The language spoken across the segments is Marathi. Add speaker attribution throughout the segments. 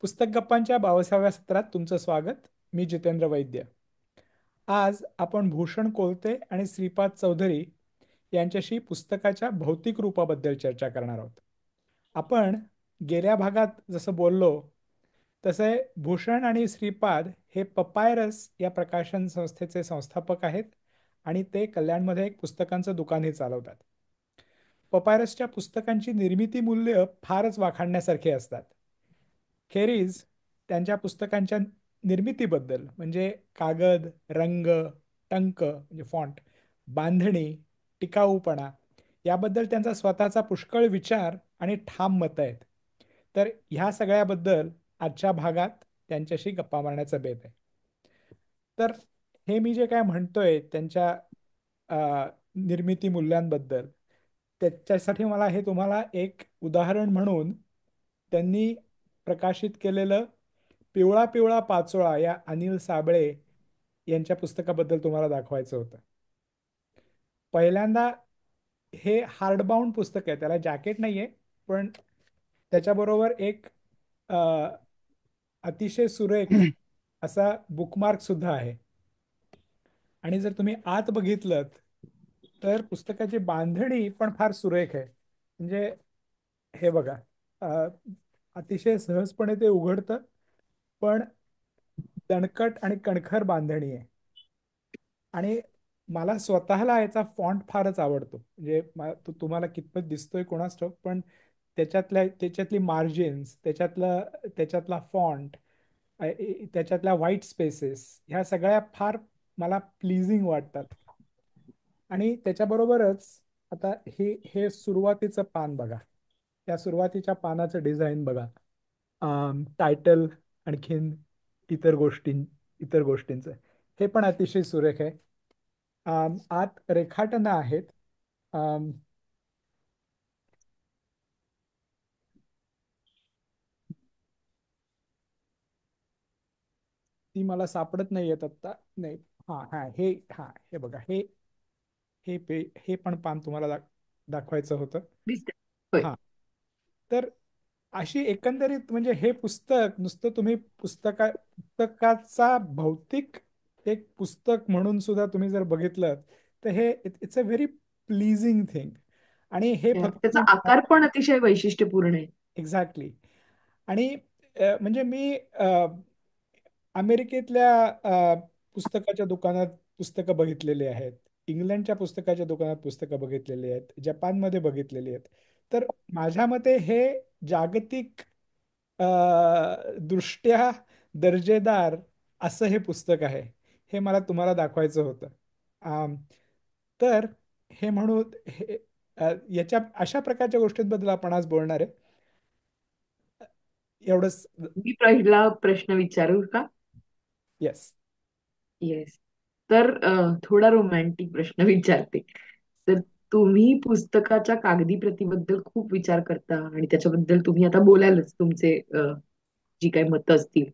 Speaker 1: पुस्तक गप्पांच्या 22व्या सत्रात तुमचं स्वागत. मी जितेंद्र वैद्य. आज आपण भूषण कोलते आणि श्रीपाद चौधरी यांच्याशी पुस्तकाच्या भौतिक रूपाबद्दल चर्चा करणार आहोत. आपण गेल्या भागात जसं बोललो तसे भूषण आणि श्रीपाद हे पपायरस या प्रकाशन संस्थेचे संस्थापक आहेत आणि ते कल्याणमध्ये एक पुस्तकांचं दुकानही चालवतात. पपायरसच्या पुस्तकांची निर्मिती मूल्य फारच वाखाणण्यासारखी असतात. खेरीज त्यांच्या पुस्तकांच्या निर्मितीबद्दल म्हणजे कागद, रंग, टंक म्हणजे फॉन्ट, बांधणी, टिकाऊपणा याबद्दल त्यांचा स्वतःचा पुष्कळ विचार आणि ठाम मत आहेत. तर ह्या सगळ्याबद्दल आजच्या भागात त्यांच्याशी गप्पा मारण्याचा बेत आहे. तर हे मी जे काय म्हणतोय त्यांच्या निर्मिती मूल्यांबद्दल, त्याच्यासाठी मला हे तुम्हाला एक उदाहरण म्हणून त्यांनी प्रकाशित केलेलं पिवळा पिवळा पाचोळा या अनिल साबळे यांच्या पुस्तकाबद्दल तुम्हाला दाखवायचं होतं. पहिल्यांदा हे हार्डबाउंड पुस्तक आहे, त्याला जॅकेट नाही आहे, पण त्याच्याबरोबर एक अ, अतिशय सुरेख असा बुकमार्क सुद्धा आहे. आणि जर तुम्ही आत बघितलं तर पुस्तकाची बांधणी पण फार सुरेख आहे. म्हणजे हे बघा, अ, अतिशय सहजपणे ते उघडतं, पण दणकट आणि कणखर बांधणी आहे. आणि मला स्वतःला याचा फॉन्ट फारच आवडतो. म्हणजे तुम्हाला कितपत दिसतोय कोणास ठाऊक, पण त्याच्यातली मार्जिन्स, त्याच्यातला फॉन्ट, त्याच्यातल्या व्हाईट स्पेसेस ह्या सगळ्या फार मला प्लीजिंग वाटतात. आणि त्याच्याबरोबरच आता हे हे सुरुवातीचं पान बघा, त्या सुरुवातीच्या पानाचं डिझाईन बघा, टायटल, आणखीन इतर गोष्टींचं हे पण अतिशय सुरेख आहे. आत रेखाटनं आहेत. अम, ती मला सापडत नाही येत आत्ता. नाही, हा हे बघा, हे पण पान तुम्हाला दाखवायचं होतं.
Speaker 2: दिसते. होय.
Speaker 1: हा, तर अशी एकंदरीत म्हणजे हे पुस्तक नुसतं तुम्ही पुस्तकाचा भौतिक एक पुस्तक म्हणून सुद्धा तुम्ही जर बघितलं तर हे it's a very pleasing thing. आणि हे फक्त
Speaker 2: त्याचा आकार पण अतिशय वैशिष्ट्यपूर्ण आहे.
Speaker 1: एक्झॅक्टली. आणि म्हणजे मी अमेरिकेतल्या पुस्तकाच्या दुकानात पुस्तकं बघितलेली आहेत, इंग्लंडच्या पुस्तकाच्या दुकानात पुस्तकं बघितलेली आहेत, जपानमध्ये बघितलेली आहेत. तर माझ्या मते हे जागतिक अ, दृष्ट्या दर्जेदार असं हे पुस्तक आहे. हे मला तुम्हाला दाखवायचं होतं. आम, तर हे म्हणून याच्या अशा प्रकारच्या गोष्टींबद्दल आपण आज बोलणार आहे. एवढंच.
Speaker 2: मी पहिला प्रश्न विचारू का?
Speaker 1: येस.
Speaker 2: येस. तर थोडा रोमॅन्टिक प्रश्न विचारते. तर तुम्ही पुस्तकाच्या कागदी प्रतीबद्दल खूप विचार करता आणि त्याच्याबद्दल तुम्ही आता बोलालच तुमचे जी काही मतं असतील,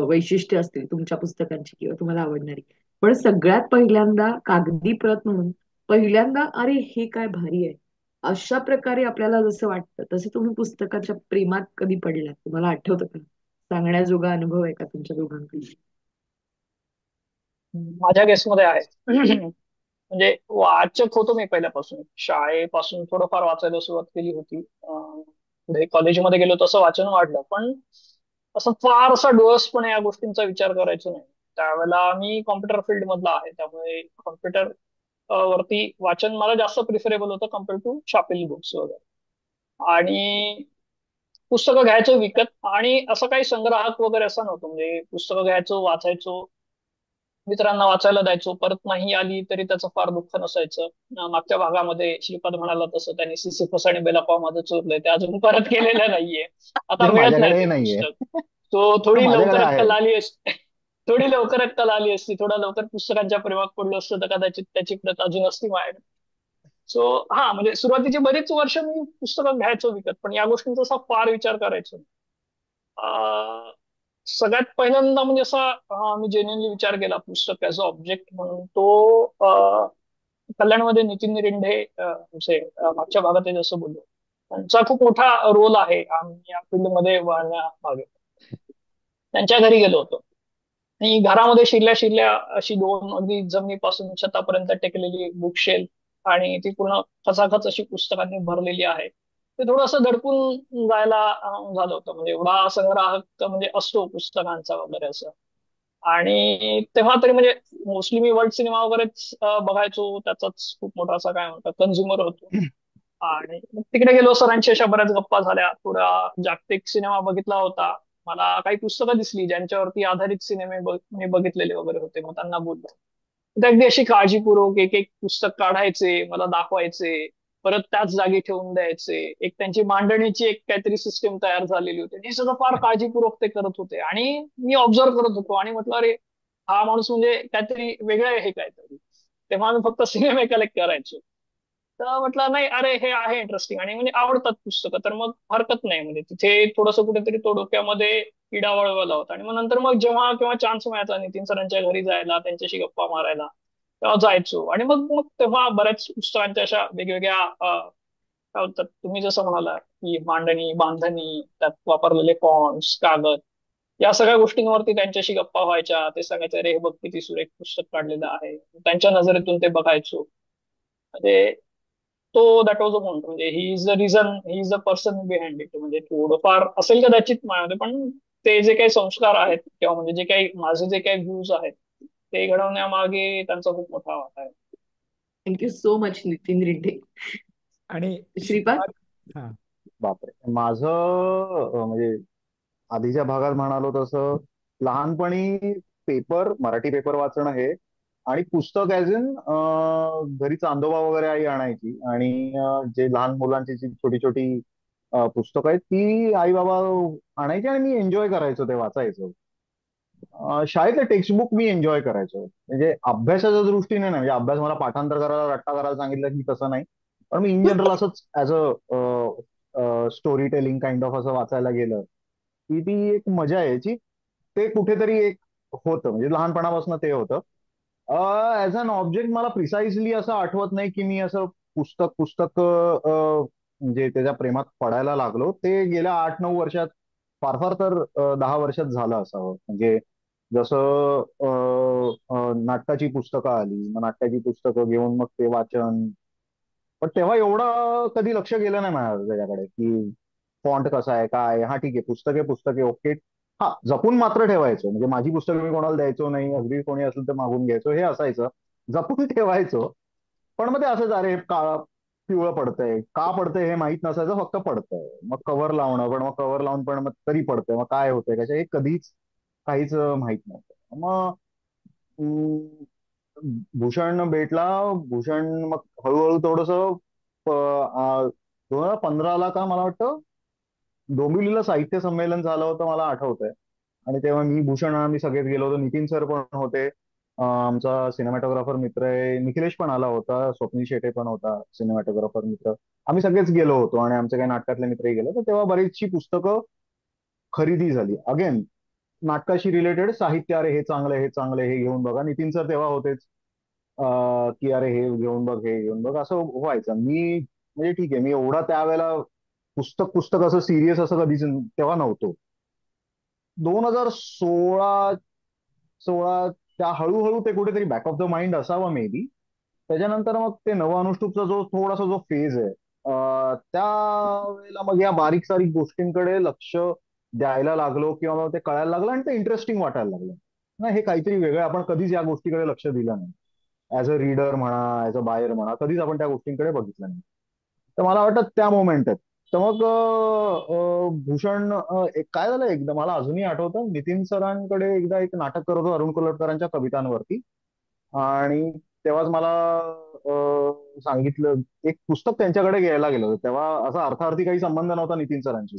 Speaker 2: वैशिष्ट्य असतील तुमच्या पुस्तकांची किंवा तुम्हाला आवडणारी. पण सगळ्यात पहिल्यांदा कागदी प्रत म्हणून पहिल्यांदा अरे हे काय भारी आहे अशा प्रकारे आपल्याला जसं वाटतं तसं तुम्ही पुस्तकाच्या प्रेमात कधी पडलात तुम्हाला आठवतं का? सांगण्याजोगा अनुभव आहे का तुमच्या दोघांकडे?
Speaker 3: माझ्या केसमध्ये आहे. म्हणजे वाचक होतो मी पहिल्यापासून, शाळेपासून थोडंफार वाचायला सुरुवात केली होती. पुढे कॉलेजमध्ये गेलो तसं वाचन वाढलं, पण असं फार असा डोळसपणे या गोष्टींचा विचार करायचो नाही. त्यावेळेला मी कॉम्प्युटर फील्ड मधला आहे, त्यामुळे कॉम्प्युटर वरती वाचन मला जास्त प्रिफरेबल होतं कम्पेअर टू छापील बुक्स वगैरे. आणि पुस्तकं घ्यायचो विकत, आणि असं काही संग्राहक वगैरे असं नव्हतं. म्हणजे पुस्तकं घ्यायचो, वाचायचो, मित्रांना वाचायला द्यायचो, परत नाही आली तरी त्याचं फार दुःख नसायचं. मागच्या भागामध्ये श्रीपाद म्हणाला तसं त्यांनी सिसिफस आणि बेलापॉव माझं चोरलंय, ते अजून परत केलेलं नाहीये. आता
Speaker 4: ते
Speaker 3: मिळत नाही
Speaker 4: माझ्याकडेही
Speaker 3: ते
Speaker 4: नाहीये.
Speaker 3: पुस्तक. तो
Speaker 4: ते
Speaker 3: थोडी
Speaker 4: माझ्याकडे
Speaker 3: लवकर
Speaker 4: आहे.
Speaker 3: अक्कल आली असती, थोडी लवकर अक्कल आली असती, थोडा लवकर पुस्तकांच्या प्रेमात पडलो असतं तर कदाचित त्याची प्रत अजून असती माझ्याकडे. सो हा, म्हणजे सुरुवातीची बरीच वर्ष मी पुस्तकं घ्यायचो विकत, पण या गोष्टींचा असा फार विचार करायचो. अं, सगळ्यात पहिल्यांदा म्हणजे असा मी जेन्युनली विचार केला पुस्तक ऍज अ ऑब्जेक्ट म्हणून, तो कल्याणमध्ये नितीन रिंढे आमचे मागच्या भागात जसं बोललो, त्यांचा खूप मोठा रोल आहे आम्ही या फील्डमध्ये वळण्यामागे. त्यांच्या घरी गेलो होतो. आणि घरामध्ये शिरल्या शिरल्या अशी दोन अगदी जमिनीपासून छतापर्यंत टेकलेली बुकशेल्फ आणि ती पूर्ण खचाखच अशी पुस्तकांनी भरलेली आहे. ते थोडंसं दडपून जायला झालं होतं. म्हणजे एवढा संग्रह म्हणजे असतो पुस्तकांचा वगैरे असं. आणि तेव्हा तरी म्हणजे मोस्टली मी वर्ल्ड सिनेमा वगैरेच बघायचो. त्याचाच खूप मोठा असा काय म्हणतात कन्झ्युमर होतो. आणि मग तिकडे गेलो, सरांशी अशा बऱ्याच गप्पा झाल्या, थोडा जागतिक सिनेमा बघितला होता. मला काही पुस्तकं दिसली ज्यांच्यावरती आधारित सिनेमे मी बघितलेले वगैरे होते. मग त्यांना बोललो. ते अगदी अशी काळजीपूर्वक एक एक पुस्तक काढायचे, मला दाखवायचे, परत त्याच जागी ठेवून द्यायचे. एक त्यांची मांडणीची एक काहीतरी सिस्टीम तयार झालेली होती. हे सगळं फार काळजीपूर्वक ते करत होते आणि मी ऑब्झर्व करत होतो आणि म्हटलं, अरे हा माणूस म्हणजे काहीतरी वेगळं आहे काहीतरी. तेव्हा मी फक्त सिनेमे कलेक्ट करायचो. तर म्हटलं नाही, अरे हे आहे इंटरेस्टिंग आणि म्हणजे आवडतात पुस्तकं, तर मग हरकत नाही. म्हणजे तिथे थोडंसं कुठेतरी तो डोक्यामध्ये किडा वळवला होता. आणि मग नंतर मग जेव्हा केव्हा चान्स मिळायचा नितीन सरांच्या घरी जायला, त्यांच्याशी गप्पा मारायला, तेव्हा जायचो. आणि मग मग तेव्हा बऱ्याच पुस्तकांच्या अशा वेगवेगळ्या काय होतात, तुम्ही जसं म्हणाला की मांडणी, बांधणी, त्यात वापरलेले फॉन्ट्स, कागद, या सगळ्या गोष्टींवरती त्यांच्याशी गप्पा व्हायच्या. ते सांगायचे, अरे हे बघ किती सुरेख पुस्तक काढलेलं आहे. त्यांच्या नजरेतून ते बघायचो. म्हणजे तो दॅट वॉज अ पॉइंट. म्हणजे he is the reason, he is the person behind it. म्हणजे थोडंफार असेल कदाचित माझ्यामध्ये, पण ते जे काही संस्कार आहेत किंवा म्हणजे जे काही माझे जे काही व्ह्यूज आहेत ते घडवण्यामागे त्यांचा खूप मोठा वाटा आहे.
Speaker 2: Thank you so much Nitin Ridde.
Speaker 1: आणि
Speaker 2: श्रीपाद.
Speaker 1: श्रीपाद. हा.
Speaker 4: बापरे, माझं म्हणजे आधीच्या भागात म्हणालो तसं लहानपणी मराठी पेपर वाचणं हे, आणि पुस्तक ऍज इन घरी चांदोबा वगैरे आई आणायची, आणि जे लहान मुलांची जी छोटी छोटी पुस्तकं आहेत ती आई बाबा आणायची आणि मी एन्जॉय करायचो ते वाचायचो. शाळेतलं टेक्स्टबुक मी एन्जॉय करायचो. म्हणजे अभ्यासाच्या दृष्टीने नाही, म्हणजे अभ्यास मला पाठांतर करायला रट्टा करायला सांगितलं की तसं नाही. पण मी इन जनरल असंच as a story telling kind of असं वाचायला गेलं की ती एक मजा यायची. ते कुठेतरी एक होतं, म्हणजे लहानपणापासून ते होतं. ऍज अन ऑब्जेक्ट मला प्रिसाइजली असं आठवत नाही की मी असं पुस्तक पुस्तक म्हणजे त्याच्या प्रेमात पडायला लागलो. ते गेल्या 8-9 वर्षात, फार फार तर 10 वर्षात झालं असावं. म्हणजे जसं नाटकाची पुस्तकं आली, मग नाटकाची पुस्तकं घेऊन मग ते वाचन. पण तेव्हा एवढं कधी लक्ष गेलं नाही माझ्या त्याच्याकडे की फॉन्ट कसा आहे, काय आहे. हा ठीक आहे, पुस्तके पुस्तके ओके. हा, जपून मात्र ठेवायचो. म्हणजे माझी पुस्तकं मी कोणाला द्यायचो नाही, अगदी कोणी असेल तर मागून घ्यायचो, हे असायचं. जपून ठेवायचो. पण मग ते असंच, अरे का पिवळं पडतंय, का पडतंय हे माहित नसायचं, फक्त पडतंय. मग कव्हर लावणं, पण मग कव्हर लावून पण मग तरी पडतंय, मग काय होतंय कशा, हे कधीच काहीच माहित नव्हतं. मग भूषण भेटला. भूषण मग हळूहळू थोडस 2015ला का मला वाटतं डोंबिवलीला साहित्य संमेलन झालं होतं, मला आठवतंय. आणि तेव्हा मी, भूषण, आम्ही सगळेच गेलो होतो. नितीन सर पण होते. आमचा सिनेमॅटोग्राफर मित्र आहे निखिलेश पण आला होता. स्वप्नील शेटे पण होता सिनेमॅटोग्राफर मित्र. आम्ही सगळेच गेलो होतो आणि आमचे काही नाटकातले मित्रही गेलो. तर तेव्हा बरीचशी पुस्तकं खरेदी झाली. अगेन नाटकाशी रिलेटेड साहित्य, अरे हे चांगलं हे चांगलं, हे घेऊन बघा. नितीन सर तेव्हा होतेच. की अरे हे घेऊन बघ, हे घेऊन बघ, असं व्हायचं. मी म्हणजे ठीक आहे, मी एवढा त्यावेळेला पुस्तक पुस्तक असं सिरियस असं कधीच तेव्हा नव्हतो. 2016 त्या हळूहळू ते कुठेतरी बॅक ऑफ द माइंड असावं मे बी. त्याच्यानंतर मग ते नवअनुष्टुपचा जो थोडासा जो फेज आहे, त्या वेळेला मग या बारीक सारीक गोष्टींकडे लक्ष द्यायला लागलो, किंवा मग ते कळायला लागलं आणि ते इंटरेस्टिंग वाटायला लागलं. नाही, हे काहीतरी वेगळं आहे. आपण कधीच या गोष्टीकडे लक्ष दिलं नाही. ऍज अ रीडर म्हणा, ऍज अ बायर म्हणा, कधीच आपण त्या गोष्टींकडे बघितलं नाही. तर मला वाटतं त्या मोमेंट आहेत. तर मग भूषण काय झालं, एकदा मला अजूनही आठवतं, नितीन सरांकडे एकदा एक नाटक करत होतो अरुण कोलटकरांच्या कवितांवरती. आणि तेव्हाच मला सांगितलं, एक पुस्तक त्यांच्याकडे घ्यायला गेलो होतो. तेव्हा असा अर्थार्थी काही संबंध नव्हता नितीन सरांची.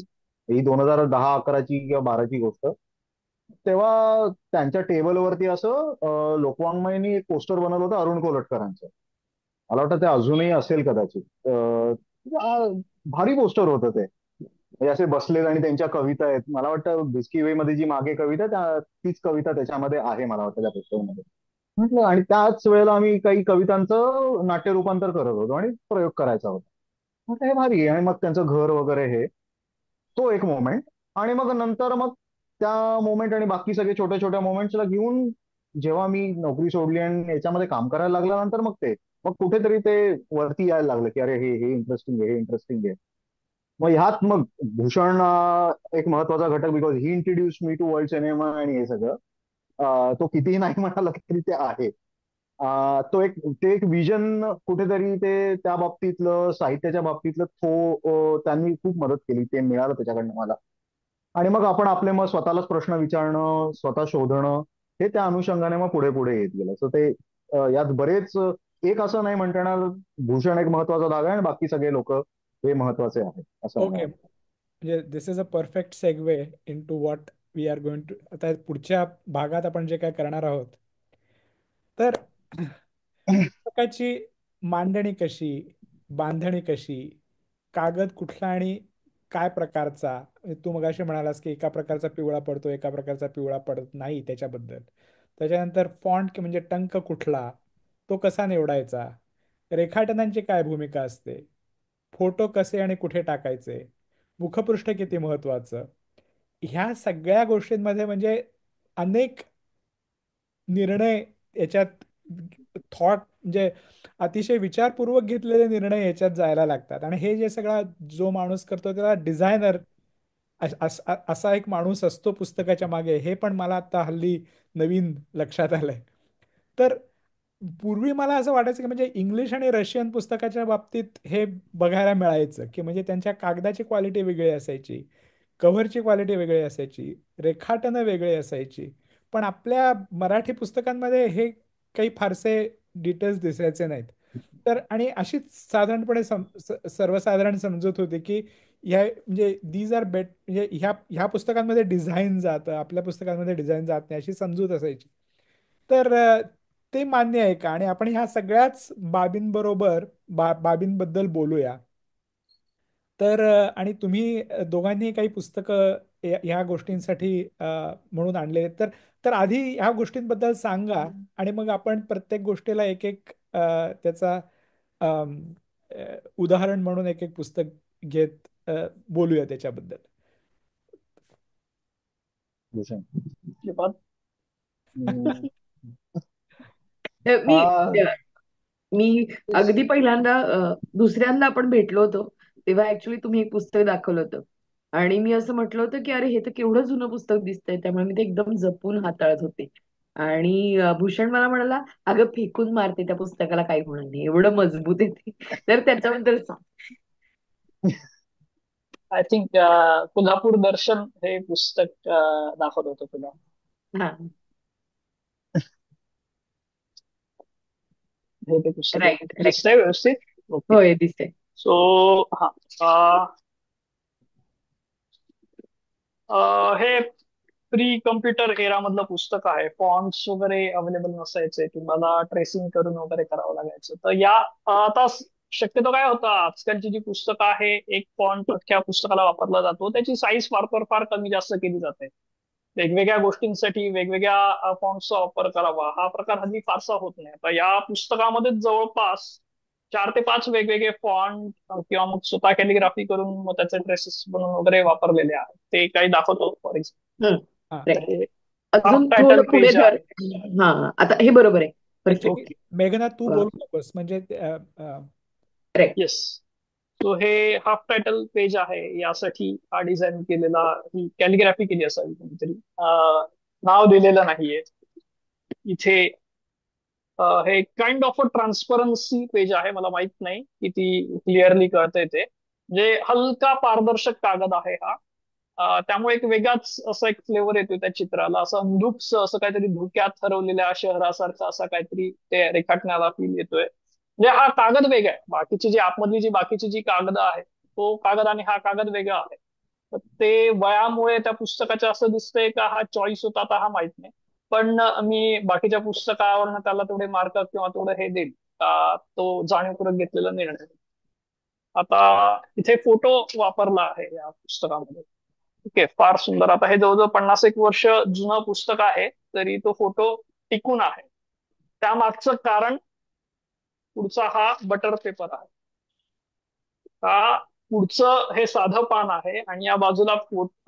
Speaker 4: ही 2010-11ची किंवा 12ची गोष्ट. तेव्हा त्यांच्या टेबलवरती असं लोकवाङ्मयनी एक पोस्टर बनवलं होतं अरुण कोलटकरांचं. मला वाटतं ते अजूनही असेल कदाचित. भारी पोस्टर होतं ते. म्हणजे असे बसलेत आणि त्यांच्या कविता आहेत. मला वाटतं बिस्की वे मध्ये जी मागे कविता आहे, तीच कविता त्याच्यामध्ये आहे मला वाटतं त्या पोस्टरमध्ये. म्हटलं, आणि त्याच वेळेला आम्ही काही कवितांचं नाट्य रूपांतर करत होतो आणि प्रयोग करायचा होता. म्हटलं हे भारी आहे. आणि मग त्यांचं घर वगैरे हे, तो एक मोमेंट. आणि मग नंतर मग त्या मोमेंट आणि बाकी सगळे छोट्या छोट्या मोमेंट्सला घेऊन जेव्हा मी नोकरी सोडली आणि याच्यामध्ये काम करायला लागल्यानंतर मग कुठेतरी ते वरती यायला लागलं की अरे हे हे इंटरेस्टिंग आहे, हे इंटरेस्टिंग आहे. मग ह्यात मग भूषण एक महत्वाचा घटक, because he introduce me to world cinema आणि हे सगळं. तो कितीही नाही म्हणाला तरी ते आहे. तो एक ते एक विजन कुठेतरी ते त्या बाबतीतलं साहित्याच्या बाबतीतलं त्यांनी खूप मदत केली, ते मिळालं त्याच्याकडनं मला. आणि मग आपण आपले मग स्वतःलाच प्रश्न विचारणं, स्वतः शोधणं, हे त्या अनुषंगाने मग पुढे पुढे येत गेलं. सो ते यात बरेच एक असं नाही म्हणता येणार. भूषण एक महत्वाचा धागा आहे आणि बाकी सगळे लोक हे महत्वाचे आहेत असं मला
Speaker 1: ओके,
Speaker 4: वाटतं.
Speaker 1: म्हणजे this is a perfect segue into what we are going to, आता पुढच्या भागात आपण जे काय करणार आहोत. तर पुस्तकाची मांडणी कशी, बांधणी कशी, कागद कुठला आणि काय प्रकारचा, तू मगाशी म्हणालास की एका प्रकारचा पिवळा पडतो, एका प्रकारचा पिवळा पडत नाही त्याच्याबद्दल. त्याच्यानंतर फॉन्ट म्हणजे टंक कुठला, तो कसा निवडायचा, रेखाटनांची काय भूमिका असते, फोटो कसे आणि कुठे टाकायचे, मुखपृष्ठ किती महत्वाचं, ह्या सगळ्या गोष्टींमध्ये म्हणजे अनेक निर्णय याच्यात, थॉट म्हणजे अतिशय विचारपूर्वक घेतलेले निर्णय याच्यात जायला लागतात. आणि हे जे सगळा जो माणूस करतो त्याला डिझायनर असा एक माणूस असतो पुस्तकाच्या मागे, हे पण मला आता हल्ली नवीन लक्षात आलंय. तर पूर्वी मला असं वाटायचं की म्हणजे इंग्लिश आणि रशियन पुस्तकाच्या बाबतीत हे बघायला मिळायचं की म्हणजे त्यांच्या कागदाची क्वालिटी वेगळी असायची, कव्हरची क्वालिटी वेगळी असायची, रेखाटनं वेगळी असायची. पण आपल्या मराठी पुस्तकांमध्ये हे काही फारसे डिटेल्स दिसायचे नाहीत. तर आणि अशीच साधारणपणे सर्वसाधारण समजूत होती की ह्या म्हणजे दीज आर बेट, म्हणजे ह्या ह्या पुस्तकांमध्ये डिझाईन जातं, आपल्या पुस्तकांमध्ये डिझाईन जात नाही, अशी समजूत असायची. तर ते मान्य आहे का? आणि आपण ह्या सगळ्याच बाबींबरोबर बाबींबद्दल बोलूया. तर आणि तुम्ही दोघांनी काही पुस्तकं ह्या गोष्टींसाठी म्हणून आणले आहेत. तर तर आधी ह्या गोष्टींबद्दल सांगा आणि मग आपण प्रत्येक गोष्टीला एक एक त्याचा अम, उदाहरण म्हणून एक एक पुस्तक घेत बोलूया त्याच्याबद्दल.
Speaker 4: भूषण.
Speaker 3: ये बात.
Speaker 4: हम्म,
Speaker 2: मी
Speaker 4: आ,
Speaker 2: मी अगदी पहिल्यांदा दुसऱ्यांदा आपण भेटलो होतो तेव्हा ऍक्च्युली तुम्ही एक पुस्तक दाखवलं होतं आणि मी असं म्हटलं होतं की अरे हे तर केवढं जुनं पुस्तक दिसतंय, त्यामुळे मी ते एकदम जपून हाताळत होते. आणि भूषण मला म्हणाला, अगं फेकून मारते, त्या पुस्तकाला काही होणार नाही, एवढं मजबूत आहे ते. तर त्याच्याबद्दल सांग.
Speaker 3: आय थिंक कोल्हापूर दर्शन हे पुस्तक दाखवत होतं तुला.
Speaker 2: हा.
Speaker 3: हे ते पुस्तक
Speaker 2: राईट
Speaker 3: आहे,
Speaker 2: राईट.
Speaker 3: दिसतंय व्यवस्थित. ओके.
Speaker 2: होय दिसते.
Speaker 3: सो हा, अ, हे प्री कम्प्युटर एरा मधलं पुस्तक आहे. फॉन्ट्स वगैरे अवेलेबल नसायचे, तुम्हाला ट्रेसिंग करून वगैरे करावं लागायचं. तर आता शक्यतो काय होतं, आजकालची जी पुस्तकं आहे, एक फॉन्ट अख्ख्या पुस्तकाला वापरला जातो, त्याची साईज फार फार फार कमी जास्त केली जाते. वेगवेगळ्या गोष्टींसाठी वेगवेगळ्या फॉन्ट्सचा वापर करावा हा प्रकार हल्ली फारसा होत नाही. आता या पुस्तकामध्ये जवळपास 4 ते 5 वेगवेगळे फॉन्ट किंवा मग स्वतः कॅलिग्राफी करून मग त्याचे ड्रेसेस बनवून वगैरे वापरलेले आहेत. ते काही दाखवतो. फॉर
Speaker 2: हम्म.
Speaker 1: हा,
Speaker 3: एक्झाम्पल,
Speaker 2: राईट.
Speaker 3: हे हाफ
Speaker 2: अजून
Speaker 3: टायटल
Speaker 2: थोडं पुढे
Speaker 3: पेज
Speaker 2: धर.
Speaker 3: आहे.
Speaker 2: हा. आता हे बरोबर आहे.
Speaker 1: Actually
Speaker 2: perfect.
Speaker 1: मेघना तू बोलू नकोस म्हणजे
Speaker 2: करेक्ट.
Speaker 3: येस. सो हे हाफ टायटल पेज आहे, यासाठी हा डिझाईन केलेला, ही कॅलिग्राफी केली असावी कोणीतरी. नाव दिलेलं नाहीये इथे. हे kind of a transparency page आहे. मला माहित नाही किती क्लिअरली कळतंय ते. म्हणजे हलका पारदर्शक कागद आहे हा. त्यामुळे एक वेगळाच असा एक फ्लेवर येतो त्या चित्राला. असं अंधुकस असं काहीतरी धुक्यात हरवलेल्या शहरासारखं असा काहीतरी ते रेखाटण्याला फील येतोय. म्हणजे हा कागद वेगळा आहे. बाकीची जी आतमधली जी बाकीची जी कागद आहे, तो कागद आणि हा कागद वेगळा आहे. तर ते वयामुळे त्या पुस्तकाच्या असं दिसतंय का हा चॉईस होता, आता हा माहित नाही. पण मी बाकीच्या पुस्तकावरनं त्याला तेवढे मार्क किंवा तेवढं हे देईल का, तो जाणीवपूर्वक घेतलेला निर्णय. आता इथे फोटो वापरला आहे या पुस्तकामध्ये. ओके, फार सुंदर. आता हे जवळजवळ 50 एक वर्ष जुनं पुस्तक आहे, तरी तो फोटो टिकून आहे. त्यामागचं कारण पुढचा हा बटर पेपर आहे. हा पुढचं हे साधं पान आहे आणि या बाजूला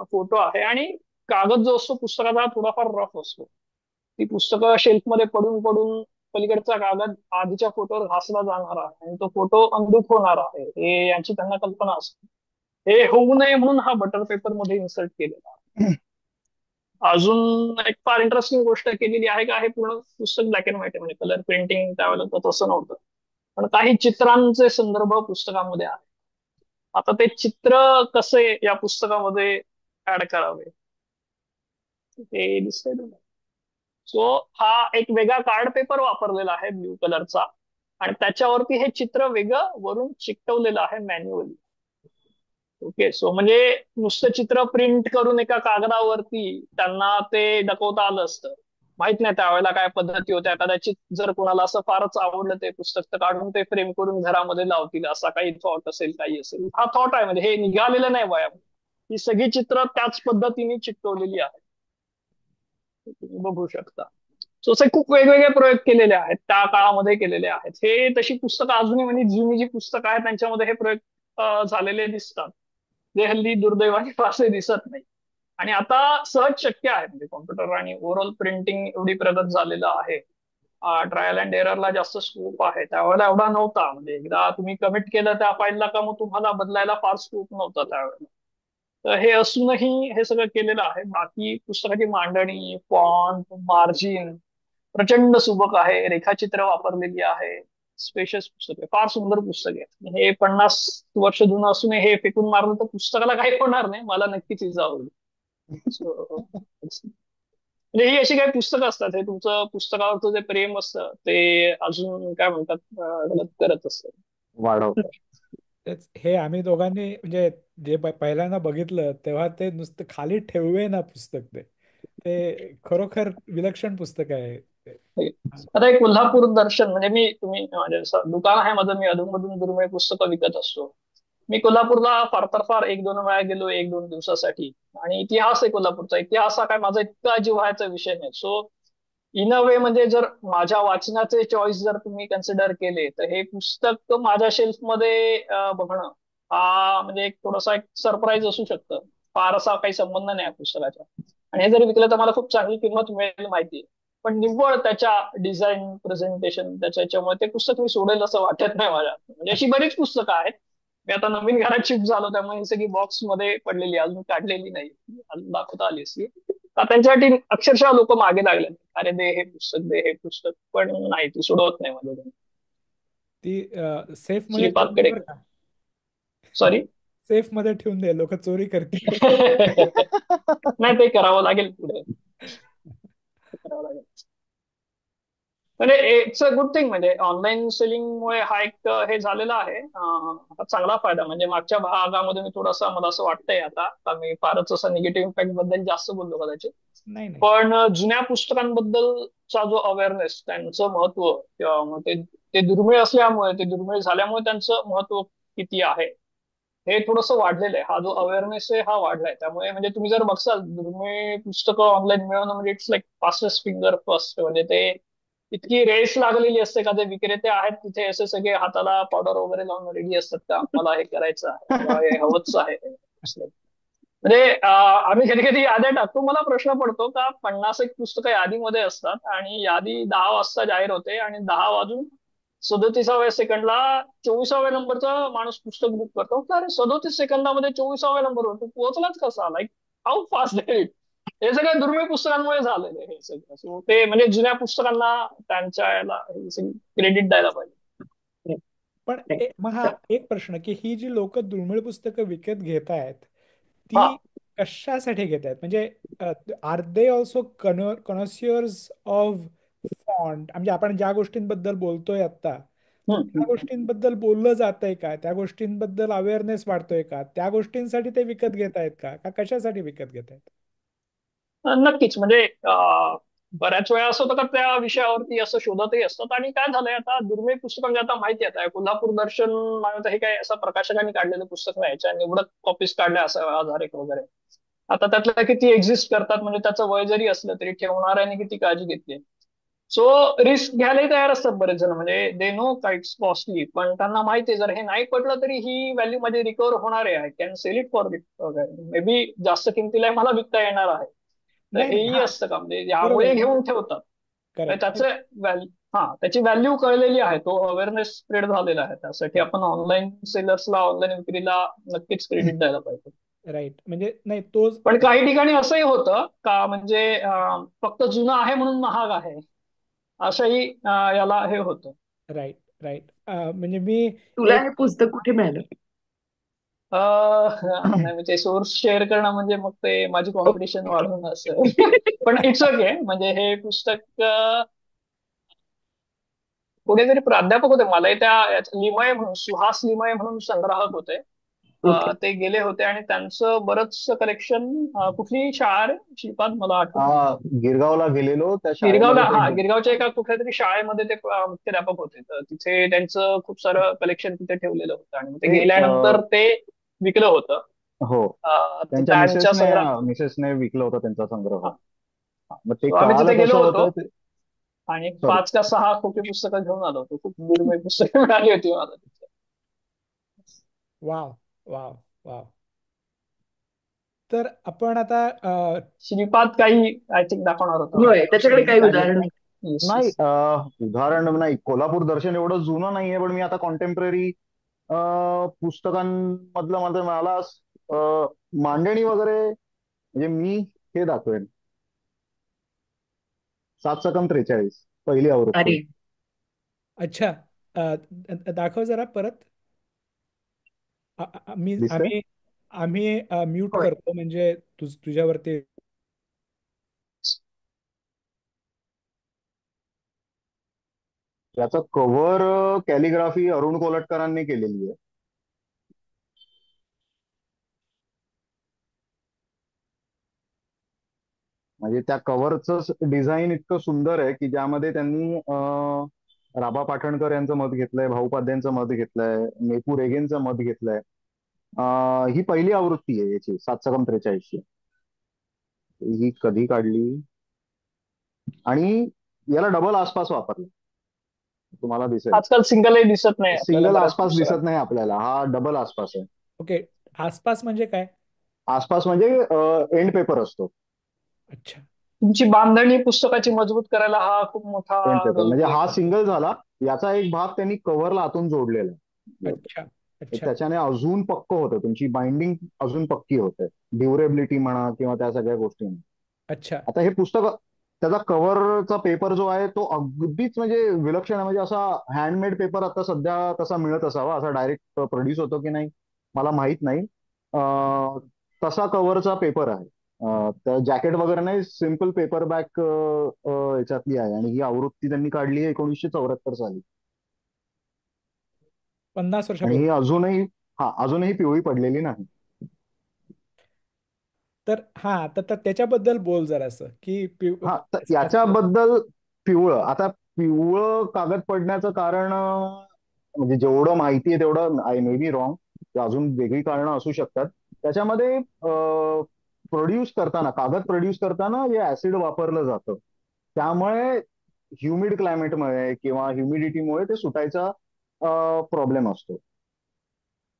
Speaker 3: फोटो आहे. आणि कागद जो असतो पुस्तकाचा हा थोडाफार रफ असतो. ती पुस्तकं शेल्फमध्ये पडून पडून पलीकडचा कागद आधीच्या फोटोवर घासला जाणार आहे आणि तो फोटो अनलूक होणार आहे, हे यांची त्यांना कल्पना असते. हे होऊ नये म्हणून हा बटर पेपर मध्ये इन्सर्ट केलेला आहे. अजून एक फार इंटरेस्टिंग गोष्ट केलेली आहे का, हे पूर्ण पुस्तक ब्लॅक अँड व्हाईट आहे, म्हणजे कलर प्रिंटिंग त्यावेळेला तर तसं नव्हतं. पण काही चित्रांचे संदर्भ पुस्तकामध्ये आहे. आता ते चित्र कसे या पुस्तकामध्ये ऍड करावे ते दिसतंय. सो हा एक वेगळा कार्ड पेपर वापरलेला आहे ब्ल्यू कलरचा, आणि त्याच्यावरती हे चित्र वेगळं वरून चिकटवलेलं आहे मॅन्युअली. ओके, सो म्हणजे नुसतं चित्र प्रिंट करून एका कागदावरती त्यांना ते दाखवता आलं असतं. माहित नाही त्यावेळेला काय पद्धती होत्या, कदाचित जर कोणाला असं फारच आवडलं ते पुस्तक तर काढून ते फ्रेम करून घरामध्ये लावतील, असा काही थॉट असेल, काही असेल. हा थॉट आहे, म्हणजे हे निघालेलं नाही वया. ही सगळी चित्र त्याच पद्धतीने चिकटवलेली आहेत, तुम्ही बघू शकता. सो असे खूप वेगवेगळे प्रयोग केलेले आहेत, त्या काळामध्ये केलेले आहेत. हे तशी पुस्तकं अजूनही, म्हणजे जुनी जी पुस्तकं आहेत त्यांच्यामध्ये हे प्रयोग झालेले दिसतात, जे हल्ली दुर्दैवाने फारसे दिसत नाही. आणि आता सहज शक्य आहे, म्हणजे कॉम्प्युटर आणि ओव्हरऑल प्रिंटिंग एवढी प्रगत झालेलं आहे. ट्रायल अँड एररला जास्त स्कोप आहे, त्यावेळेला एवढा नव्हता. म्हणजे एकदा तुम्ही कमिट केलं त्या फाईलला का मग तुम्हाला बदलायला फार स्कोप नव्हता त्यावेळेला. तर हे असूनही हे सगळं केलेलं आहे. बाकी पुस्तकाची मांडणी, फॉन्ट, मार्जिन प्रचंड सुबक आहे, रेखाचित्र वापरलेली आहे. स्पेशस पुस्तक आहे, फार सुंदर पुस्तक आहे. हे 50 वर्ष जुनं असून हे फेकून मारलं तर पुस्तकाला काही होणार नाही, मला नक्कीच इजा होईल. So, म्हणजे ही अशी काही पुस्तकं असतात, हे तुमचं पुस्तकावरचं जे प्रेम असतं ते अजून काय म्हणतात गलत करत असतं.
Speaker 4: वाढवतात.
Speaker 1: हे आम्ही दोघांनी म्हणजे जे पहिल्यांदा बघितलं तेव्हा ते नुसतं खाली ठेवूये ना पुस्तक, ते ते खरोखर विलक्षण पुस्तक आहे.
Speaker 3: आता एक कोल्हापूर दर्शन, म्हणजे तुम्ही म्हणजे दुकान आहे माझं, मी अधूनमधून दुर्मिळ पुस्तकं विकत असतो. मी कोल्हापूरला फार तर फार 1-2 वेळा गेलो 1-2 दिवसासाठी. आणि इतिहास आहे कोल्हापूरचा, इतिहास हा काय माझा इतका जिव्हाळ्याचा विषय नाही. सो इन अ वे, म्हणजे जर माझ्या वाचनाचे चॉईस जर तुम्ही कन्सिडर केले तर हे पुस्तक माझ्या शेल्फमध्ये बघणं हा म्हणजे एक थोडासा एक सरप्राईज असू शकतं. फार असा काही संबंध नाही या पुस्तकाचा, आणि हे जरी विकलं तर मला खूप चांगली किंमत मिळेल माहिती आहे. पण निव्वळ त्याच्या डिझाईन, प्रेझेंटेशन, त्याच्यामुळे ते पुस्तक मी सोडेल असं वाटत नाही मला. म्हणजे अशी बरीच पुस्तकं आहेत. मी आता नवीन घरात शिफ्ट झालो त्यामुळे ही सगळी बॉक्स मध्ये पडलेली अजून काढलेली नाही, अजून दाखवता आली असती. त्यांच्यासाठी अक्षरशः लोक मागे लागले, अरे दे हे पुस्तक, दे हे पुस्तक, पण नाही, ती सोडवत नाही माझ्या.
Speaker 1: ती सेफ मध्ये ठेवून दे
Speaker 3: श्रीपादकडे.
Speaker 1: बरं का.
Speaker 3: सॉरी.
Speaker 1: सेफ मध्ये ठेवून दे, लोक चोरी करतील.
Speaker 3: नाही, ते करावं लागेल पुढे, ते करावं लागेल. म्हणजे इट्स अ गुड थिंग, म्हणजे ऑनलाईन सेलिंगमुळे हा एक हे झालेला आहे, हा चांगला फायदा. म्हणजे मागच्या भागामध्ये मी थोडासा, मला असं वाटतंय आता का मी फारच असं निगेटिव्ह इम्पॅक्ट बद्दल जास्त बोललो कदाचित.
Speaker 1: नाही नाही.
Speaker 3: पण जुन्या पुस्तकांबद्दलचा जो अवेअरनेस, त्यांचं महत्व, किंवा मग ते दुर्मिळ असल्यामुळे, ते दुर्मिळ झाल्यामुळे त्यांचं महत्व किती आहे हे थोडंसं वाढलेलं आहे. हा जो अवेअरनेस आहे हा वाढलाय. त्यामुळे म्हणजे तुम्ही जर बघसाल दुर्मिळ पुस्तकं ऑनलाईन मिळवणं म्हणजे it's like fastest finger first. म्हणजे ते इतकी रेस लागलेली असते का, ते विक्रेते आहेत तिथे असे सगळे हाताला पावडर वगैरे लावून रेडी असतात का मला हे करायचं आहे, मला हे हवंच आहे. म्हणजे आम्ही कधी कधी याद्या टाकतो. मला प्रश्न पडतो का 50 एक पुस्तकं यादीमध्ये असतात आणि यादी 10 वाजता जाहीर होते आणि 10 वाजून 37व्या सेकंडला 24व्या नंबरचा माणूस पुस्तक बुक करतो. अरे 37 सेकंदामध्ये 24व्या नंबरवर तू पोहोचलाच कसा, लाईक हाऊ फास्ट डेट. हे सगळं दुर्मिळ पुस्तकांमुळे झालेलं आहे हे सगळं. So ते म्हणजे जुन्या पुस्तकांना त्यांच्या याला क्रेडिट द्यायला पाहिजे.
Speaker 1: पण मग हा एक प्रश्न की ही जी लोक दुर्मिळ पुस्तकं विकत घेत आहेत
Speaker 3: हा.
Speaker 1: ती कशासाठी घेत आहेत, म्हणजे are they also connoisseurs of font, म्हणजे आपण ज्या गोष्टींबद्दल बोलतोय आता, तर
Speaker 3: हम्म,
Speaker 1: त्या गोष्टींबद्दल बोललं जातंय का, त्या गोष्टींबद्दल अवेअरनेस वाढतोय का, त्या गोष्टींसाठी ते विकत घेत आहेत का कशासाठी विकत घेत आहेत?
Speaker 3: नक्कीच. म्हणजे बऱ्याच वेळा असं होतं का त्या विषयावरती असं शोधतही असतात. आणि काय झालंय आता दुर्मिळ पुस्तक, म्हणजे आता माहिती आहे आता कोल्हापूर दर्शन म्हणत हे काय असं प्रकाशकांनी काढलेलं पुस्तक नाही, याच्या निवडक कॉपीज काढल्या असं 1000 एक वगैरे. आता त्यातल्या किती एक्झिस्ट करतात, म्हणजे त्याचं वय जरी असलं तरी ठेवणाऱ्याने किती काळजी घेतली. सो रिस्क घ्यायलाही तयार असतात बरेच जण, म्हणजे दे नो का इट्स कॉस्टली, पण त्यांना माहिती आहे जर हे नाही पडलं तरी ही व्हॅल्यू मध्ये रिकव्हर होणार आहे, I can sell it for it वगैरे, मे बी जास्त किमतीला मला विकता येणार आहे.
Speaker 1: नाही नाही,
Speaker 3: हेही
Speaker 1: हा
Speaker 3: असतं का म्हणजे
Speaker 1: बरोबर
Speaker 3: यामुळे
Speaker 1: आहे.
Speaker 3: घेऊन ठेवतात. म्हणजे
Speaker 1: करेक्ट.
Speaker 3: त्याचे त्याची व्हॅल्यू कळलेली आहे, तो अवेअरनेस स्प्रेड झालेला आहे, त्यासाठी आपण ऑनलाईन सेलर्सला, ऑनलाईन विक्रीला नक्कीच क्रेडिट द्यायला पाहिजे.
Speaker 1: राईट, म्हणजे नाही तोच.
Speaker 3: पण काही ठिकाणी असंही होतं का, म्हणजे फक्त जुनं आहे म्हणून महाग आहे, असंही याला हे होतं.
Speaker 1: राईट राईट, म्हणजे मी
Speaker 2: तुला
Speaker 1: एक
Speaker 2: हे पुस्तक कुठे मिळालं?
Speaker 3: नाही म्हणजे सोर्स शेअर करणं म्हणजे मग ते माझी कॉम्पिटिशन वाढवणं असं. पण इट्स ओके, म्हणजे हे पुस्तक कुठेतरी प्राध्यापक होते मला लिमये म्हणून, सुहास लिमये म्हणून संग्राहक होते.
Speaker 2: ओके.
Speaker 3: ते गेले होते आणि त्यांचं बरंच कलेक्शन, कुठली शाळा रे श्रीपाद, मला आठवत नाही.
Speaker 4: गिरगावला गेलेलो त्या
Speaker 3: गिरगावला,
Speaker 4: शाळेमध्ये ते
Speaker 3: गिरगावच्या एका कुठल्या तरी शाळेमध्ये ते मुख्याध्यापक होते, तर तिथे त्यांचं खूप सारं कलेक्शन तिथे ठेवलेलं होतं आणि मग ते
Speaker 4: ते
Speaker 3: गेल्यानंतर ते विकलं होतं.
Speaker 4: हो,
Speaker 3: तर
Speaker 4: त्यांच्या
Speaker 3: त्यांच्या
Speaker 4: मिसेसने
Speaker 3: संग्रह
Speaker 4: मिसेसने विकलं होतं त्यांचा संग्रह. मग ते
Speaker 3: सो आम्ही
Speaker 4: कळालं
Speaker 3: तिथे गेलो
Speaker 4: कसं
Speaker 3: होतो
Speaker 4: होतं ते.
Speaker 3: आणि
Speaker 4: सॉरी.
Speaker 3: 5 का 6 खोटी पुस्तकं घेऊन आलो होतो. खूप दुर्मिळ पुस्तकं मिळाली होती मला तिथे.
Speaker 1: Wow wow wow. तर आपण आता
Speaker 3: श्रीपाद काही आय थिंक दाखवणार होता
Speaker 2: होय,
Speaker 3: माझ्या
Speaker 2: त्याच्याकडे काही
Speaker 3: काढले.
Speaker 2: उदाहरण नाही.
Speaker 3: येस
Speaker 4: नाही,
Speaker 3: येस.
Speaker 4: उदाहरण नाही, कोल्हापूर दर्शन एवढं जुनं नाहीये, पण मी आता कॉन्टेम्पररी पुस्तकांमधलं मला मांडणी वगैरे, म्हणजे मी हे दाखवेन. 7 सकम 43 पहिली आवृत्ती.
Speaker 2: अरे,
Speaker 1: अच्छा, दाखव जरा परत. आ- आ- मी
Speaker 4: दिसते.
Speaker 1: आम्ही आम्ही म्यूट
Speaker 2: होय.
Speaker 1: करतो, म्हणजे तुझ्यावरती.
Speaker 4: याचं कव्हर कॅलिग्राफी अरुण कोलटकरांनी केलेली आहे. म्हणजे त्या कव्हरचं डिझाईन इतकं सुंदर आहे की ज्यामध्ये त्यांनी राभा पाटणकर यांचं मत घेतलंय, भाऊ पाध्यांचं मत घेतलंय, मेपू रेगेंचं मत घेतलंय. ही पहिली आवृत्ती आहे याची, 7 सकम 43 ची. ही कधी काढली, आणि याला डबल आसपास वापरलं, तुम्हाला दिसेल.
Speaker 3: आजकाल सिंगलही दिसत नाही आपल्याला
Speaker 4: सिंगल
Speaker 3: बऱ्याच
Speaker 4: आसपास
Speaker 3: पुस्तकात.
Speaker 4: दिसत नाही आपल्याला, हा डबल आसपास आहे.
Speaker 1: ओके, आसपास म्हणजे काय?
Speaker 4: आसपास म्हणजे एंड पेपर असतो.
Speaker 1: अच्छा
Speaker 3: तुमची बांधणी पुस्तकाची मजबूत करायला हा खूप मोठा
Speaker 4: एंड पेपर
Speaker 3: रोल
Speaker 4: म्हणजे
Speaker 3: प्ले
Speaker 4: हा
Speaker 3: करतो.
Speaker 4: सिंगल झाला, याचा एक भाग त्यांनी कव्हरला आतून जोडलेला आहे.
Speaker 1: अच्छा अच्छा
Speaker 4: त्याच्याने अजून पक्क होतं, तुमची बाइंडिंग अजून पक्की होते, ड्युरेबिलिटी म्हणा किंवा त्या सगळ्या गोष्टी.
Speaker 1: अच्छा.
Speaker 4: आता हे पुस्तक, त्याचा कव्हरचा पेपर जो आहे तो अगदीच म्हणजे विलक्षण आहे. म्हणजे असा हँडमेड पेपर आता सध्या तसा मिळत असावा, असा डायरेक्ट प्रोड्यूस होतो की नाही मला माहित नाही. तसा कव्हरचा पेपर आहे. त्या जॅकेट वगैरे नाही, सिम्पल पेपर बॅक याच्यातली आहे, आणि ही आवृत्ती त्यांनी काढली आहे 1974 साली.
Speaker 1: 50
Speaker 4: आणि
Speaker 1: वर्षापूर्वी.
Speaker 4: ही अजूनही पिवळी पडलेली नाही.
Speaker 1: तर हा, तर त्याच्याबद्दल बोल जरासं की
Speaker 4: तर
Speaker 1: असं.
Speaker 4: याच्याबद्दल पिवळं, आता पिवळं कागद पडण्याचं कारण म्हणजे जेवढं माहिती आहे तेवढं, आय मे बी रॉंग, अजून वेगळी कारणं असू शकतात. त्याच्यामध्ये कागद प्रोड्यूस करताना जे ऍसिड वापरलं जातं, त्यामुळे ह्युमिड क्लायमेटमुळे किंवा ह्युमिडिटीमुळे ते सुटायचा प्रॉब्लेम असतो.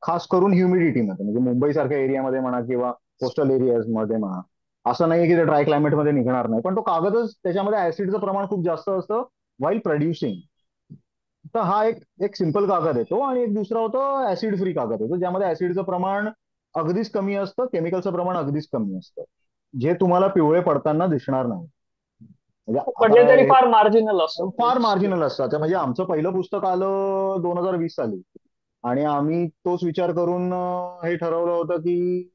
Speaker 4: खास करून ह्युमिडिटीमध्ये, म्हणजे मुंबई सारख्या एरियामध्ये म्हणा किंवा कोस्टल एरियाजमध्ये म्हणा. असं नाही की ते ड्राय क्लायमेटमध्ये निघणार नाही, पण तो कागदच, त्याच्यामध्ये ऍसिडचं प्रमाण खूप जास्त असतं वाईल प्रोड्युसिंग. तर हा एक एक सिंपल कागद येतो, आणि एक दुसरा होतो ऍसिड फ्री कागद येतो, ज्यामध्ये ऍसिडचं प्रमाण अगदीच कमी असतं, केमिकलचं प्रमाण अगदीच कमी असतं, जे तुम्हाला पिवळे पडताना दिसणार नाही. म्हणजे आता
Speaker 3: पडले तरी फार मार्जिनल असतात
Speaker 4: फार
Speaker 3: म्हणजे.
Speaker 4: मार्जिनल असतात. म्हणजे आमचं पहिलं पुस्तक आलं 2020 साली, आणि आम्ही तोच विचार करून हे ठरवलं होतं की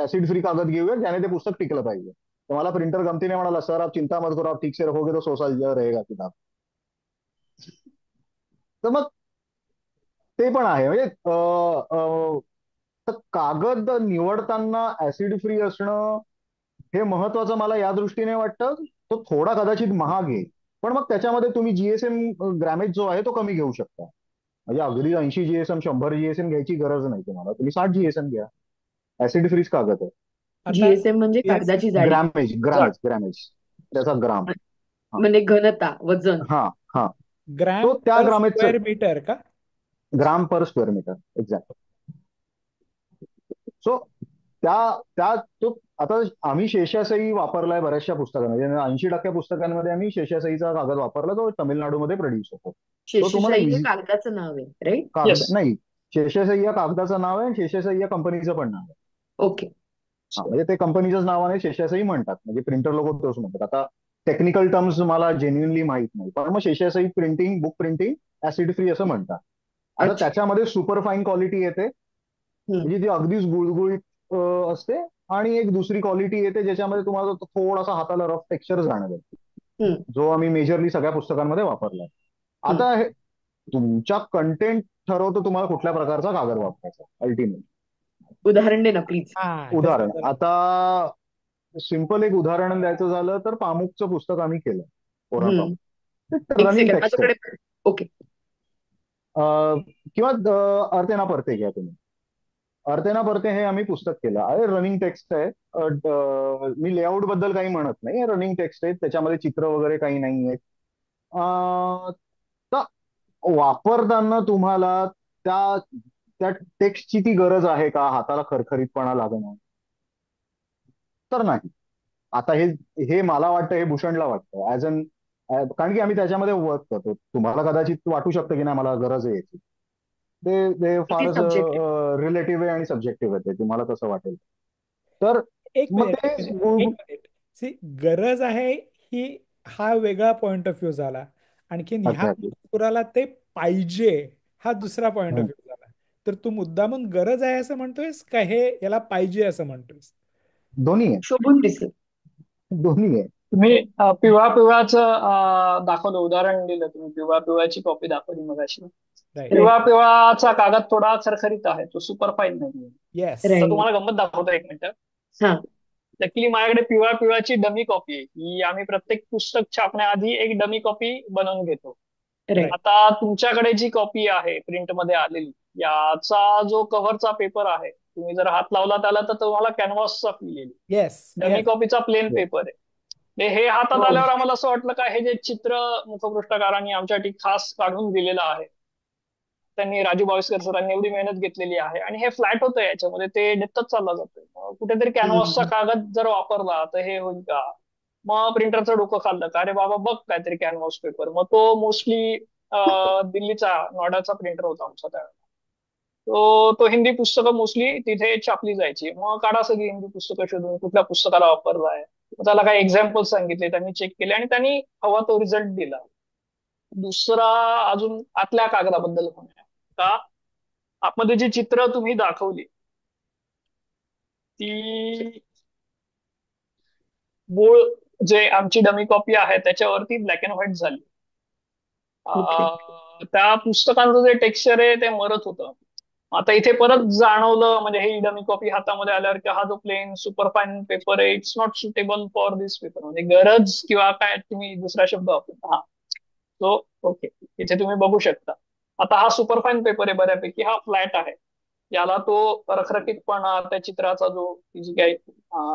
Speaker 4: ऍसिड फ्री कागद घेऊया ज्याने ते पुस्तक टिकलं पाहिजे. तर मला प्रिंटर गमतीने म्हणाला, सर आप चिंता मत करो, आप ठीक से रखोगे तो 100 साल रहेगा किताब. तर मग ते पण आहे. म्हणजे तर कागद निवडताना ऍसिड फ्री असणं हे महत्वाचं मला या दृष्टीने वाटतं. तो थोडा कदाचित महाग आहे, पण मग त्याच्यामध्ये तुम्ही जीएसएम ग्रॅमेज जो आहे तो कमी घेऊ शकता. म्हणजे अगदी 80 जीएसएम 100 जीएसएम घ्यायची गरज नाही तुम्हाला, तुम्ही 60 जीएसएम घ्या. ऍसिड फ्रीज कागद आहे.
Speaker 1: आता
Speaker 2: जीएसएम म्हणजे
Speaker 1: येस.
Speaker 2: कागदाची जाडी.
Speaker 4: ग्रॅमेज
Speaker 3: जा-
Speaker 4: ग्रॅमेज ग्रॅमेज त्याचा ग्राम. हा,
Speaker 2: म्हणजे घनता, वजन.
Speaker 4: हा, हा.
Speaker 1: ग्रॅम
Speaker 4: तो त्या
Speaker 1: पर
Speaker 4: ग्रामेजचं
Speaker 1: स्क्वेअर मीटर का?
Speaker 4: Gram per square metre exact. So त्या त्या तो आता आम्ही शेषासही वापरलाय बऱ्याचशा पुस्तकांमध्ये, 80% पुस्तकांमध्ये आम्ही शेषासहीचा कागद वापरला, तो तामिळनाडूमध्ये प्रोड्यूस होतो. तो तुम्हाला
Speaker 2: शेषशाही हे कागदाचं नाव आहे, राईट?
Speaker 4: कागद
Speaker 3: येस.
Speaker 4: नाही, शेषासही या कागदाचं नाव आहे आणि शेषासही या कंपनीचं पण नाव आहे.
Speaker 2: ओके.
Speaker 4: हा, म्हणजे ते कंपनीच्याच नावाने शेषासही म्हणतात, म्हणजे प्रिंटर लोक तोच म्हणतात. आता टेक्निकल टर्म्स मला जेन्युइनली माहित नाही, पण मग शेषासही printing, book printing acid free असं म्हणतात. आता
Speaker 2: अच्छा.
Speaker 4: त्याच्यामध्ये सुपर फाईन क्वालिटी येते,
Speaker 2: हम्म.
Speaker 4: म्हणजे ती अगदीच गुळगुळीत असते, आणि एक दुसरी क्वालिटी येते ज्याच्यामध्ये तुम्हाला तो थोडासा हाताला रफ टेक्स्चर जाणवेल,
Speaker 2: हम्म.
Speaker 4: जो आम्ही मेजरली सगळ्या पुस्तकांमध्ये वापरलाय.
Speaker 2: हम्म.
Speaker 4: आता हे तुमच्या कंटेंट ठरवतो तुम्हाला कुठल्या प्रकारचा कागद वापरायचा अल्टिमेट.
Speaker 2: उदाहरण दे ना प्लीज.
Speaker 1: हा, त्याचं
Speaker 4: उदाहरण
Speaker 1: उदाहरण.
Speaker 4: आता सिंपल एक उदाहरण द्यायचं झालं तर पामुकचं पुस्तक आम्ही केलं, कोरा
Speaker 2: हम्म.
Speaker 4: पामुक. ते
Speaker 2: एक
Speaker 4: रनिंग
Speaker 2: सेकंड
Speaker 4: टेक्स्ट आहे.
Speaker 2: माझ्याकडे. ओके.
Speaker 4: किंवा अर्थे ना परते घ्या तुम्ही. अर्थे ना परते हे आम्ही पुस्तक केलं आहे, रनिंग टेक्स्ट आहे. मी लेआउट बद्दल काही म्हणत नाही, रनिंग टेक्स्ट आहे, त्याच्यामध्ये चित्र वगैरे काही नाही आहे. तर वापरताना तुम्हाला त्या त्या टेक्स्टची ती गरज आहे का, हाताला खरखरीतपणा लागणं, तर नाही. आता हे हे मला वाटतं, हे भूषणला वाटतं ऍज अन, कारण की आम्ही त्याच्यामध्ये वर्क करतो. तुम्हाला कदाचित वाटू शकतं की नाही मला गरज आहे याची. ते ते
Speaker 2: इट इज
Speaker 4: फारच
Speaker 2: सब्जेक्टिव्ह.
Speaker 4: रिलेटिव्ह आहे आणि सब्जेक्टिव्ह आहे, ते तुम्हाला तसं वाटेल तर.
Speaker 1: एक
Speaker 4: मग
Speaker 1: मिनिट, एक
Speaker 4: ते
Speaker 1: मिनिट, एक मिनिट. सी, गरज आहे ही, हा वेगळा पॉइंट ऑफ व्ह्यू झाला. आणखीन ह्या
Speaker 4: अच्छा.
Speaker 1: मजकुराला ते पाहिजे, हा दुसरा पॉइंट ऑफ व्ह्यू झाला. तर तू मुद्दामून गरज आहे असं म्हणतोयस का हे याला पाहिजे असं म्हणतोयस?
Speaker 4: दोन्ही आहे,
Speaker 2: शोभून दिसेल.
Speaker 4: दोन्ही आहे.
Speaker 3: तुम्ही पिवळा पिवळाचं दाखवलं, उदाहरण दिलं तुम्ही, पिवळा पिवळाची कॉपी दाखवली मगाशी.
Speaker 1: राईट.
Speaker 3: पिवळा
Speaker 2: राईट.
Speaker 3: पिवळाचा कागद थोडा खरखरीत आहे, तो सुपर फाईन नाही.
Speaker 1: येस.
Speaker 3: तर
Speaker 2: राईट.
Speaker 3: तुम्हाला गंमत दाखवतो, एक मिनिट.
Speaker 2: हा.
Speaker 3: नक्की माझ्याकडे पिवळा पिवळाची डमी कॉपी आहे, ही आम्ही प्रत्येक पुस्तक छापण्याआधी एक डमी कॉपी बनवून घेतो.
Speaker 2: राईट.
Speaker 3: आता तुमच्याकडे जी कॉपी आहे प्रिंट मध्ये आलेली, याचा जो कव्हरचा पेपर आहे, तुम्ही जर हात लावला त्याला तर तुम्हाला कॅनव्हासचा फील येईल.
Speaker 1: येस.
Speaker 3: डमी कॉपीचा प्लेन
Speaker 4: Yes.
Speaker 3: पेपर आहे. हे हातात
Speaker 2: हो.
Speaker 3: आल्यावर आम्हाला असं वाटलं का हे जे चित्र मुखपृष्ठकारांनी आमच्यासाठी खास काढून दिलेलं आहे, त्यांनी, राजू बाविस्कर सरांनी एवढी मेहनत घेतलेली आहे, आणि हे फ्लॅट होतं, याच्यामध्ये ते डेप्थच चालला जातोय. कुठेतरी कॅनव्हासचा
Speaker 2: हम्म.
Speaker 3: कागद जर वापरला तर हे होईल का? मग प्रिंटरचं डोकं खाल्लं का, अरे बाबा बघ काहीतरी कॅनव्हास पेपर. मग तो मोस्टली दिल्लीचा, नॉयडाचा प्रिंटर होता आमचा त्यावेळेला. तो हिंदी पुस्तकं मोस्टली तिथे छापली जायची. मग काढा सगळी हिंदी पुस्तकं शोधून कुठल्या पुस्तकाला वापरलाय, त्याला काही एक्झाम्पल सांगितले, त्यांनी चेक केले आणि त्यांनी हवा तो रिझल्ट दिला. दुसरा अजून आतल्या कागदाबद्दल म्हणूया का, आतमध्ये जी चित्र तुम्ही दाखवली ती मूळ जे आमची डमी कॉपी आहे त्याच्यावरती ब्लॅक अँड व्हाईट झाली.
Speaker 2: ओके.
Speaker 3: त्या पुस्तकांचं जे टेक्स्चर आहे ते मरत होतं. आता इथे परत जाणवलं, म्हणजे ही डमी कॉपी हातामध्ये आल्यावर, की हा जो प्लेन सुपर फाईन पेपर आहे, it's not suitable for this paper. म्हणजे गरज किंवा काय तुम्ही दुसरा शब्द वापरता, हा तो ओके, इथे तुम्ही बघू शकता. आता हा सुपर फाईन पेपर आहे बऱ्यापैकी, हा फ्लॅट आहे, याला तो रखरखीतपणा, त्या चित्राचा जो जी काही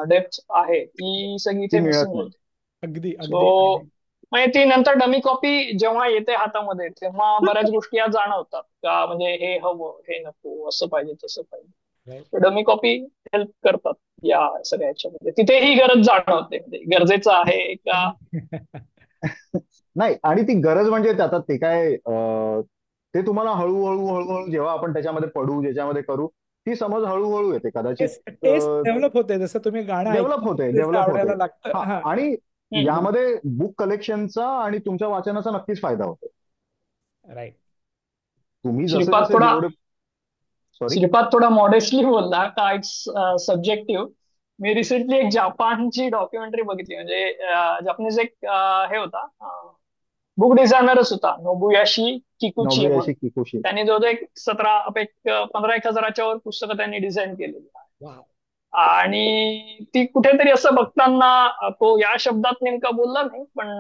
Speaker 3: डेप्थ आहे ती सगळी
Speaker 4: ती
Speaker 3: इथे
Speaker 4: मिळत
Speaker 3: मिसिंग
Speaker 4: नाही.
Speaker 3: होते.
Speaker 1: अगदी,
Speaker 3: सो
Speaker 1: अगदी, अगदी.
Speaker 3: म्हणजे ती नंतर डमी कॉपी जेव्हा येते हातामध्ये, तेव्हा बऱ्याच गोष्टी या जाणवतात का, म्हणजे हे हवं, हे नको, असं पाहिजे, तसं
Speaker 1: राईट.
Speaker 3: पाहिजे. डमी कॉपी हेल्प करतात या सगळ्या ह्याच्यामध्ये. तिथे ही गरज जाणवते, म्हणजे गरजेचं आहे का.
Speaker 4: नाही, आणि ती गरज म्हणजे आता ते काय, ते तुम्हाला हळूहळू हळूहळू जेव्हा आपण त्याच्यामध्ये पडू, ज्याच्यामध्ये करू, ती समज हळूहळू येते कदाचित.
Speaker 1: टेस्ट डेव्हलप होते, जसं तुम्ही गाणं
Speaker 4: डेव्हलप होते,
Speaker 1: ऐकलं
Speaker 4: डेव्हलप होते.
Speaker 1: आवडायला लागतं.
Speaker 4: हा,
Speaker 1: हा.
Speaker 4: आणि
Speaker 3: हम्म.
Speaker 4: यामध्ये बुक कलेक्शनचा आणि तुमच्या वाचनाचा नक्कीच फायदा होतो.
Speaker 1: राईट.
Speaker 4: तुम्ही जसे
Speaker 3: श्रीपाद
Speaker 4: जसे
Speaker 3: थोडा
Speaker 4: जेवढे, सॉरी.
Speaker 3: श्रीपाद थोडा मॉडेस्टली बोलला का इट्स सब्जेक्टिव्ह. मी रिसेंटली एक जापानची डॉक्युमेंटरी बघितली, म्हणजे जपानीज एक हे होता, बुक डिझायनरच होता, नोबुयाशी किकुची म्हणून.
Speaker 4: नोबुयाशी किकोशी.
Speaker 3: त्यांनी जवळजवळ एक 15-1,000च्या वर पुस्तकं त्यांनी डिझाईन केलेली.
Speaker 1: वाव.
Speaker 3: आणि ती कुठेतरी असं बघताना, तो या शब्दात नेमका बोलला नाही, पण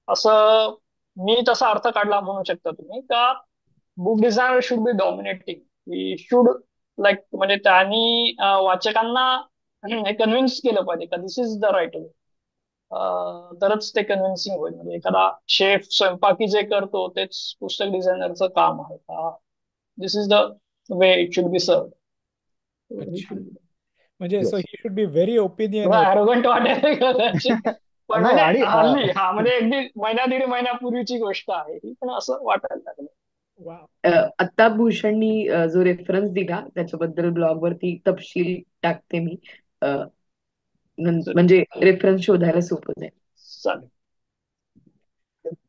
Speaker 3: असं मी तसा अर्थ काढला म्हणू शकता तुम्ही का, book designer should be dominating. He should like, म्हणजे त्यांनी वाचकांना हे कन्व्हिन्स केलं पाहिजे का this is the right way. तरच ते कन्व्हिन्सिंग होईल. म्हणजे एखादा शेफ स्वयंपाकी जे करतो तेच पुस्तक डिझायनरचं काम आहे का, this is the way it should be serve.
Speaker 1: अच्छा. म्हणजे so
Speaker 4: yes.
Speaker 1: He should be very
Speaker 3: थोडा
Speaker 1: ओपिनियनेटेड.
Speaker 3: ॲरोगंट वाटेल कदाचित, पण
Speaker 4: नाही
Speaker 3: म्हणजे
Speaker 4: आणि
Speaker 3: हल्ली म्हणजे अगदी महिना दीड महिन्यापूर्वीची गोष्ट आहे ही, पण असं वाटायला लागलं.
Speaker 1: वा.
Speaker 2: आता भूषणनी जो रेफरन्स दिला त्याच्याबद्दल ब्लॉगवरती तपशील टाकते मी. अ, म्हणजे रेफरन्स शोधायला सोपं जाईल.
Speaker 3: चालेल.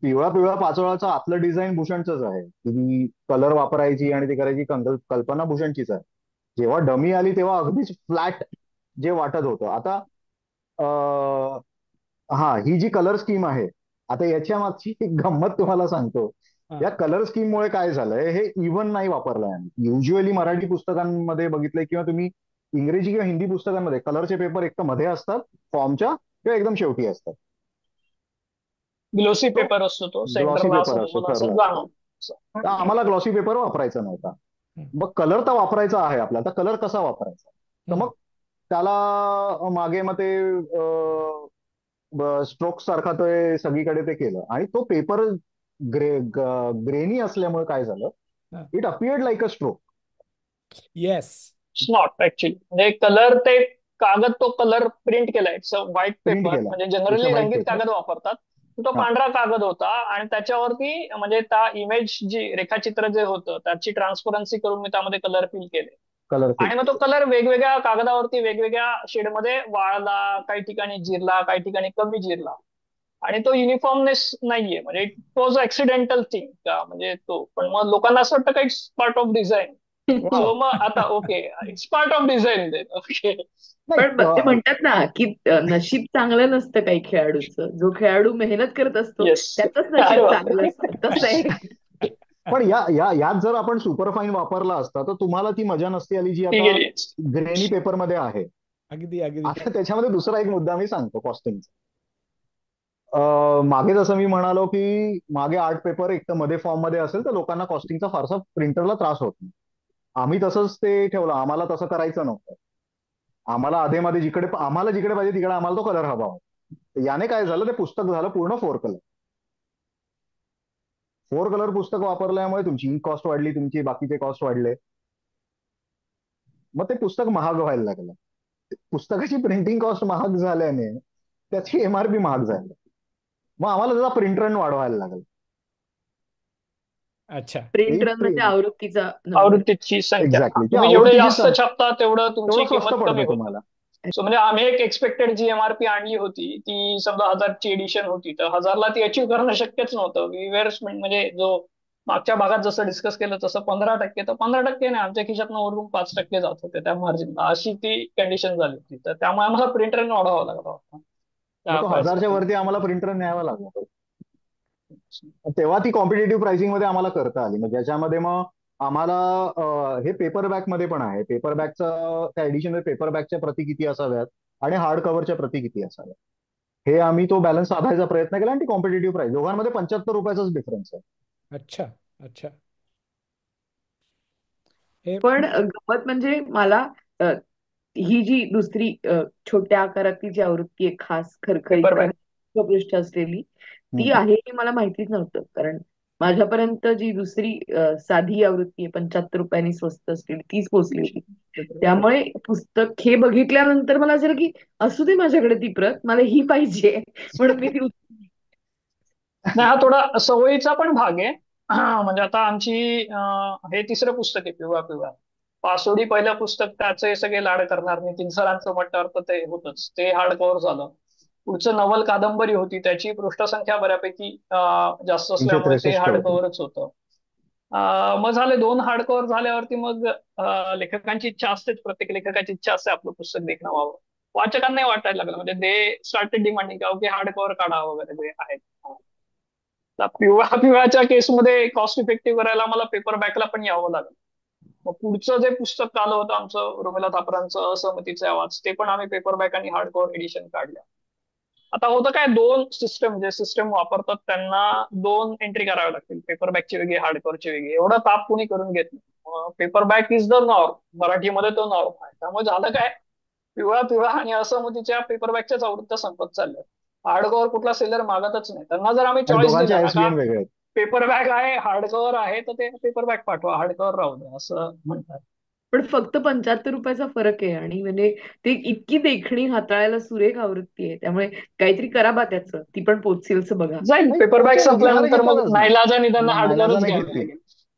Speaker 4: पिवळा पिवळा पाचोळाचं आतलं डिझाईन भूषणचंच आहे. ती कलर वापरायची आणि ती करायची कल्पना भूषणचीच आहे. जेव्हा डमी आली तेव्हा अगदीच फ्लॅट जे वाटत होतं. आता अं, हा ही जी कलर स्कीम आहे, आता याच्या मागची एक गंमत तुम्हाला सांगतो.
Speaker 1: हा.
Speaker 4: या कलर स्कीम मुळे काय झालंय, हे इव्हन नाही वापरलंय आम्ही. युज्युअली मराठी पुस्तकांमध्ये बघितलंय किंवा तुम्ही इंग्रजी किंवा हिंदी पुस्तकांमध्ये कलरचे पेपर एक तर मध्ये असतात फॉर्मच्या, किंवा एकदम शेवटी असतात.
Speaker 3: ग्लोसी
Speaker 4: तो
Speaker 3: पेपर असतो तो
Speaker 4: ग्लॉसी
Speaker 3: सेंटरला, असं
Speaker 4: पेपर असतो,
Speaker 3: तुम्हाला असं
Speaker 4: ठरला असतो.
Speaker 3: जाणवतं.
Speaker 4: तर आम्हाला ग्लॉसी पेपर वापरायचा नव्हता.
Speaker 1: हम्म.
Speaker 4: मग कलर तर वापरायचा आहे आपल्याला, तर कलर कसा वापरायचा. तर
Speaker 1: हम्म.
Speaker 4: मग त्याला मागे मग ते स्ट्रोक्स सारखा ते सगळीकडे ते केलं आणि तो पेपर ग्रेनी असल्यामुळे काय झालं,
Speaker 1: हा.
Speaker 4: It appeared like a stroke.
Speaker 1: Yes.
Speaker 3: Not actually, म्हणजे कलर ते कागद, तो कलर प्रिंट केलाय व्हाईट
Speaker 4: प्रिंट
Speaker 3: पेपर,
Speaker 4: केला,
Speaker 3: म्हणजे
Speaker 4: इट्स अ
Speaker 3: जनरली
Speaker 4: व्हाईट
Speaker 3: रंगीत
Speaker 4: पेपर.
Speaker 3: कागद वापरतात. तो
Speaker 4: हा,
Speaker 3: पांढरा कागद होता आणि त्याच्यावरती म्हणजे त्या इमेज जी रेखाचित्र जे होतं त्याची ट्रान्सपरन्सी करून मी त्यामध्ये कलर फिल केले.
Speaker 4: कलर फिल
Speaker 3: आणि मग तो
Speaker 4: केले.
Speaker 3: कलर वेगवेगळ्या कागदावरती वेगवेगळ्या शेडमध्ये वाळला, काही ठिकाणी जिरला, काही ठिकाणी कमी जिरला. आणि तो युनिफॉर्मनेस नाहीये, म्हणजे इट वॉज ऍक्सिडेंटल थिंग का, म्हणजे तो पण मग लोकांना असं वाटतं का it's part of design.
Speaker 1: Wow.
Speaker 3: So मग आता okay, it's part of design then, okay.
Speaker 4: नाही
Speaker 2: पण ते म्हणतात ना की नशीब चांगलं नसतं काही खेळाडूचं, जो खेळाडू मेहनत करत असतो
Speaker 3: येस.
Speaker 2: त्याचंच
Speaker 3: अरे
Speaker 2: नशीब चांगलं
Speaker 3: बापरे.
Speaker 2: असतं, तसं आहे.
Speaker 4: पण यात जर आपण सुपरफाईन वापरला असता तर तुम्हाला ती मजा नसती आली जी
Speaker 3: ठीक
Speaker 4: आता
Speaker 3: आहे.
Speaker 4: ग्रेनी पेपरमध्ये आहे.
Speaker 1: अगदी अगदी.
Speaker 4: आता त्याच्यामध्ये दुसरा एक मुद्दा मी सांगतो कॉस्टिंगचा. मागे जसं मी म्हणालो की मागे आर्ट पेपर एक तर मध्ये फॉर्म मध्ये असेल तर लोकांना कॉस्टिंगचा फारसा प्रिंटरला त्रास होत नाही. आम्ही तसंच ते ठेवलं, आम्हाला तसं करायचं नव्हतं. आम्हाला आधेमध्ये आम्हाला जिकडे पाहिजे तिकडे आम्हाला तो कलर हवा होता. याने काय झालं, ते पुस्तक झालं पूर्ण फोर कलर. फोर कलर पुस्तक वापरल्यामुळे तुमची कॉस्ट वाढली, तुमची बाकीचे कॉस्ट वाढले. मग ते पुस्तक महाग व्हायला लागलं. पुस्तकाची प्रिंटिंग कॉस्ट महाग झाल्याने त्याची एमआरपी महाग झाली. मग आम्हाला त्याचा प्रिंट रन वाढवायला लागला.
Speaker 1: अच्छा.
Speaker 2: प्रिंट रन म्हणजे
Speaker 4: एक
Speaker 2: आवृत्तीचा नंबर.
Speaker 3: आवृत्तीची संख्या,
Speaker 4: एक्झॅक्टली, ती
Speaker 3: तुम्ही जेवढे
Speaker 4: आवृत्तीची
Speaker 3: जास्त छापता तेवढं तुमची
Speaker 4: तेवढं स्वस्त
Speaker 3: किंमत कमी
Speaker 4: पडतं
Speaker 3: होते.
Speaker 4: तुम्हाला.
Speaker 3: सो म्हणजे आम्ही एक एक्सपेक्टेड जी एमआरपी आणली होती ती समजा 1000ची एडिशन होती, तर 1000ला ती अचीव्ह करणं शक्यच नव्हतं. म्हणजे जो मागच्या भागात जसं डिस्कस केलं तसं 15%, तर 15% नाही, आमच्या खिशातनं वरून 5% जात होते त्या मार्जिनला, अशी ती कंडिशन झाली होती. तर त्यामुळे आम्हाला प्रिंटर वाढवावा लागला होता
Speaker 4: मग
Speaker 3: त्या
Speaker 4: तो 1000च्या
Speaker 3: परिस्थितीत.
Speaker 4: वरती आम्हाला प्रिंटर न्यावा लागला. तेव्हा ती कॉम्पिटेटिव्ह प्राइसिंग मध्ये आम्हाला करता आली. मग ज्याच्यामध्ये मग आम्हाला हे पेपर बॅग मध्ये पण आहे. पेपर बॅगचं त्या एडिशन पेपर बॅगच्या प्रती किती असाव्यात आणि हार्ड कव्हरच्या प्रती किती असाव्यात, हे आम्ही तो बॅलन्स साधायचा प्रयत्न केला आणि ती कॉम्पिटेटिव्ह प्राइस दोघांमध्ये ₹75 डिफरन्स आहे.
Speaker 1: अच्छा. अच्छा. हे
Speaker 2: पण गंमत म्हणजे मला अ, ही जी दुसरी छोट्या आकारातली जी आवृत्ती आहे, खास
Speaker 3: पेपर
Speaker 2: खरखरीत
Speaker 3: बॅग.
Speaker 2: आणि पृष्ठ असलेली, ती
Speaker 4: हम्म.
Speaker 2: आहे हे मला माहितीच नव्हतं. कारण माझ्यापर्यंत जी दुसरी साधी आवृत्ती आहे, ₹75 स्वस्त असलेली, तीच पोहोचली होती. त्यामुळे पुस्तक हे बघितल्यानंतर मला असं की असू दे माझ्याकडे ती प्रत, मला ही पाहिजे म्हणून मी ती
Speaker 3: नाही, हा थोडा सवयीचा पण भाग आहे. म्हणजे आता आमची हे तिसरं पुस्तक आहे पिवळा पिवळा. पासोडी पहिलं पुस्तक, त्याचे सगळे लाड करणार, नितीन सरांचं म्हटल्यावर तर ते होतच, ते हार्ड कव्हर झालं. पुढचं नवल कादंबरी होती, त्याची पृष्ठसंख्या बऱ्यापैकी जास्त असल्यामुळे ते
Speaker 4: 363
Speaker 3: हार्ड
Speaker 4: होती.
Speaker 3: कव्हरच होतं. मग झाले 2 हार्ड कव्हर झाल्यावरती मग लेखकांची इच्छा असतेच, प्रत्येक लेखकाची इच्छा असते आपलं पुस्तक देखणं व्हावं. वाचकांनाही वाटायला लागलं, म्हणजे दे स्टार्टेड डिमांडिंग की हार्ड कव्हर काढा वगैरे जे आहेत. पिवळा पिवळाच्या केसमध्ये कॉस्ट इफेक्टिव्ह करायला मला पेपर बॅकला पण यावं लागलं. मग पुढचं जे पुस्तक आलं होतं आमचं उर्मिला थापरांचं असहमतीचे आवाज, ते पण आम्ही पेपर बॅक आणि हार्ड कव्हर एडिशन काढल्या. आता होतं काय, दोन सिस्टम जे सिस्टम वापरतात त्यांना 2 एंट्री कराव्या लागतील, पेपर बॅकची वेगळी, हार्ड कव्हरची वेगळी. एवढा ताप कोणी करून घेत नाही. Paper back is the norm, मराठीमध्ये तो नॉर्म आहे. त्यामुळे झालं काय, पिवळा पिवळा आणि असहमतीच्या पेपर बॅकच्याच आवृत्त्या संपत चालल्या. हार्ड कव्हर कुठला सेलर मागतच नाही. त्यांना जर आम्ही
Speaker 4: आणि
Speaker 3: चॉईस
Speaker 4: दोघांचे
Speaker 3: दिला ना का
Speaker 4: आयएसबीएन वेगळे आहेत.
Speaker 3: पेपर बॅग आहे, हार्ड कव्हर आहे, तर ते पेपर बॅग पाठवा, हार्ड कव्हर राहू द्या असं म्हणतात.
Speaker 2: पण फक्त 75 रुपयाचा फरक आहे, आणि म्हणजे ते इतकी देखणी, हाताळायला सुरेख आवृत्ती आहे. त्यामुळे काहीतरी करा बा त्याचं, ती पण पोचेलच बघा.
Speaker 3: जाईल.
Speaker 4: नाही
Speaker 3: पेपरबॅक
Speaker 4: पोहोचेल,
Speaker 3: संपल्यानंतर मग
Speaker 4: घेणारच नाही.
Speaker 3: नाईलाजाने त्यांना हार्डकॉरच
Speaker 4: नाईलाजाने
Speaker 3: घ्यावी
Speaker 4: घेतील.
Speaker 3: लागेल.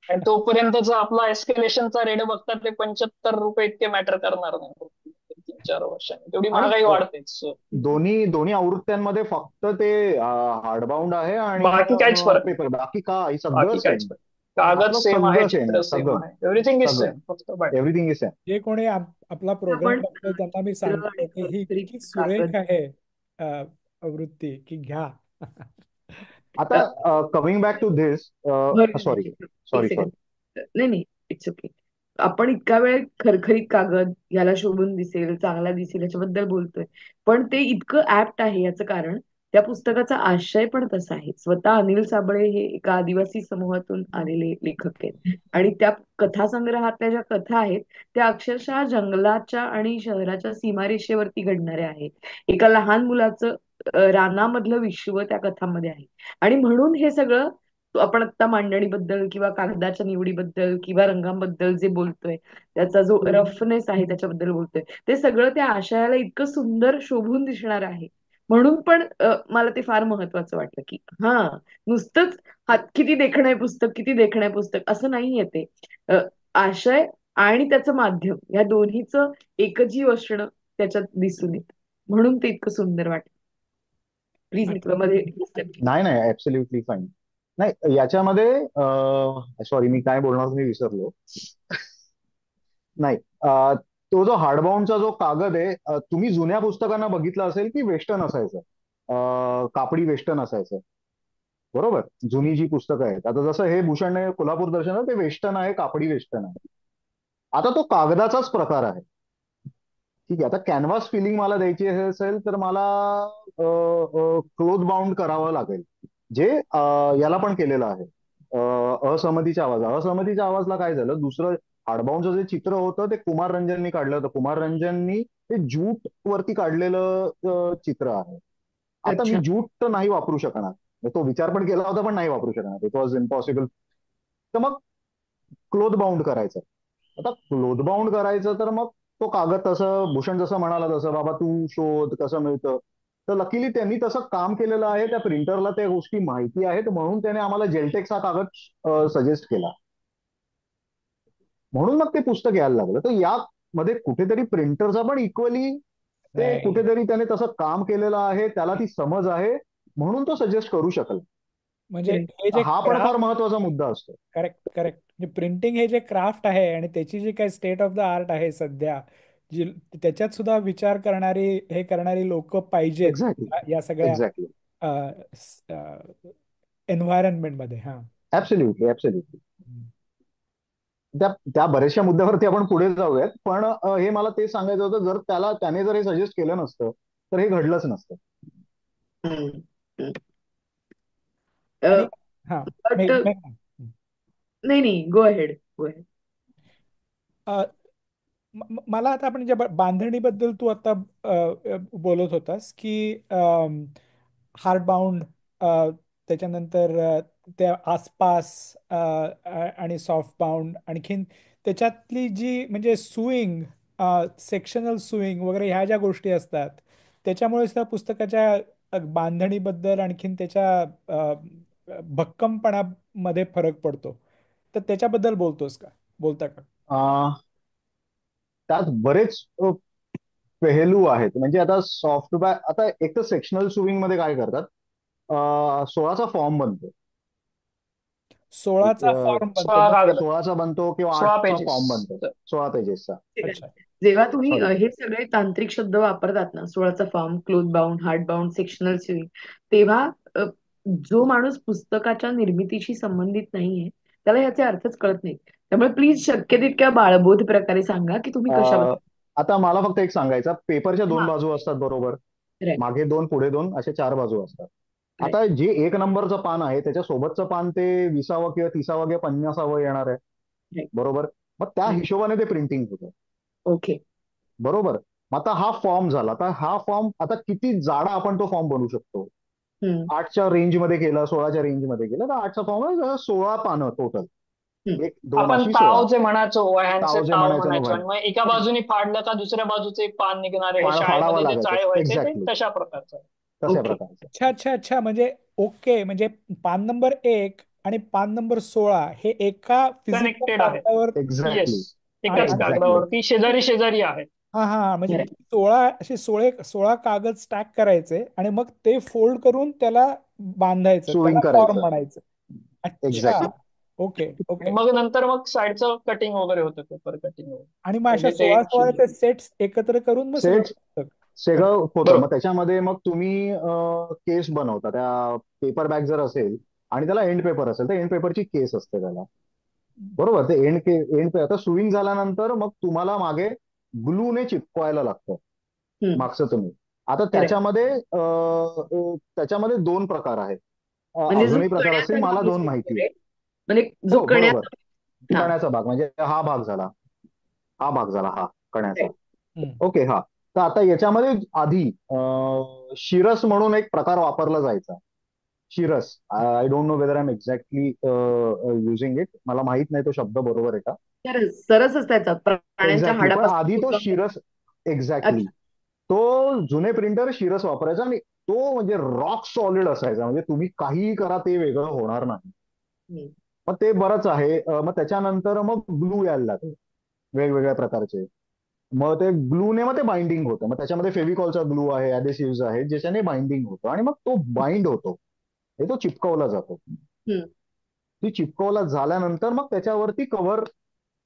Speaker 3: आणि तोपर्यंतचा आपला एस्केलेशनचा रेट बघता ते 75 रुपये इतके मॅटर करणार नाही 3-4 वर्षांनी. तेवढी
Speaker 4: आणि
Speaker 3: महागाई वाढतेच.
Speaker 4: दोन्ही दोन्ही आवृत्त्यांमध्ये फक्त ते हार्डबाउंड आहे आणि
Speaker 3: बाकी काहीच फरक नाही.
Speaker 4: पेपर, बाकी काही सगळं
Speaker 3: बाकी काहीच
Speaker 4: सेम.
Speaker 3: फरक नाही. कागद
Speaker 4: आपलं
Speaker 3: सेम आहे,
Speaker 4: सगळं सेम
Speaker 3: चित्र
Speaker 4: आहे,
Speaker 3: सेम
Speaker 4: सगळं
Speaker 3: आहे, एव्हरीथिंग इज
Speaker 4: सगळं
Speaker 3: सेम, फक्त बाय.
Speaker 4: Everything is same.
Speaker 1: जे कोणी आपला प्रोग्राम
Speaker 2: आपण
Speaker 1: बघतोय त्यांना मी
Speaker 2: चित्र
Speaker 1: सांगतो
Speaker 2: आणि
Speaker 1: की ही
Speaker 2: कर्तरी
Speaker 1: इतकी सुरेख
Speaker 2: कागद.
Speaker 1: आहे आवृत्ती की घ्या.
Speaker 4: आता कमिंग बॅक टू धिस,
Speaker 2: बरं
Speaker 4: सॉरी
Speaker 2: नाही, एक
Speaker 4: सॉरी सॉरी.
Speaker 2: सेकंड. नाही नाही, इट्स ओके. आपण इतका वेळ खरखरीत कागद, याला शोभून दिसेल, चांगला दिसेल याच्याबद्दल बोलतोय, पण ते इतकं ऍप्ट आहे याचं कारण त्या पुस्तकाचा आशय पण तसा आहे. स्वतः अनिल साबळे हे एका आदिवासी समूहातून आलेले लेखक आहेत, आणि त्या कथासंग्रहातल्या ज्या कथा आहेत त्या अक्षरशः जंगलाच्या आणि शहराच्या सीमारेषेवरती घडणाऱ्या आहेत. एका लहान मुलाचं रानामधलं विश्व त्या कथांमध्ये आहे. आणि म्हणून हे सगळं आपण आता मांडणीबद्दल किंवा कागदाच्या निवडीबद्दल किंवा रंगांबद्दल जे बोलतोय, त्याचा जो रफनेस आहे त्याच्याबद्दल बोलतोय, ते सगळं त्या आशयाला इतकं सुंदर शोभून दिसणार आहे. म्हणून पण मला ते फार महत्वाचं वाटलं की हा, नुसतंच हात किती देखणं आहे पुस्तक, किती देखणं आहे पुस्तक असं नाहीये ते. आशय आणि त्याचं माध्यम या दोन्हीचं एकजीव असणं त्याच्यात दिसून येतं. म्हणून ते इतकं सुंदर वाटतं. प्लीज मी तुला मध्ये disturb केलं.
Speaker 4: नाही नाही, ऍब्सोल्युटली फाईन. नाही याच्यामध्ये, सॉरी मी काय बोलणार मी विसरलो. नाही, तो जो हार्डबाउंडचा जो कागद आहे, तुम्ही जुन्या पुस्तकांना बघितलं असेल की वेस्टर्न असायचं, कापडी वेस्टर्न असायचं. बरोबर, जुनी जी पुस्तकं आहेत, आता जसं हे भूषण आहे कोल्हापूर दर्शन आहे, ते वेस्टर्न आहे, कापडी वेस्टर्न आहे. आता तो कागदाचाच प्रकार आहे. ठीक आहे, आता कॅनव्हास फिलिंग मला द्यायची असेल तर मला क्लोथ बाउंड करावं लागेल, जे याला पण केलेलं आहे. असहमतीच्या आवाजला काय झालं, दुसरं हार्डबाउंडचं जे चित्र होतं ते कुमार रंजननी काढलं होतं. कुमार रंजननी ते ज्यूट वरती काढलेलं चित्र आहे. आता मी
Speaker 2: अच्छा.
Speaker 4: ज्यूट तर नाही वापरू शकणार, तो विचार पण केला होता पण नाही वापरू शकणार, इट वॉज इम्पॉसिबल. तर मग क्लोथ बाउंड करायचं. आता क्लोथ बाउंड करायचं तर मग तो कागद, तसं भूषण जसं म्हणाला तसं बाबा तू शोध कसं मिळतं, तर लकीली त्यांनी तसं काम केलेलं आहे, त्या प्रिंटरला त्या गोष्टी माहिती आहेत, म्हणून त्याने आम्हाला जेलटेक्स हा कागद सजेस्ट केला. म्हणून मग ते पुस्तक यायला लागलं. तर यामध्ये कुठेतरी प्रिंटरचा पण इक्वली ते
Speaker 1: नाही,
Speaker 4: कुठेतरी त्याने तसं काम केलेलं आहे, त्याला ती समज आहे, म्हणून तो सजेस्ट करू शकल.
Speaker 1: म्हणजे
Speaker 2: Correct.
Speaker 1: हे जे
Speaker 4: हा पण फार
Speaker 1: क्राफ्ट,
Speaker 4: महत्वाचा मुद्दा असतो.
Speaker 1: करेक्ट करेक्ट, म्हणजे प्रिंटिंग हे जे क्राफ्ट आहे आणि त्याची जी काही स्टेट ऑफ द आर्ट आहे सध्या, जी त्याच्यात सुद्धा विचार करणारी, हे करणारी लोक पाहिजेत
Speaker 4: एक्झॅक्टली.
Speaker 1: या सगळ्या
Speaker 4: एक्झॅक्टली.
Speaker 1: एन्व्हायरमेंट मध्ये. हा.
Speaker 4: Absolutely absolutely. त्या त्या बऱ्याचशा मुद्द्यावरती आपण पुढे जाऊयात, पण हे मला ते सांगायचं होतं, जर त्याने जर हे सजेस्ट केलं नसतं तर हे घडलंच नसतं.
Speaker 2: हम्म.
Speaker 1: आणि हा,
Speaker 2: बट नाही नाही, गो अहेड गो अहेड.
Speaker 1: अ, मला आता, आपण ज्या बांधणीबद्दल तू आता बोलत होतास की हार्ड बाउंड, त्याच्यानंतर त्या आसपास आणि सॉफ्ट बाउंड, आणखीन त्याच्यातली जी म्हणजे सुईंग, सेक्शनल सुईंग वगैरे ह्या ज्या गोष्टी असतात, त्याच्यामुळेच त्या पुस्तकाच्या बांधणीबद्दल आणखीन त्याच्या भक्कमपणामध्ये फरक पडतो. तर त्याच्याबद्दल बोलता का?
Speaker 4: अं, त्यात बरेच पेहलू आहेत. म्हणजे आता सॉफ्टबॅक, आता एक तर सेक्शनल सुविंग मध्ये काय करतात, 16चा फॉर्म बनतो.
Speaker 1: 16चा फॉर्म बनतो
Speaker 3: 16
Speaker 1: म्हणजे?
Speaker 3: कागद,
Speaker 4: 16चा बनतो किंवा
Speaker 3: 16
Speaker 4: 8चा
Speaker 3: पेजेस.
Speaker 4: फॉर्म बनतो, 16 पेजेसचा.
Speaker 1: अच्छा.
Speaker 2: जेव्हा तुम्ही
Speaker 4: सॉरी.
Speaker 2: हे सगळे तांत्रिक शब्द वापरतात ना, 16चा form, cloth bound, hard bound, sectional sewing, तेव्हा जो माणूस पुस्तकाच्या निर्मितीशी संबंधित नाहीये त्याला ह्याचे अर्थच कळत नाही. त्यामुळे प्लीज शक्य तितक्या बाळबोध प्रकारे सांगा की तुम्ही कशाबद्दल.
Speaker 4: आता मला फक्त एक सांगायचं, पेपरच्या दोन
Speaker 2: हा,
Speaker 4: बाजू असतात बरोबर,
Speaker 2: राईट
Speaker 4: मागे दोन पुढे दोन असे 4 बाजू असतात.
Speaker 2: राईट.
Speaker 4: आता जे 1 नंबरचं पान आहे त्याच्या सोबतचं पान ते 20वं किंवा 30वं किंवा 50वं येणार आहे,
Speaker 2: राईट.
Speaker 4: बरोबर. मग त्या हिशोबाने ते प्रिंटिंग होतं,
Speaker 2: ओके.
Speaker 4: बरोबर. मग आता हा फॉर्म झाला, आता हा फॉर्म आता किती जाडा आपण तो फॉर्म बनवू शकतो.
Speaker 2: हम्म.
Speaker 4: 8च्या रेंजमध्ये केला, 16च्या रेंजमध्ये केला तर 8चा फॉर्म आहे, 16 पानं टोटल.
Speaker 2: हम्म.
Speaker 4: एक दोन
Speaker 3: आपण
Speaker 4: अशी
Speaker 3: ताव
Speaker 4: 16.
Speaker 3: जे म्हणायचो, वह्यांचे
Speaker 4: ताव जे
Speaker 3: ताव
Speaker 4: म्हणायचं ना
Speaker 3: म्हणायचो, आणि मग एका बाजूने फाडलं का दुसऱ्या बाजूचे पान निघणारे, हे
Speaker 4: फाडावं
Speaker 3: शाळेमध्ये जे
Speaker 4: लागायचं
Speaker 3: चाळे व्हायचे ते
Speaker 4: एक्झॅक्टली
Speaker 3: तशा प्रकारचं.
Speaker 4: तशा
Speaker 2: ओके.
Speaker 4: प्रकारचं.
Speaker 1: अच्छा अच्छा अच्छा, म्हणजे ओके, म्हणजे पान नंबर 1 आणि पान नंबर 16 हे एका फिजिकल
Speaker 3: कनेक्टेड आहे.
Speaker 1: कागदावर.
Speaker 3: येस,
Speaker 4: एक्झॅक्टली
Speaker 3: एकाच
Speaker 4: एक्झॅक्टली.
Speaker 3: कागदावरती शेजारी शेजारी आहेत.
Speaker 1: हा हा हा, म्हणजे
Speaker 2: खरंय.
Speaker 1: 16 कागद स्टॅक करायचे आणि मग ते फोल्ड करून त्याला बांधायचं,
Speaker 4: सुविंग
Speaker 1: त्याला फॉर्म
Speaker 4: करायचं.
Speaker 1: म्हणायचं. अच्छा.
Speaker 4: एक्झॅक्टली.
Speaker 1: ओके
Speaker 3: आणि
Speaker 1: ओके.
Speaker 3: मग नंतर मग साईडचं कटिंग वगैरे होतं, पेपर कटिंग वगैरे,
Speaker 1: आणि मग अशा
Speaker 3: म्हणजे ते
Speaker 1: 16 सेट्स एकत्र करून मग सगळं
Speaker 4: सेट
Speaker 1: पुस्तक
Speaker 4: सगळं होतं. मग
Speaker 3: बरोबर.
Speaker 4: त्याच्यामध्ये मग तुम्ही केस बनवता. त्या पेपर बॅग जर असेल आणि त्याला एंड पेपर असेल तर एंड पेपरची केस असते त्याला. बरोबर. ते आता स्विंग झाल्यानंतर मग तुम्हाला मागे ग्लूने चिपकवायला लागतं
Speaker 2: हम्म.
Speaker 4: मागचं तुम्ही. आता
Speaker 2: खरंय.
Speaker 4: त्याच्यामध्ये दोन प्रकार आहेत.
Speaker 2: म्हणजे जो
Speaker 4: अजूनही प्रकार असतील,
Speaker 2: कण्याचा
Speaker 4: मला
Speaker 2: भाग
Speaker 4: दोन
Speaker 2: असतो
Speaker 4: माहिती आहे.
Speaker 2: वगैरे, म्हणजे जो
Speaker 4: हो बरोबर.
Speaker 2: कण्याचा. हा.
Speaker 4: कण्याचा भाग म्हणजे हा कण्याचा.
Speaker 2: खरंय.
Speaker 1: हम्म.
Speaker 4: ओके. हा. तर आता याच्यामध्ये आधी शिरस म्हणून एक प्रकार वापरला जायचा. शिरस. I don't know whether I am exactly using it. मला माहित नाही तो शब्द बरोबर आहे का.
Speaker 2: सरसच त्याचा प्राण्यांच्या
Speaker 4: एक्झॅक्टली. पण
Speaker 2: हाडापासून
Speaker 4: आधी तो
Speaker 2: बनवलेला.
Speaker 4: शिरस. एक्झॅक्टली.
Speaker 2: अच्छा.
Speaker 4: तो जुने प्रिंटर शिरस वापरायचा आणि तो म्हणजे रॉक सॉलिड असायचा. म्हणजे तुम्ही काहीही करा ते वेगळं होणार नाही.
Speaker 2: हम्म.
Speaker 4: मग ते बरंच आहे. मग त्याच्यानंतर मग ग्लू यायला लागले वेगवेगळ्या प्रकारचे. मग ते ग्लूने मग ते बाइंडिंग होतं. मग त्याच्यामध्ये फेविकॉलचा ग्लू आहे, अडेसिव्ह आहे, ज्याच्याने बाइंडिंग होतं आणि मग तो बाइंड होतो. हे तो चिपकवला जातो.
Speaker 2: हम्म.
Speaker 4: ती चिपकवला झाल्यानंतर मग त्याच्यावरती कव्हर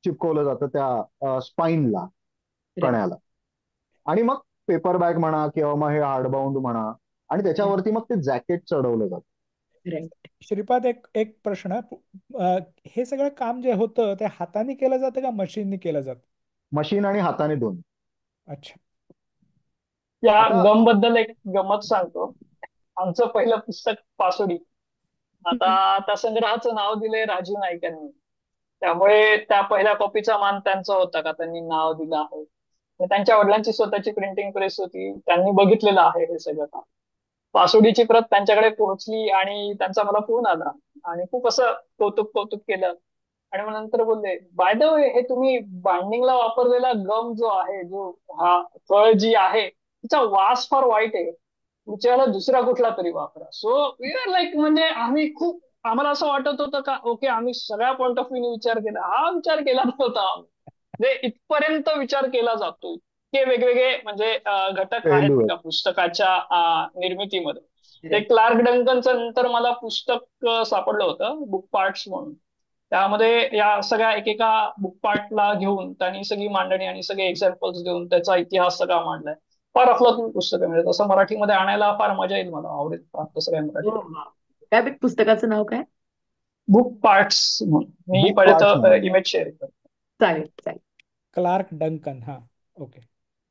Speaker 4: चिपकवलं जातं त्या स्पाईनला,
Speaker 2: राईट.
Speaker 4: कण्याला. आणि मग पेपर बॅग म्हणा किंवा मग हे हार्डबाउंड म्हणा आणि त्याच्यावरती मग ते जॅकेट चढवलं जातं.
Speaker 2: राईट.
Speaker 1: श्रीपाद, एक एक प्रश्न. हे सगळं काम जे होतं ते हाताने केलं जातं का मशीनने केलं जातं?
Speaker 4: मशीन आणि हाताने दोन.
Speaker 1: अच्छा.
Speaker 3: या
Speaker 4: आता
Speaker 3: गम बद्दल एक गमत सांगतो. आमचं पहिलं पुस्तक पासोडी. आता त्या संग्रहाचं नाव दिलंय राजीव नाईकांनी, त्यामुळे त्या पहिल्या कॉपीचा मान त्यांचा होता का त्यांनी नाव दिलं आहे. त्यांच्या वडिलांची स्वतःची प्रिंटिंग प्रेस होती, त्यांनी बघितलेलं आहे हे सगळं काम. पासोडीची प्रत त्यांच्याकडे पोहोचली आणि त्यांचा मला फोन आला आणि खूप असं कौतुक कौतुक केलं. आणि मग नंतर बोलले, बाय द वे, हे तुम्ही बाइंडिंगला वापरलेला गम जो आहे, जो हा फळ जी आहे, तिचा वास फार वाईट आहे, तुमच्याला दुसरा कुठला तरी वापरा. सो वी आर लाईक, म्हणजे आम्हाला असं वाटत होतं का ओके, आम्ही सगळ्या पॉइंट ऑफ व्ह्यू विचार केला, हा विचार केला नव्हता. म्हणजे इथपर्यंत विचार केला जातो. इतके वेगवेगळे म्हणजे घटक आहेत
Speaker 4: पेंडू
Speaker 3: त्या
Speaker 4: आहेत.
Speaker 3: पुस्तकाच्या निर्मितीमध्ये. ते
Speaker 2: राईट.
Speaker 3: क्लार्क डंकनचं नंतर मला पुस्तक सापडलं होतं, बुक पार्ट्स म्हणून. त्यामध्ये या सगळ्या एकेका बुक पार्टला घेऊन त्यांनी सगळी मांडणी आणि सगळे एक्झाम्पल्स देऊन त्याचा इतिहास सगळा मांडलाय. फार अफलातून पुस्तक आहे, म्हणजे तसं मराठीमध्ये आणायला फार मजा येईल, मला आवडेल फार तसं काय
Speaker 2: हो,
Speaker 3: मराठी.
Speaker 2: हो. काय पुस्तकाचं नाव काय?
Speaker 3: बुक पार्ट्स म्हणून. मी
Speaker 4: बुक
Speaker 3: पहिले
Speaker 4: पार्ट्स
Speaker 3: तर
Speaker 4: म्हणून.
Speaker 3: इमेज शेअर करतो.
Speaker 2: चालेल चालेल.
Speaker 1: क्लार्क डंकन. हा. ओके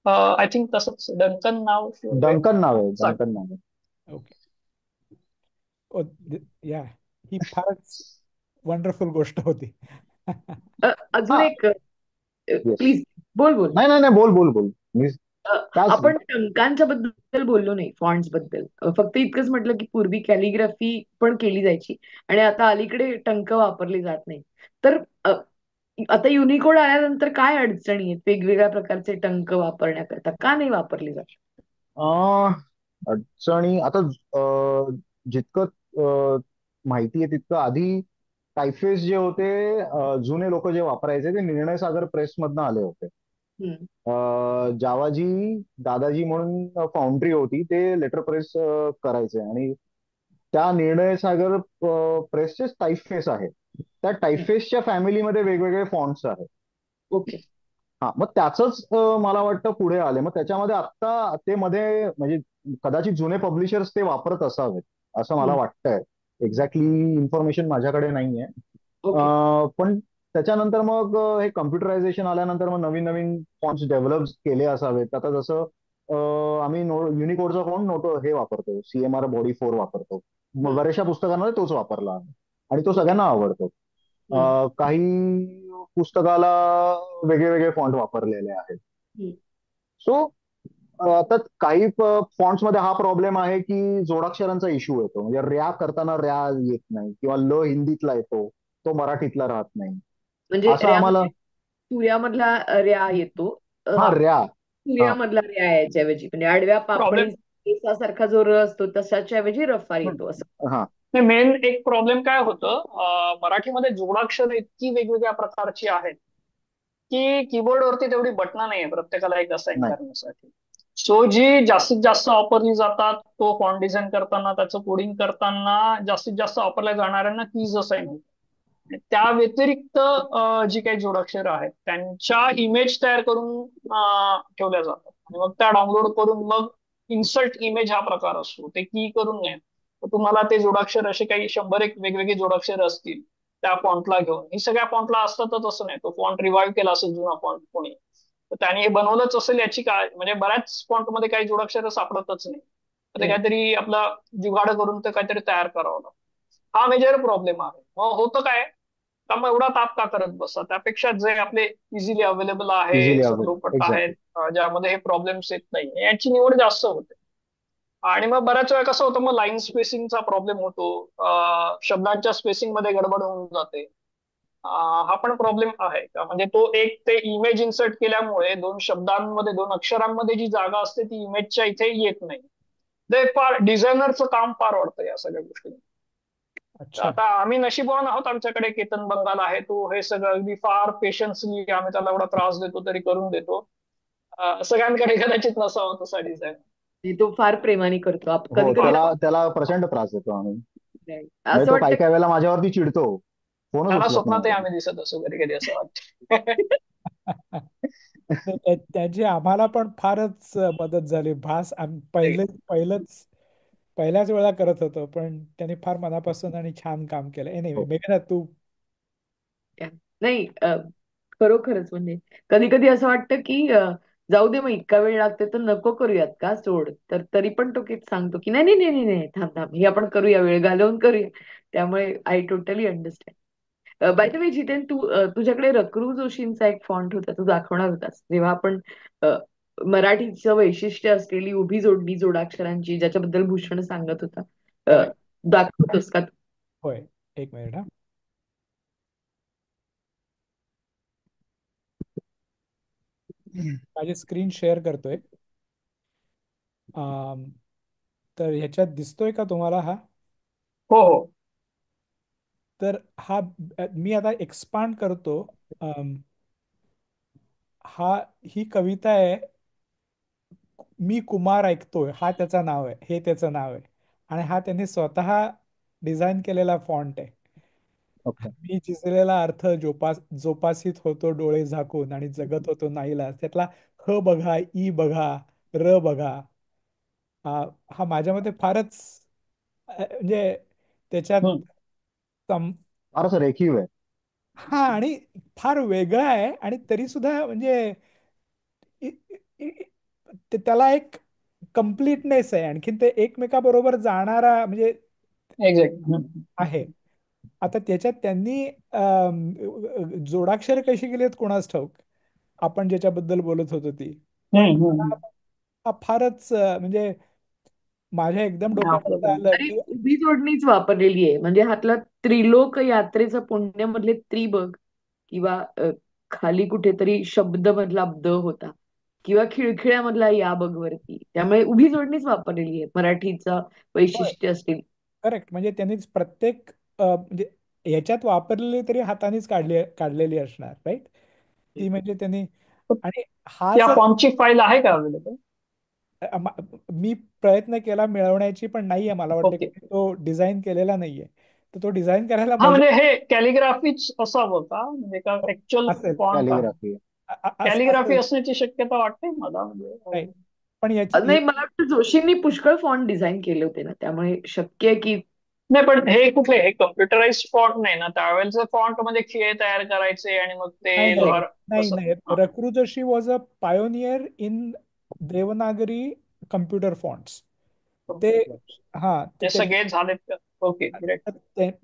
Speaker 3: आय थिंक तसंच डंकन नाव आहे.
Speaker 4: डंकन नाव आहे.
Speaker 3: चालेल.
Speaker 4: डंकन नाव आहे.
Speaker 1: ओके. या, ही फारच वंडरफुल गोष्ट होती.
Speaker 2: अजून
Speaker 4: हा.
Speaker 2: एक.
Speaker 4: येस.
Speaker 2: प्लीज. बोल बोल.
Speaker 4: नाही नाही नाही, बोल बोल बोल. मी त्याच.
Speaker 2: आपण टंकांच्या बद्दल बोललो नाही, फॉन्ट्स बद्दल. फक्त इतकंच म्हटलं की पूर्वी कॅलिग्राफी पण केली जायची आणि आता अलीकडे टंक वापरले जात नाही. तर आता युनिकोड आल्यानंतर काय अडचणी आहेत वेगवेगळ्या प्रकारचे टंक वापरण्याकरता, का नाही वापरले जात?
Speaker 4: अं, अडचणी आता जितकं माहिती आहे तितकं आधी टायफेस जे होते, जुने लोक जे वापरायचे ते निर्णय सागर प्रेस मधनं आले होते.
Speaker 2: हम्म.
Speaker 4: जावाजी दादाजी म्हणून फाउंड्री होती, ते लेटर प्रेस करायचे आणि त्या निर्णय सागर प्रेसचे टाइपफेस आहे. त्या टाइपफेसच्या फॅमिलीमध्ये वेगवेगळे फॉन्ट्स आहेत.
Speaker 2: ओके.
Speaker 4: हा. मग त्याच मला वाटतं पुढे आले. मग त्याच्यामध्ये आत्ता ते मध्ये म्हणजे कदाचित जुने पब्लिशर्स ते वापरत असावेत असं मला वाटतंय. एक्झॅक्टली इन्फॉर्मेशन माझ्याकडे नाहीये.
Speaker 2: ओके.
Speaker 4: पण त्याच्यानंतर मग हे कम्प्युटरायझेशन आल्यानंतर मग नवीन नवीन फॉन्ट्स डेव्हलप केले असावेत. आता जसं आम्ही युनिकोडचा फॉन्ट नोटो हे वापरतो, CMR बॉडी 4 वापरतो. मग बऱ्याचशा पुस्तकांमध्ये तोच वापरला आहे आणि तो
Speaker 2: ओके.
Speaker 4: सगळ्यांना आवडतो. काही पुस्तकाला वेगळे वेगळे फॉन्ट वापरलेले आहेत. सो आता काही फॉन्ट्स मध्ये हा प्रॉब्लेम आहे की जोडाक्षरांचा इश्यू येतो. म्हणजे रॅ करताना रॅ येत नाही किंवा ल हिंदीतला येतो. तो मराठीतला राहत नाही.
Speaker 2: म्हणजे
Speaker 4: असं
Speaker 2: ऱ्या
Speaker 4: आम्हाला.
Speaker 2: म्हणजे सूर्यामधला ऱ्या येतो.
Speaker 4: हा, ऱ्या. हा.
Speaker 2: सूर्यामधला ऱ्या याच्या ऐवजी म्हणजे आडव्या पापणी
Speaker 3: प्रॉब्लेम
Speaker 2: केसासारखा जो र असतो तशाच्या ऐवजी रफार येतो असं.
Speaker 4: हा.
Speaker 3: मेन एक प्रॉब्लेम काय होतं, मराठीमध्ये जोडाक्षर इतकी वेगवेगळ्या प्रकारची आहेत की कीबोर्डवरती तेवढी बटणं नाहीये प्रत्येकाला एक असाइन
Speaker 4: नाही.
Speaker 3: करण्यासाठी. सो जी जास्तीत जास्त वापरली जातात, तो फॉन्ट डिझाईन करताना, त्याचं कोडिंग करताना जास्तीत जास्त वापरल्या जाणाऱ्यांना कीज असाइन होतात. त्या व्यतिरिक्त जी काही जोडाक्षर आहेत त्यांच्या इमेज तयार करून ठेवल्या जातात आणि मग त्या डाउनलोड करून मग इन्सर्ट इमेज हा प्रकार असतो, ते की करून नाही. तर तुम्हाला ते जोडाक्षर असे काही 100 एक वेगवेगळे जोडाक्षर असतील त्या फॉन्टला घेऊन. ही सगळ्या फॉन्टला असतातच असं नाही, तो फॉन्ट रिवाईव्ह केला असेल जुना फॉन्ट कोणी, तर त्याने हे बनवलंच असेल याची काय, म्हणजे बऱ्याच फॉन्ट मध्ये काही जोडाक्षर सापडतच नाही, तर ते
Speaker 2: Right.
Speaker 3: काहीतरी आपला जुगाड करून ते काहीतरी तयार करावं लागतं. हा मेजर प्रॉब्लेम आहे. मग होतं काय, तर मग एवढा ताप का करत बसा, त्यापेक्षा जे आपले इझिली अवेलेबल आहे,
Speaker 4: इझिली
Speaker 3: सखोपट
Speaker 4: अवेलेबल,
Speaker 3: आहेत,
Speaker 4: एक्झॅक्टली.
Speaker 3: ज्यामध्ये हे प्रॉब्लेम्स येत नाही, याची निवड जास्त होते. आणि मग बऱ्याच वेळा कसं होतं, मग लाईन स्पेसिंगचा प्रॉब्लेम होतो, शब्दांच्या स्पेसिंग मध्ये गडबड होऊन जाते. हा पण प्रॉब्लेम आहे का, म्हणजे तो एक ते इमेज इन्सर्ट केल्यामुळे दोन शब्दांमध्ये, दोन अक्षरांमध्ये जी जागा असते ती इमेजच्या इथे येत नाही. ते फार डिझायनरचं काम फार वाढतं या सगळ्या गोष्टी.
Speaker 1: अच्छा.
Speaker 3: आता आम्ही नशीबवान आहोत, आमच्याकडे केतन बंगाल आहे, तो हे सगळं अगदी फार पेशन्सली, आम्ही त्याला एवढा त्रास देतो तरी करून देतो. सगळ्यांकडे कदाचित नसावं तसा डिझाईन.
Speaker 2: म्हणजे तो फार प्रेमाने करतो.
Speaker 4: हो,
Speaker 2: कधी कधी
Speaker 4: त्याला त्याला प्रचंड त्रास देतो आम्ही. म्हणजे
Speaker 2: असं
Speaker 4: तो काही
Speaker 2: वाटतं
Speaker 4: काही वेळेला माझ्यावरती चिडतो, फोनच
Speaker 3: त्याला
Speaker 4: उचलत नाही
Speaker 3: स्वप्नातही
Speaker 4: माझा.
Speaker 3: आम्ही दिसत असो कधी कधी असं वाटतं.
Speaker 1: त्याची आम्हाला पण फारच मदत झाली. भास पहिल्याच वेळा करत होतो, पण त्यांनी फार मनापासून आणि छान काम केलं. एनिवे,
Speaker 4: हो.
Speaker 1: मेघना तू.
Speaker 2: नाही खरोखरच म्हणजे कधी कधी असं वाटतं की जाऊ दे, मग इतका वेळ लागते तर नको करूयात का, सोड. तर तरी पण तो सांगतो की नाही नाही नाही नाही नाही, थांब थांब, हे आपण करूया, वेळ घालवून करूया. त्यामुळे I totally understand. By the way Jiten, तुझ्याकडे रकरू जोशींचा एक फॉन्ट होता, तू दाखवणार होतास जेव्हा आपण अ, मराठीचं वैशिष्ट्य असलेली उभी जोडणी जोडाक्षरांची ज्याच्याबद्दल भूषण सांगत होता. अ,
Speaker 1: करेक्ट.
Speaker 2: दाखवतोस का?
Speaker 1: होय. एक मिनिट हा. माझी स्क्रीन शेअर करतोय. आम, तर ह्याच्यात दिसतोय का तुम्हाला हा?
Speaker 3: हो हो.
Speaker 1: तर हा मी आता एक्सपांड करतो. आम, हा ही कविता आहे. मी कुमार ऐकतोय, हा त्याचं नाव आहे, हे त्याचं नाव आहे. आणि हा त्यांनी स्वतः डिझाईन केलेला फॉन्ट आहे.
Speaker 4: ओके.
Speaker 1: मी चिजलेला अर्थ जोपासीत होतो डोळे झाकून आणि जगत होतो नाईलाज. त्यातला ह बघा, ई बघा, र बघा. हा माझ्या मते फारच म्हणजे त्याच्यात
Speaker 3: हम्म.
Speaker 1: सम-
Speaker 4: फारच रेखीव आहे.
Speaker 1: हा, आणि फार वेगळा आहे, आणि तरी सुद्धा म्हणजे इ- इ- इ- त्याला एक कम्प्लीटनेस आहे, आणखीन ते एकमेकाबरोबर जाणारा म्हणजे
Speaker 3: एक्झॅक्ट.
Speaker 1: आहे. आता त्याच्यात त्यांनी जोडाक्षर कशी केलीत कोणास ठाऊक. आपण ज्याच्याबद्दल बोलत होतो ती, पण हा फारच म्हणजे माझ्या एकदम डोक्यात आलं
Speaker 2: आणि
Speaker 1: की
Speaker 2: उभी जोडणीच वापरलेली आहे. म्हणजे हातला त्रिलोक यात्रेचा पुण्यामधले त्रि बघ, किंवा खाली कुठेतरी शब्द मधला ब होता, किंवा खिळखिळ्यामधला या बघ वरती. त्यामुळे उभी जोडणीच वापरलेली आहे, मराठीचं
Speaker 1: होय.
Speaker 2: वैशिष्ट्य असतील.
Speaker 1: करेक्ट. म्हणजे त्यांनी प्रत्येक म्हणजे ह्याच्यात वापरलेली तरी हातानेच काढलेली असणार, राईट. ती म्हणजे त्यांनी. आणि हा
Speaker 3: त्या
Speaker 1: जर
Speaker 3: फॉर्मची फाईल आहे का अवेलेबल?
Speaker 1: मी प्रयत्न केला मिळवण्याची, पण नाहीये. मला वाटतं
Speaker 3: ओके.
Speaker 1: की तो डिझाईन केलेला नाहीये. तर तो डिझाईन करायला
Speaker 3: हा, म्हणजे
Speaker 1: मजा
Speaker 3: हे कॅलिग्राफीच असावं का, म्हणजे का ऍक्च्युअल
Speaker 1: असेल.
Speaker 3: फॉन्ट आहे?
Speaker 4: कॅलिग्राफी.
Speaker 3: कॅलिग्राफी
Speaker 1: असेल.
Speaker 3: असण्याची शक्यता वाटते मला,
Speaker 1: नाही,
Speaker 3: म्हणजे.
Speaker 1: पण याची
Speaker 2: नाही, मला वाटतं जोशींनी पुष्कळ फॉन्ट डिझाईन केले होते ना, त्यामुळे शक्य आहे की.
Speaker 3: नाही, पण हे कुठले, हे कम्प्युटराइज फॉन्ट नाही ना, त्यावेळेचे फॉन्ट म्हणजे खिळे तयार करायचे आणि मग
Speaker 1: नाही
Speaker 3: ते
Speaker 1: नाही
Speaker 3: फार
Speaker 1: नाही
Speaker 3: असं.
Speaker 1: नाही,
Speaker 3: हा.
Speaker 1: रक्रू Joshi was a pioneer in Devanagari computer fonts. ते हा
Speaker 3: ते सगळे झालेत का? Okay, great.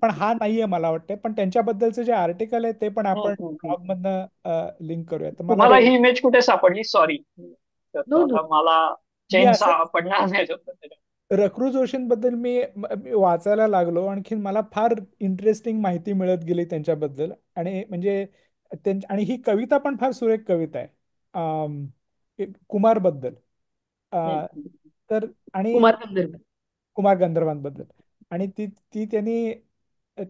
Speaker 1: पण हा नाहीये मला वाटते. पण त्यांच्याबद्दलचे जे आर्टिकल आहे ते पण आपण ब्लॉग मधनं लिंक करूया. तर मला
Speaker 3: तुम्हाला ही इमेज कुठे सापडली, सॉरी?
Speaker 2: No no.
Speaker 3: आता मला
Speaker 1: मी
Speaker 3: चेन
Speaker 1: असंच
Speaker 3: सापडणार नाही तोपर्यंत.
Speaker 1: रकरू जोशींबद्दल मी वाचायला लागलो. आणखीन मला फार इंटरेस्टिंग माहिती मिळत गेली त्यांच्याबद्दल. आणि म्हणजे आणि ही कविता पण फार सुरेख कविता आहे. कुमारबद्दल. अ,
Speaker 3: हम्म.
Speaker 1: तर आणि
Speaker 2: कुमार गंधर्व.
Speaker 1: कुमार गंधर्वांबद्दल. आणि ती ती त्यांनी अ,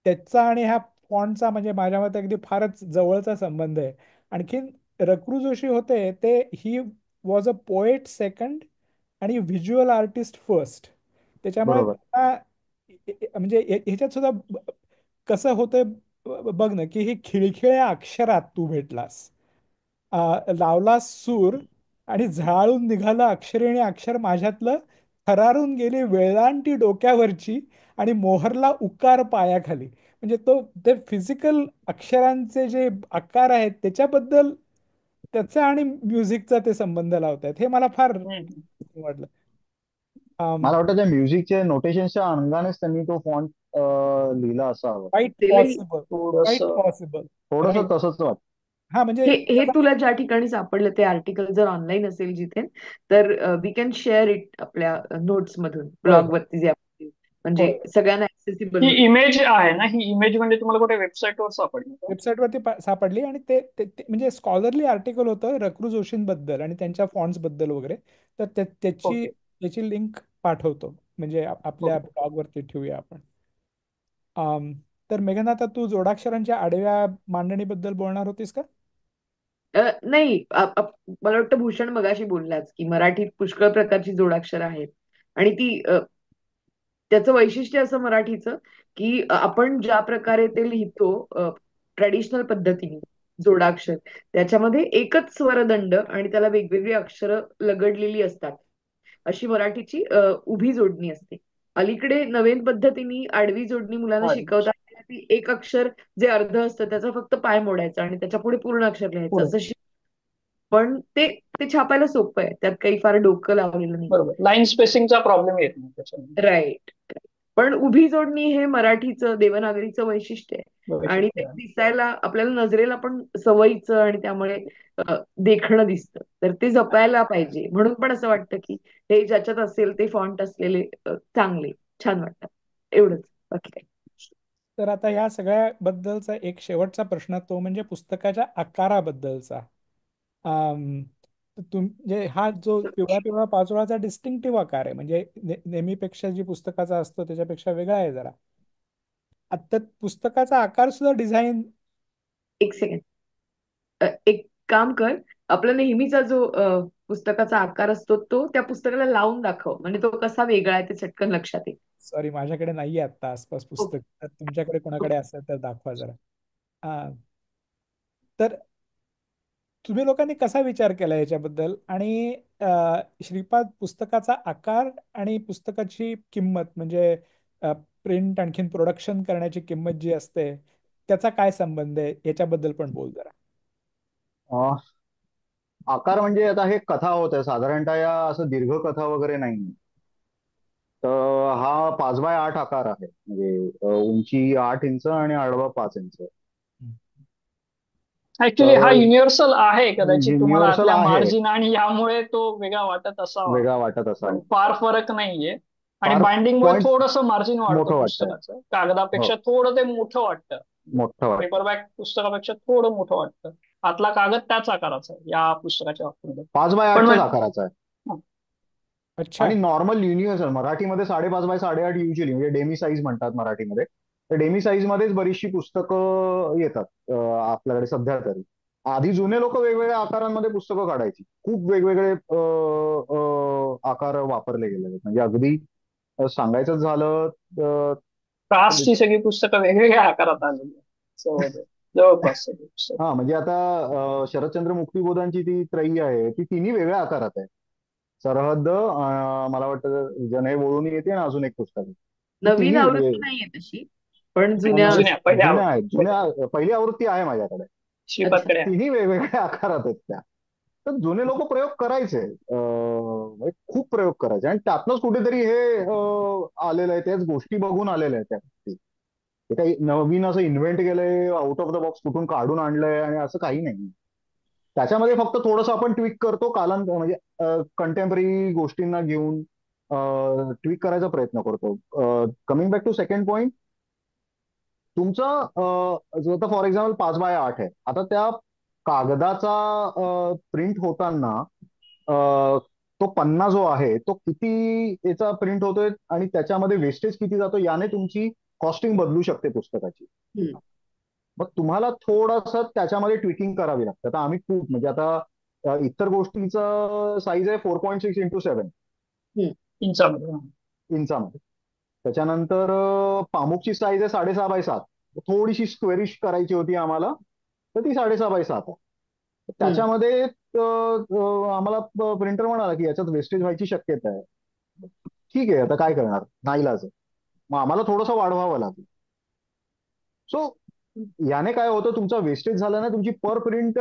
Speaker 1: त्याचा आणि ह्या फॉन्टचा म्हणजे माझ्या मते अगदी फारच जवळचा संबंध आहे. आणखीन रकरू जोशी होते ते he was a poet second आणि व्हिज्युअल आर्टिस्ट फर्स्ट. त्याच्यामुळे
Speaker 4: बरोबर.
Speaker 1: त्याला म्हणजे ह्याच्यात सुद्धा कसं होतंय बघ ना, की ही खिळखिळ्या अक्षरात तू भेटलास. लावला सूर आणि झळाळून निघालं अक्षरेणी अक्षर माझ्यातलं, थरारून गेली वेळांटी डोक्यावरची आणि मोहरला उकार पायाखाली. म्हणजे तो ते फिजिकल अक्षरांचे जे आकार आहेत त्याच्याबद्दल त्याचा आणि म्युझिकचा ते संबंध लावतायत, हे मला फार
Speaker 3: हम्म.
Speaker 1: वाटलं.
Speaker 4: मला वाटतं त्या म्युझिकच्या नोटेशनच्या अंगानेच त्यांनी तो फॉन्ट लिहिला असावा.
Speaker 1: क्वाईट
Speaker 2: असेलही.
Speaker 1: पॉसिबल.
Speaker 3: थोडस.
Speaker 1: Quite possible.
Speaker 4: थोडस
Speaker 1: राईट.
Speaker 4: तसंच वाटतं.
Speaker 1: हा म्हणजे
Speaker 2: हे तुला ज्या ठिकाणी सापडलं ते आर्टिकल जर ऑनलाईन असेल जिथे, तर वी कॅन शेअर इट आपल्या नोट्स मधून
Speaker 1: होय
Speaker 2: ब्लॉग वरती जे आपण म्हणजे
Speaker 1: होय
Speaker 2: सगळ्यांना ऍक्सेसिबल
Speaker 3: ही
Speaker 2: होईल.
Speaker 3: इमेज आहे ना, ही इमेज म्हणजे तुम्हाला कुठे वेबसाईटवर सापडली का?
Speaker 1: वेबसाईटवरती सापडली. आणि ते म्हणजे स्कॉलरली आर्टिकल होतं रकरू जोशींबद्दल आणि त्यांच्या फॉन्ट्स बद्दल वगैरे. तर त्याची
Speaker 3: ओके.
Speaker 1: त्याची लिंक पाठवतो, म्हणजे आपल्या
Speaker 3: ओके.
Speaker 1: ब्लॉगवरती ठेवूया आपण. अम, तर मेघना, आता तू जोडाक्षरांच्या आडव्या मांडणीबद्दल बोलणार होतीस का?
Speaker 2: नाही, मला वाटतं भूषण मगाशी बोललाच की मराठीत पुष्कळ प्रकारची जोडाक्षर आहेत. आणि ती त्याचं वैशिष्ट्य असं मराठीचं की आपण ज्या प्रकारे ते लिहितो ट्रॅडिशनल पद्धतीने जोडाक्षर, त्याच्यामध्ये एकच स्वरदंड आणि त्याला वेगवेगळी अक्षरं लगडलेली असतात. अशी मराठीची उभी जोडणी असते. अलीकडे नवीन पद्धतीने आडवी जोडणी मुलांना
Speaker 3: अच्छा.
Speaker 2: शिकवताना ती एक अक्षर जे अर्ध असतं त्याचा फक्त पाय मोडायचा आणि त्याच्या पुढे पूर्ण अक्षर लिहायचं
Speaker 3: पुढे.
Speaker 2: असं पण ते ते छापायला सोपं आहे, त्यात काही फार डोकं लावलेलं नाही.
Speaker 3: बरोबर, लाईन स्पेसिंगचा प्रॉब्लेम येत नाही त्याच्यामध्ये.
Speaker 2: राईट. पण उभी जोडणी हे मराठीचं देवनागरीचं वैशिष्ट्य आहे आणि ते
Speaker 3: वैशिष्ट्य आहे.
Speaker 2: दिसायला आपल्याला नजरेला पण सवयीचं आणि त्यामुळे देखणं दिसतं, तर ते जपायला पाहिजे. म्हणून पण असं वाटतं की हे ज्याच्यात असेल ते फॉन्ट असलेले चांगले, छान वाटतात. एवढंच, बाकी काही.
Speaker 1: तर आता ह्या सगळ्या बद्दलचा एक शेवटचा प्रश्न, तो म्हणजे पुस्तकाच्या आकाराबद्दलचा. अम, म्हणजे हा जो पिवळा पिवळा पाचोळाचा डिस्टिंक्टिव्ह आकार आहे, म्हणजे नेहमीपेक्षा जी पुस्तकाचा असतो त्याच्यापेक्षा वेगळा आहे जरा. आता पुस्तकाचा आकार सुद्धा डिझाईन.
Speaker 2: एक सेकंड. एक काम कर, आपला नेहमीचा जो पुस्तकाचा आकार असतो तो त्या पुस्तकाला लावून दाखव, म्हणजे तो कसा वेगळा आहे ते चटकन लक्षात येईल.
Speaker 1: सॉरी, माझ्याकडे नाहीये आता आसपास पुस्तक.
Speaker 2: ओके.
Speaker 1: तर तुमच्याकडे कोणाकडे असेल तर दाखवा जरा. हा. तर तुम्ही लोकांनी कसा विचार केला याच्याबद्दल? आणि श्रीपाद, पुस्तकाचा आकार आणि पुस्तकाची किंमत, म्हणजे प्रिंट आणखीन प्रोडक्शन करण्याची किंमत जी असते, त्याचा काय संबंध आहे याच्याबद्दल पण बोल जरा.
Speaker 4: अं, आकार म्हणजे आता हे कथा होत आहे साधारणतः, या असं दीर्घ कथा वगैरे नाही. तर हा 5x8 आकार आहे, म्हणजे उंची 8 इंच आणि आडवा 5 इंच.
Speaker 3: ऍक्च्युली हा
Speaker 4: तर
Speaker 3: युनिव्हर्सल आहे, कदाचित तुम्हाला
Speaker 4: युनिव्हर्सल
Speaker 3: आतल्या
Speaker 4: आहे,
Speaker 3: मार्जिन आणि यामुळे तो वेगळा वाटत असावा.
Speaker 4: वेगळा वाटत
Speaker 3: पण
Speaker 4: असावा.
Speaker 3: फार फरक नाहीये. आणि
Speaker 4: फार
Speaker 3: बाइंडिंगमुळे
Speaker 4: पॉइंट
Speaker 3: थोडंसं मार्जिन वाढतं
Speaker 4: मोठं वाटतंय.
Speaker 3: पुस्तकाचं,
Speaker 4: हो,
Speaker 3: कागदापेक्षा थोडं ते मोठं वाटतं.
Speaker 4: मोठं वाटतं.
Speaker 3: पेपरबॅक पुस्तकापेक्षा थोडं मोठं वाटतं. आतला कागद त्याच आकाराचा आहे या पुस्तकाच्या बाबतीमध्ये.
Speaker 4: पाच बाय
Speaker 3: पण
Speaker 4: आठच्याच आकाराचा आहे.
Speaker 1: अच्छा.
Speaker 4: आणि नॉर्मल युनिव्हर्सल मराठीमध्ये 5.5x8 युजली, म्हणजे डेमी साईज म्हणतात मराठीमध्ये. तर डेमी साईज मध्येच बरीचशी पुस्तकं येतात आपल्याकडे सध्या तरी. आधी जुने लोक वेगवेगळ्या आकारांमध्ये पुस्तकं काढायची, खूप वेगवेगळे आकार वापरले गेले. म्हणजे अगदी सांगायचं झालं
Speaker 3: कास्टची सगळी पुस्तकं वेगवेगळ्या आकारात आलेली आहेत. जवळपास सगळी पुस्तकं.
Speaker 4: हा, म्हणजे आता शरदचंद्र मुक्तिबोधांची ती त्रयी आहे, ती तिन्ही वेगळ्या आकारात आहे. सरहद्द, मला वाटतं जनय वळून येते ना, अजून एक पुस्तक आहे. ती
Speaker 2: नवीन
Speaker 4: तिन्ही
Speaker 2: आवृत्ती नाहीये तशी, पण जुन्या
Speaker 3: जुन्या पहिल्या
Speaker 4: जुन्या आहेत.
Speaker 3: आवृत्ती
Speaker 4: जुन्या पहिली आवृत्ती आहे माझ्याकडे.
Speaker 2: अच्छा.
Speaker 3: श्रीपादकडे आहे.
Speaker 4: तिन्ही वेगवेगळ्या आकारात आहेत त्या. तर जुने लोक प्रयोग करायचे, म्हणजे खूप प्रयोग करायचे, आणि त्यातनंच कुठेतरी हे आलेलं आहे. त्याच गोष्टी बघून आलेल्या आहेत त्या गोष्टी. हे काही नवीन असं इन्व्हेंट केलंय, आउट ऑफ द बॉक्स कुठून काढून आणलंय आणि असं काही नाही. त्याच्यामध्ये फक्त थोडंसं आपण ट्विक करतो, म्हणजे कंटेम्पररी गोष्टींना घेऊन ट्विक करायचा प्रयत्न करतो. Coming back to second point, तुमचं जो आता फॉर एक्झाम्पल 5x8 आहे, आता त्या कागदाचा प्रिंट होताना तो पन्ना जो आहे तो किती याचा प्रिंट होतोय आणि त्याच्यामध्ये वेस्टेज किती जातो, याने तुमची कॉस्टिंग बदलू शकते पुस्तकाची.
Speaker 2: हम्म,
Speaker 4: मग तुम्हाला थोडंसं त्याच्यामध्ये ट्विकिंग करावी लागते. आता आम्ही खूप म्हणजे आता इतर गोष्टीचं साईज आहे 4.6x7
Speaker 2: हम्म,
Speaker 3: इंचामध्ये.
Speaker 4: इंचामध्ये. त्याच्यानंतर पामुकची साईज आहे 6.5x7. थोडीशी स्क्वेरिश करायची होती आम्हाला, तर ती 6.5x7 आहे.
Speaker 2: हम्म.
Speaker 4: त्याच्यामध्ये आम्हाला प्रिंटर म्हणाला की याच्यात वेस्टेज व्हायची शक्यता आहे. ठीक आहे, आता काय करणार, नाईलाज आहे. मग आम्हाला थोडंसं वाढवावं लागलं. सो याने काय होतं, तुमचा वेस्टेज झाला ना, तुमची पर प्रिंट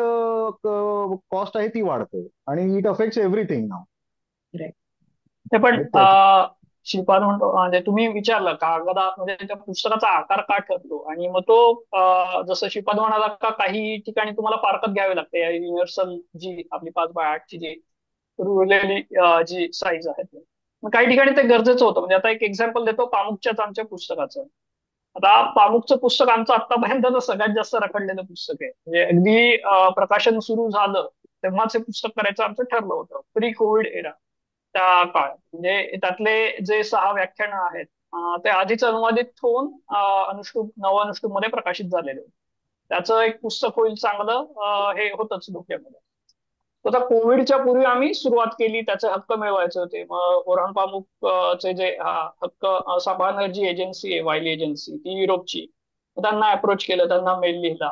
Speaker 4: कॉस्ट आहे ती वाढते आणि it affects everything now.
Speaker 2: Right.
Speaker 3: ते पण
Speaker 4: म्हणजे त्याच्या
Speaker 3: शिल्पा म्हणतो म्हणजे तुम्ही विचारलं कागदा म्हणजे त्या पुस्तकाचा आकार का ठरतो आणि मग तो जसं शिल्पा म्हणाला का काही ठिकाणी तुम्हाला फारकत घ्यावी लागते युनिव्हर्सल जी आपली 5x8 ची जी रुळलेली जी साईज आहे ती. मग काही ठिकाणी ते गरजेचं होतं. म्हणजे आता एक एक्झाम्पल देतो पामुकच्याच आमच्या पुस्तकाचं. आता पामुकचं पुस्तक आमचं आतापर्यंत सगळ्यात जास्त रखडलेलं पुस्तक आहे. म्हणजे अगदी प्रकाशन सुरू झालं तेव्हाच हे पुस्तक करायचं आमचं ठरलं होतं, प्री कोविड एरा त्या काळात. म्हणजे त्यातले जे 6 व्याख्यानं आहेत ते आधीच अनुवादित होऊन अनुष्टुप नवअनुष्टुप मध्ये प्रकाशित झालेले होते. त्याचं एक पुस्तक होईल चांगलं हे होतच डोक्यामध्ये. तर आता कोविडच्या पूर्वी आम्ही सुरुवात केली, त्याचे हक्क मिळवायचे होते. मग ओरान पामुक चे जे हक्क सांभाळणारी जी एजन्सी आहे वायली एजन्सी ती युरोपची, तर त्यांना अप्रोच केलं, त्यांना मेल लिहिला.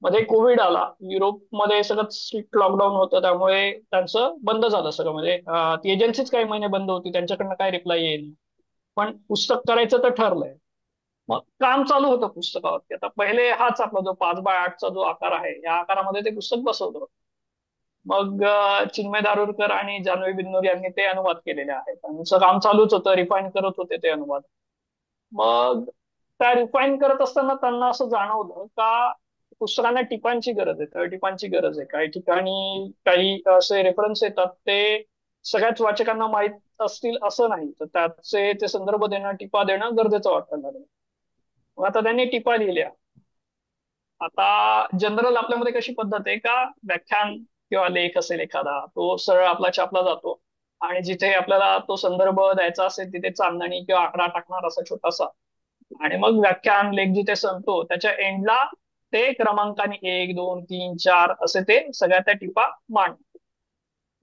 Speaker 3: मध्ये कोविड आला, युरोपमध्ये सगळं स्ट्रिक्ट लॉकडाऊन होतं, त्यामुळे त्यांचं बंद झालं सगळं. म्हणजे ती एजन्सीच काही महिने बंद होती, त्यांच्याकडनं काय रिप्लाय येईल. पण पुस्तक करायचं तर ठरलंय. मग काम चालू होतं पुस्तकावरती. आता पहिले हाच आपला जो 5x8चा जो आकार आहे या आकारामध्ये ते पुस्तक बसवलं. मग चिन्मय दारुरकर आणि जान्हवी बिन्नूर यांनी ते अनुवाद केलेले आहेत. त्यांचं काम चालूच होतं, रिफाईन करत होते ते अनुवाद. मग त्या रिफाईन करत असताना त्यांना असं जाणवलं का पुस्तकांना टिपांची गरज आहे, टिपांची गरज आहे. काही ठिकाणी काही असे रेफरन्स येतात ते सगळ्याच वाचकांना माहीत असतील असं नाही, तर त्याचे ते संदर्भ देणं, टिपा देणं गरजेचं वाटतं लागलं. मग आता त्यांनी टिपा लिहिल्या. आता जनरल आपल्यामध्ये कशी पद्धत आहे का व्याख्यान किंवा लेख असेल एखादा तो सरळ आपला छापला जातो आणि जिथे आपल्याला तो संदर्भ द्यायचा असेल तिथे चांदणी किंवा आकडा टाकणार असा छोटासा, आणि मग व्याख्यान लेख जिथे संपतो त्याच्या एंडला ते क्रमांकाने 1 2 3 4 असे ते सगळ्या त्या टिपा मांड.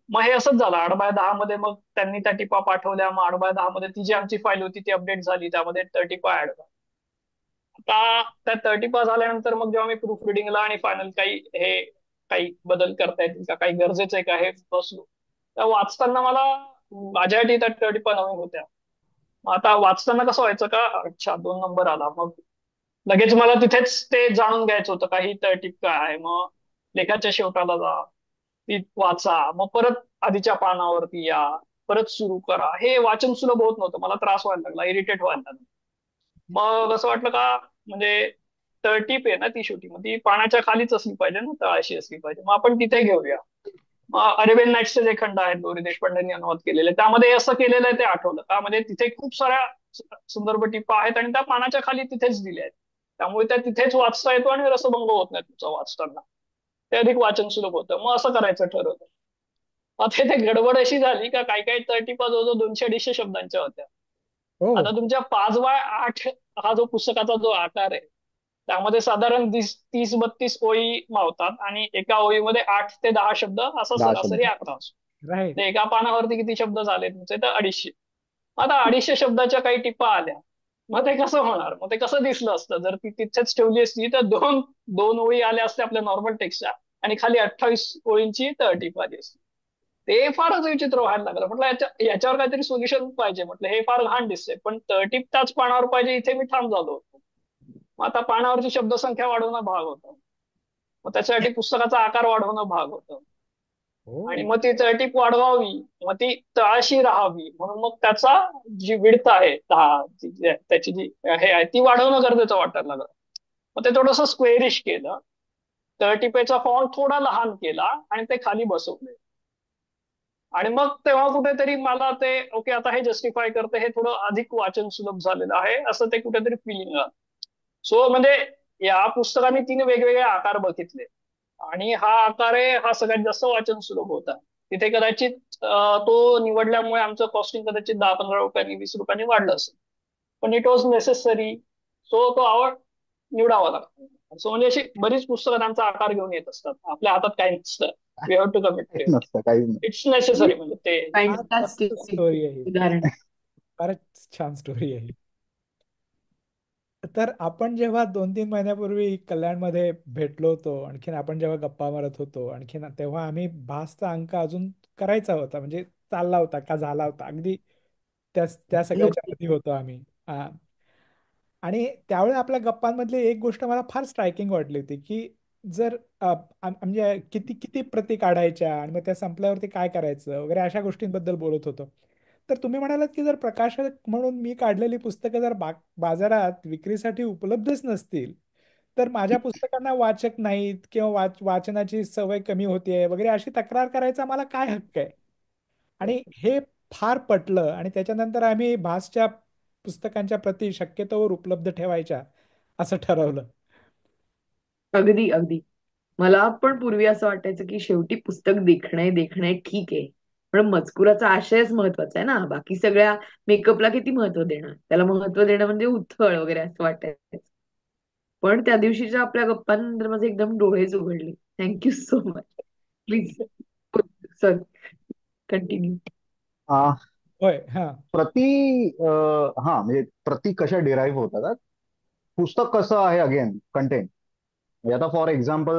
Speaker 3: मग हे असंच झालं 8x10 मध्ये. मग त्यांनी त्या टिपा पाठवल्या. मग 8x10 मध्ये ती जी आमची फाईल होती ती अपडेट झाली, त्यामध्ये टिपा ऍड झाल्या. आता त्या 30 झाल्यानंतर मग जेव्हा मी प्रूफ रिडिंगला आणि फायनल काही बदल करता येतील का, काही गरजेचं आहे का हे बसलो, त्या वाचताना मला माझ्यासाठी त्या 30 नवीन होत्या. मग आता वाचताना कसं व्हायचं का, अच्छा 2 नंबर आला, मग लगेच मला तिथेच ते जाणून घ्यायचं होतं काही टिप काय आहे. मग लेखाच्या शेवटाला जा, ती वाचा, मग परत आधीच्या पानावरती या, परत सुरू करा. हे वाचन सुलभ होत नव्हतं, मला त्रास व्हायला लागला, इरिटेट व्हायला लागला. मग असं वाटलं का म्हणजे तळटीप आहे ना ती शेवटी, मग ती पाण्याच्या खालीच असली पाहिजे ना, तळाशी असली पाहिजे, मग आपण तिथे घेऊया. अरेबियन नाईट्सचे जे खंड आहेत गौरी देशपांडेंनी अनुवाद केलेले, त्यामध्ये असं केलेलं आहे ते आठवलं का, म्हणजे तिथे खूप साऱ्या संदर्भ टिपा आहेत आणि त्या पानाच्या खाली तिथेच दिल्या आहेत, त्यामुळे त्या तिथेच वाचता येतो आणि रसभंग होत नाही तुमचा वाचताना, ते अधिक वाचन सुलभ होतं. मग असं करायचं ठरवलं. आता इथे गडबड अशी झाली का काही काही तळटीपा जवळजवळ 200-250 शब्दांच्या होत्या.
Speaker 1: हो.
Speaker 3: आता तुमच्या 5x8 हा जो पुस्तकाचा जो आकार आहे त्यामध्ये साधारण 30-32 ओळी मावतात आणि एका ओळीमध्ये 8 ते 10 शब्द असा
Speaker 4: 10 शब्द.
Speaker 3: सरासरी आकडा असतो.
Speaker 1: राईट.
Speaker 3: ते एका पानावरती किती शब्द झाले तुमचे, तर 250. आता 250 शब्दाच्या काही टिपा आल्या, मग ते कसं होणार, मग ते कसं दिसलं असतं जर ती तिथेच ठेवली असती, तर दोन दोन ओळी आल्या असत्या आपल्या नॉर्मल टेक्स्टच्या आणि खाली 28 ओळींची तळटीप आली असती. ते फारच विचित्र व्हायला लागलं. म्हटलं याच्यावर काहीतरी सोल्युशन पाहिजे. म्हटलं हे फार घाण दिसतंय, पण तळटीप त्याच पानावर पाहिजे, इथे मी ठाम झालो होतो. मग आता पानावरची शब्दसंख्या वाढवणं भाग होतं, मग त्याच्यासाठी पुस्तकाचा आकार वाढवणं भाग होतं, आणि
Speaker 1: हो.
Speaker 3: मग ती तळटीप वाढवावी, मग ती तळाशी राहावी, म्हणून मग त्याचा जी विड्थ आहे त्याची जी हे आहे ती वाढवणं गरजेचं वाटायला लागलं. मग ते थोडंसं स्क्वेअरिश केलं, तळटीपेचा फॉन्ट थोडा लहान केला आणि ते खाली बसवले. आणि मग तेव्हा कुठेतरी मला ते ओके आता हे जस्टिफाय करते, हे थोडं अधिक वाचन सुलभ झालेलं आहे असं ते कुठेतरी फिलिंग आलं. सो म्हणजे या पुस्तकाने 3 वेगवेगळे आकार बघितले आणि हा आकार आहे हा सगळ्यात जास्त वाचन सुलभ होता. तिथे कदाचित तो निवडल्यामुळे आमचं कॉस्टिंग कदाचित 10-15 रुपयांनी 20 रुपयांनी वाढलं असेल, पण इट वॉज नेसेसरी. सो तो आवड निवडावा लागतो. सो म्हणजे अशी बरीच पुस्तकं त्यांचा आकार घेऊन येत असतात, आपल्या हातात काही नसतं. We have to commit to
Speaker 4: काहीच
Speaker 3: इट.
Speaker 4: नसतं, काहीच नाही.
Speaker 3: इट्स नेसेसरी म्हणजे ते.
Speaker 1: फार मस्त
Speaker 2: फॅन्टास्टिक
Speaker 1: स्टोरी आहे ही.
Speaker 2: उदाहरण.
Speaker 1: फारच छान स्टोरी आहे ही. तर आपण जेव्हा 2-3 महिन्यापूर्वी कल्याणमध्ये भेटलो होतो, आणखीन आपण जेव्हा गप्पा मारत होतो आणखीन, तेव्हा आम्ही भासचा अंक अजून करायचा होता, म्हणजे चालला होता का झाला होता, अगदी त्या त्या सगळ्याच्या
Speaker 2: नुकती.
Speaker 1: आधी होतो आम्ही. हा. आणि त्यावेळी आपल्या गप्पांमधली एक गोष्ट मला फार स्ट्रायकिंग वाटली होती, की जर म्हणजे किती किती प्रती काढायच्या आणि मग त्या संपल्यावरती काय करायचं वगैरे अशा गोष्टींबद्दल बोलत होतो. तर तुम्ही म्हणालात की जर प्रकाशक म्हणून मी काढलेली पुस्तकं जर बाजारात विक्रीसाठी उपलब्धच नसतील, तर माझ्या पुस्तकांना वाचक नाहीत किंवा वाचनाची सवय कमी होतीये वगैरे अशी तक्रार करायचा मला काय हक्क आहे. आणि हे फार पटलं आणि त्याच्यानंतर आम्ही भासच्या पुस्तकांच्या प्रती शक्यतोवर उपलब्ध ठेवायच्या असं ठरवलं.
Speaker 2: अगदी अगदी. मला पण पूर्वी असं वाटायचं की शेवटी पुस्तक देखणे देखणे ठीक आहे, पण मजकुराचा आशयच महत्वाचा आहे ना. बाकी सगळ्या मेकअपला किती महत्व देणं, त्याला महत्व देणं म्हणजे उथळ वगैरे असं वाटायचं. पण त्या दिवशीच्या आपल्या गप्पांनंतर माझे एकदम डोळेच उघडले. Thank you so much. Please sir, continue.
Speaker 4: आ,
Speaker 1: होय. हा.
Speaker 4: प्रती हा म्हणजे प्रती कशा डिराईव्ह होतात. पुस्तक कसं आहे, अगेन कंटेंट. म्हणजे आता फॉर एक्झाम्पल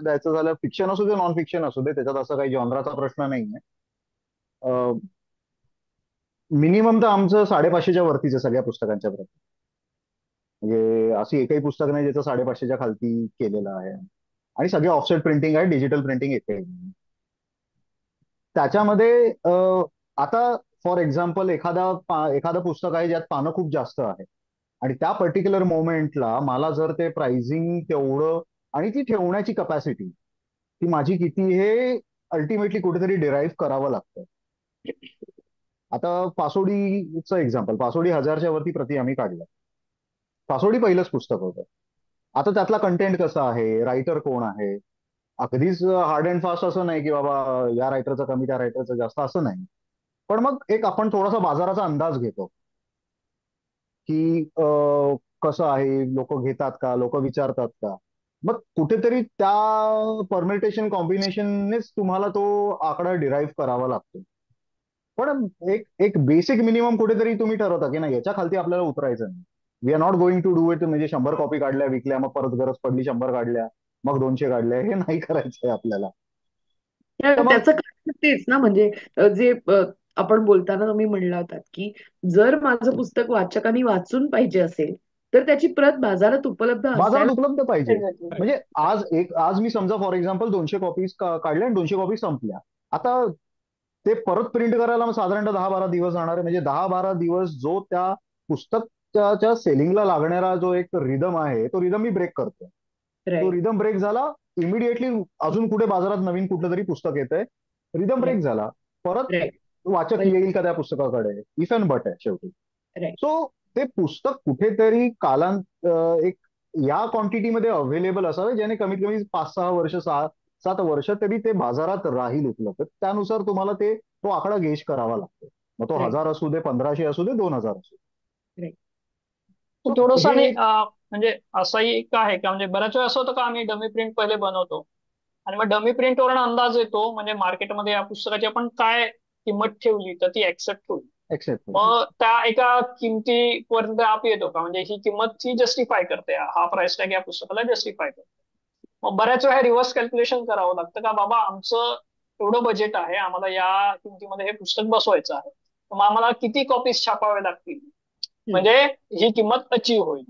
Speaker 4: द्यायचं झालं, फिक्शन असू दे नॉन फिक्शन असू दे, त्याच्यात असं काही जॉनराचा प्रश्न नाहीये. मिनिमम तर आमचं 550च्या वरतीच आहे सगळ्या पुस्तकांच्या प्रती. म्हणजे अशी एकही पुस्तक नाही ज्याचं 550च्या खालती केलेलं आहे. आणि सगळे ऑफसेट प्रिंटिंग आहे, डिजिटल प्रिंटिंग येते. त्याच्यामध्ये आता फॉर एक्झाम्पल एखादं पुस्तक आहे ज्यात पानं खूप जास्त आहे आणि त्या पर्टिक्युलर मोमेंटला मला जर ते प्राइसिंग तेवढं आणि ती ठेवण्याची कपॅसिटी ती माझी किती हे अल्टिमेटली कुठेतरी डिराईव्ह करावं लागतं. आता पासोडीचं एक्झाम्पल, पासोडी 1000च्या वरती प्रती आम्ही काढल्या. पासोडी पहिलंच पुस्तक होतं. आता त्यातला कंटेंट कसा आहे, रायटर कोण आहे, अगदीच हार्ड अँड फास्ट असं नाही की बाबा या रायटरचं कमी त्या रायटरचं जास्त, असं नाही. पण मग एक आपण थोडासा बाजाराचा अंदाज घेतो की कसं आहे, लोक घेतात का, लोक विचारतात का. मग कुठेतरी त्या परमिटेशन कॉम्बिनेशननेच तुम्हाला तो आकडा डिराईव्ह करावा लागतो. पण एक एक बेसिक मिनिमम कुठेतरी तुम्ही ठरवता की नाही याच्या खालती आपल्याला उतरायचं नाही. We are not going to do it म्हणजे 100 कॉपी काढल्या विकल्या मग परत गरज पडली 100 काढल्या मग 200 काढल्या, हे नाही करायचंय आपल्याला. तर मग
Speaker 2: त्याचं कारण तेच ना, म्हणजे जे आपण बोलताना तुम्ही म्हणला होतात की जर माझं पुस्तक वाचकांनी वाचून पाहिजे असेल तर त्याची प्रत बाजारात उपलब्ध
Speaker 4: बाजारात
Speaker 2: असायला.
Speaker 4: उपलब्ध पाहिजे.
Speaker 3: एक्झॅक्टली.
Speaker 1: होय.
Speaker 4: म्हणजे आज मी समजा फॉर एक्झाम्पल 200 कॉपीज काढल्या आणि 200 कॉपी संपल्या. आता ते परत प्रिंट करायला मग साधारणतः 10-12 दिवस जाणार आहे. म्हणजे 10-12 दिवस जो त्या पुस्तकाच्या सेलिंगला लागणारा जो एक रिदम आहे तो रिदम मी ब्रेक करतो. तो
Speaker 2: राईट.
Speaker 4: रिदम ब्रेक झाला, इमिडिएटली अजून कुठे बाजारात नवीन कुठलं तरी पुस्तक येतंय, रिदम ब्रेक
Speaker 2: राईट.
Speaker 4: झाला, परत
Speaker 2: राईट.
Speaker 4: वाचक येईल का त्या पुस्तकाकडे, इफ अँड बट आहे शेवटी.
Speaker 2: राईट.
Speaker 4: सो ते पुस्तक कुठेतरी एक या क्वांटिटीमध्ये अवेलेबल असावे ज्याने कमीत कमी 5-6 वर्ष 6-7 वर्ष तरी ते बाजारात राहील उपलब्ध. त्यानुसार तुम्हाला तो आकडा गेज करावा लागतो. मग तो
Speaker 2: राईट.
Speaker 4: 1000 असू दे, 1500 असू दे, 2000 असू दे.
Speaker 2: राईट.
Speaker 4: सो
Speaker 3: थोडस
Speaker 4: हे
Speaker 3: आणि
Speaker 4: एक
Speaker 3: म्हणजे असंही एक आहे का, म्हणजे बऱ्याच वेळा असं होतं का आम्ही डमी प्रिंट पहिले बनवतो आणि मग डमी प्रिंटवरून अंदाज येतो म्हणजे मार्केटमध्ये या पुस्तकाची आपण काय किंमत ठेवली तर ती ऍक्सेप्ट होईल.
Speaker 4: एक्सेप्ट.
Speaker 3: मग त्या एका किमतीपर्यंत आप येतो का, म्हणजे ही किंमत ती जस्टिफाय करते, हा प्राइस टॅग या पुस्तकाला जस्टिफाय करते. मग बऱ्याच वेळा रिव्हर्स कॅल्क्युलेशन करावं लागतं का बाबा आमचं एवढं बजेट आहे, आम्हाला या किमतीमध्ये हे पुस्तक बसवायचं आहे, मग आम्हाला किती कॉपीज छापावे लागतील म्हणजे ही किंमत अचीव होईल.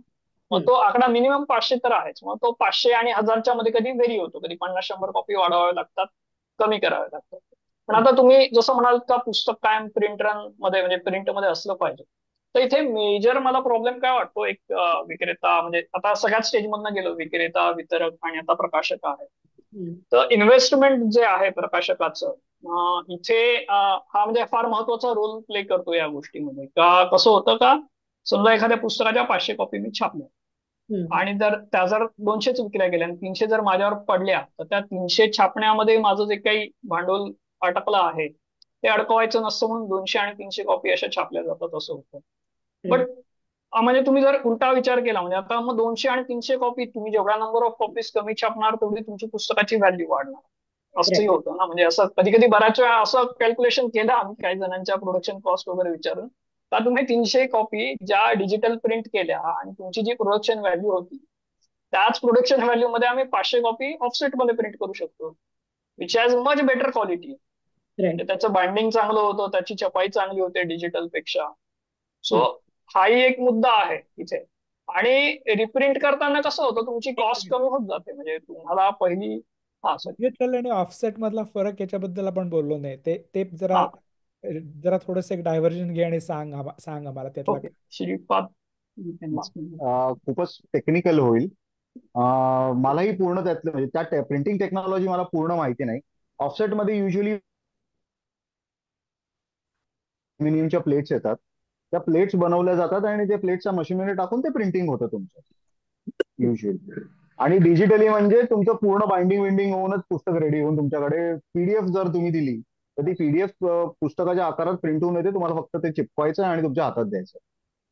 Speaker 3: मग तो आकडा मिनिमम 500 तर आहेच, मग तो 500 आणि 1000च्या मध्ये कधी व्हेरी होतो, कधी 50-100 कॉपी वाढवाव्या लागतात, कमी कराव्या लागतात. पण आता तुम्ही जसं म्हणाल का पुस्तक कायम प्रिंट रन मध्ये म्हणजे प्रिंटमध्ये असलं पाहिजे, तर इथे मेजर मला प्रॉब्लेम काय वाटतो, एक विक्रेता म्हणजे आता सगळ्याच स्टेजमधनं गेलो, विक्रेता, वितरक आणि आता प्रकाशक आहे. तर इन्व्हेस्टमेंट जे आहे प्रकाशकाचं इथे हा म्हणजे फार महत्वाचा रोल प्ले करतो या गोष्टीमध्ये. का कसं होतं का, समजा एखाद्या पुस्तकाच्या 500 कॉपी मी छापल्या
Speaker 2: हम्म.
Speaker 3: आणि जर त्या जर 200च विकल्या गेल्या आणि 300 जर माझ्यावर पडल्या, तर त्या 300 छापण्यामध्ये माझं जे काही भांडवल अटकलं आहे ते अडकवायचं नसतं, म्हणून 200 आणि 300 कॉपी अशा छापल्या जातात असं होतं. But
Speaker 2: Right.
Speaker 3: म्हणजे तुम्ही जर उलटा विचार केला, म्हणजे आता मग 200 आणि 300 कॉपी, तुम्ही जेवढा नंबर ऑफ कॉपीज कमी छापणार तेवढी तुमची पुस्तकाची व्हॅल्यू वाढणार, असंही
Speaker 2: Right.
Speaker 3: होतं ना. म्हणजे असं कधी कधी बऱ्याच वेळा असं कॅल्क्युलेशन केलं आम्ही काही जणांच्या प्रोडक्शन कॉस्ट वगैरे विचारून, का तुम्ही 300 कॉपी ज्या डिजिटल प्रिंट केल्या आणि तुमची जी प्रोडक्शन व्हॅल्यू होती त्याच प्रोडक्शन व्हॅल्यू मध्ये आम्ही 500 कॉपी ऑफसेट मध्ये प्रिंट करू शकतो, which has much better quality.
Speaker 2: Right.
Speaker 3: त्याचं बाइंडिंग चांगलं होतं, त्याची छपाई चांगली होते डिजिटल पेक्षा. सो
Speaker 2: हम्म.
Speaker 3: हाही एक मुद्दा आहे इथे. आणि रिप्रिंट करताना कसं होतं, तुमची कॉस्ट कमी होत जाते. म्हणजे तुम्हाला पहिली, हा सॉरी,
Speaker 1: डिजिटल आणि ऑफसेट मधला फरक याच्याबद्दल आपण बोललो नाही. ते ते जरा
Speaker 3: हा
Speaker 1: जरा थोडंसं एक डायव्हर्जन घे आणि सांग आम्हाला त्यातला
Speaker 3: ओके, श्रीपाद.
Speaker 4: खूपच टेक्निकल होईल. मलाही पूर्ण त्यातलं म्हणजे त्या प्रिंटिंग टेक्नॉलॉजी मला पूर्ण माहिती नाही. ऑफसेटमध्ये युजली अल्युमिनियमच्या प्लेट्स येतात, त्या प्लेट्स बनवल्या जातात आणि त्या प्लेट्सच्या मशीनमध्ये टाकून ते प्रिंटिंग होतं तुमचं युजली. आणि डिजिटली म्हणजे तुमचं पूर्ण बाइंडिंग विंडिंग होऊनच पुस्तक रेडी होऊन तुमच्याकडे पीडीएफ जर तुम्ही दिली तर ती पीडीएफ पुस्तकाच्या आकारात प्रिंट होऊन येते. तुम्हाला फक्त ते चिपकवायचं आणि तुमच्या हातात द्यायचं.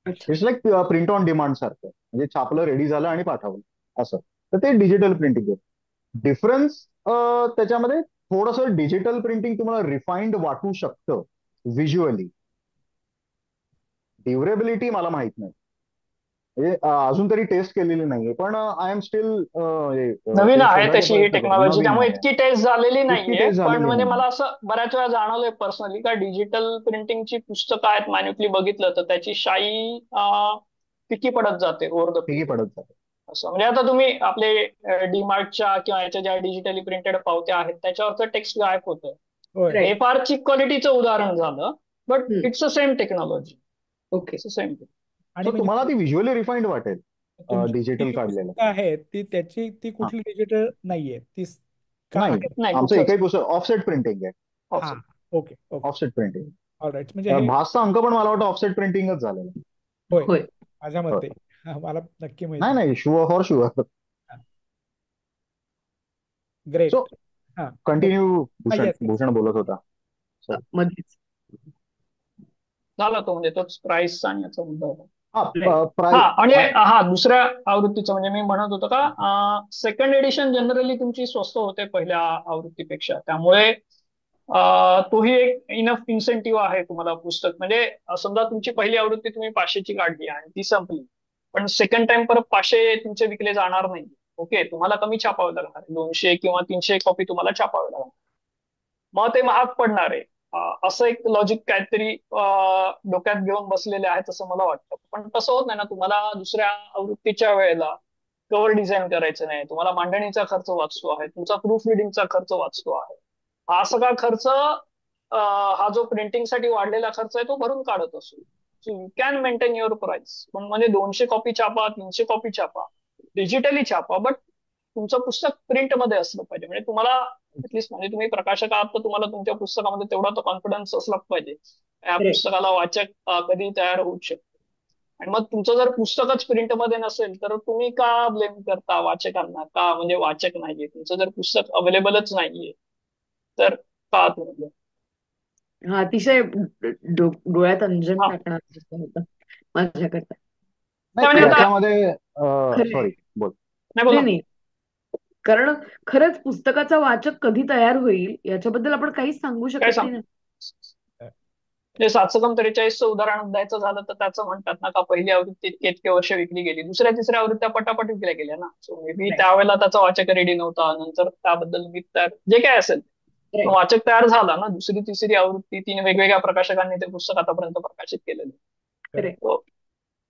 Speaker 2: अच्छा.
Speaker 4: It's like print on demand सारखं, म्हणजे छापलं, रेडी झालं आणि पाठवलं असं. तर ते डिजिटल प्रिंटिंग आहे. डिफरन्स त्याच्यामध्ये थोडंसं डिजिटल प्रिंटिंग तुम्हाला रिफाईंड वाटू शकतं व्हिज्युअली. ड्युरेबिलिटी मला माहित नाही, म्हणजे अजून तरी टेस्ट केलेली नाहीये, पण आय एम स्टील
Speaker 3: नवीन
Speaker 4: ते
Speaker 3: आहे
Speaker 4: शोधायचा
Speaker 3: तशी ही
Speaker 4: प्रयत्न करतो.
Speaker 3: टेक्नॉलॉजी,
Speaker 4: नवीन
Speaker 3: त्यामुळे
Speaker 4: आहे,
Speaker 3: इतकी टेस्ट झालेली
Speaker 4: इतकी
Speaker 3: नाहीये.
Speaker 4: टेस्ट
Speaker 3: पण
Speaker 4: झालेली
Speaker 3: म्हणजे
Speaker 4: नाही.
Speaker 3: मला असं बऱ्याच वेळा जाणवलंय पर्सनली का डिजिटल प्रिंटिंगची पुस्तकं आहेत मॅन्युअली बघितलं तर त्याची शाई फिकी पडत जाते ओव्हर द
Speaker 4: ठीक
Speaker 3: पिरियड.
Speaker 4: पडत जाते.
Speaker 3: असं म्हणजे आता तुम्ही आपले डीमार्टच्या किंवा याच्या ज्या डिजिटली प्रिंटेड पावत्या आहेत त्याच्यावरचं टेक्स्ट गायब होतं.
Speaker 1: होय.
Speaker 3: हे
Speaker 2: Right.
Speaker 3: फार चीप क्वालिटीचं उदाहरण झालं, बट
Speaker 2: हम्म.
Speaker 3: It's a same technology.
Speaker 2: Okay.
Speaker 3: It's a same.
Speaker 1: आणि
Speaker 4: सो
Speaker 1: म्हणजे
Speaker 4: तुम्हाला ती व्हिज्युअली रिफाईंड वाटेल
Speaker 1: तुमची
Speaker 4: डिजिटल
Speaker 1: जी
Speaker 4: काढलेलं.
Speaker 1: पुस्तकं आहेत ती
Speaker 4: हा,
Speaker 1: कुठली डिजिटल नाहीये ती का
Speaker 4: नाही,
Speaker 1: आहेत?
Speaker 3: नाही
Speaker 4: आमचं
Speaker 3: कुठलंच
Speaker 4: एकही पुस्तक ऑफसेट प्रिंटिंग आहे.
Speaker 1: हा,
Speaker 3: option.
Speaker 1: Okay okay,
Speaker 4: offset printing.
Speaker 1: All right. म्हणजे हे
Speaker 4: भासचा अंक पण मला वाटतं ऑफसेट प्रिंटिंगच झालेलं.
Speaker 1: होय
Speaker 2: होय.
Speaker 1: माझ्या
Speaker 4: हो.
Speaker 1: मते. मला नक्की माहित
Speaker 4: नाही
Speaker 1: नाही.
Speaker 4: नाही, sure for sure. So
Speaker 1: great. हा
Speaker 4: continue. Bhushan
Speaker 1: yes yes.
Speaker 4: Bhushan बोलत होता. सॉरी.
Speaker 2: मध्येच.
Speaker 3: झाला तो म्हणजे तोच प्राइस आणि याचा मुद्दा होता.
Speaker 2: Right.
Speaker 4: हा,
Speaker 3: हा
Speaker 4: प्राय
Speaker 3: आणि हा दुसऱ्या आवृत्तीचं म्हणजे मी म्हणत होतो का सेकंड एडिशन जनरली तुमची स्वस्त होते पहिल्या आवृत्तीपेक्षा, त्यामुळे तोही एक इनफ इन्सेंटिव्ह आहे तुम्हाला पुस्तक. म्हणजे समजा तुमची पहिली आवृत्ती तुम्ही 500ची काढली आणि ती संपली, पण सेकंड टाइम परत 500 तुमचे विकले जाणार नाही. ओके, तुम्हाला कमी छापावे लागणार, 200 किंवा 300 कॉपी तुम्हाला छापावे लागणार, मग ते महाग पडणार आहे. असं एक लॉजिक काहीतरी डोक्यात घेऊन बसलेले आहेत असं मला वाटतं. पण तसं होत नाही ना, तुम्हाला दुसऱ्या आवृत्तीच्या वेळेला कव्हर डिझाईन करायचं नाही, तुम्हाला मांडणीचा खर्च वाचतो आहे, तुमचा प्रूफ रिडिंगचा खर्च वाचतो आहे. हा सगळा खर्च हा जो प्रिंटिंगसाठी वाढलेला खर्च आहे तो भरून काढत असतो. So you can maintain your price. पण म्हणजे 200 कॉपी छापा, 300 कॉपी छापा, डिजिटली छापा, बट तुमचं पुस्तक प्रिंटमध्ये असलं पाहिजे. म्हणजे तुम्हाला ऍटलीस्ट, म्हणजे तुम्ही प्रकाशक आहात तर तुम्हाला तुमच्या पुस्तकामध्ये तेवढा तो कॉन्फिडन्स असला पाहिजे या
Speaker 2: Right.
Speaker 3: पुस्तकाला वाचक कधी तयार होऊ शकतो. आणि मग तुमचं जर पुस्तकच प्रिंटमध्ये नसेल तर तुम्ही का ब्लेम करता वाचकांना, का म्हणजे वाचक नाहीये तुमचं, जर पुस्तक अवेलेबलच नाहीये तर का तुम्ही.
Speaker 2: हा अतिशय डोळ्यात अंजन
Speaker 3: हा
Speaker 2: टाकणार प्रश्न होता माझ्याकरता.
Speaker 4: नाही,
Speaker 3: म्हणजे आता
Speaker 4: याच्यामध्ये
Speaker 2: खरंय.
Speaker 4: सॉरी बोल.
Speaker 3: नाही बोला
Speaker 2: नाही नाही, कारण खरंच पुस्तकाचा वाचक कधी तयार होईल याच्याबद्दल आपण काहीच सांगू
Speaker 3: काय
Speaker 2: शकत
Speaker 3: सांग.
Speaker 2: नाही ना.
Speaker 3: म्हणजे 743चं उदाहरण द्यायचं झालं तर त्याचं म्हणतात ना का पहिली आवृत्ती इतके वर्ष विकली गेली, दुसऱ्या तिसऱ्या आवृत्त्या पटापट विकल्या गेल्या ना. So may be
Speaker 2: Right.
Speaker 3: त्यावेळेला त्याचा वाचक रेडी नव्हता, नंतर त्याबद्दल मी तयार जे काय असेल पण
Speaker 2: Right.
Speaker 3: वाचक तयार झाला ना. दुसरी तिसरी आवृत्ती 3 वेगवेगळ्या प्रकाशकांनी ते पुस्तक आतापर्यंत प्रकाशित केलेलं.
Speaker 2: Correct.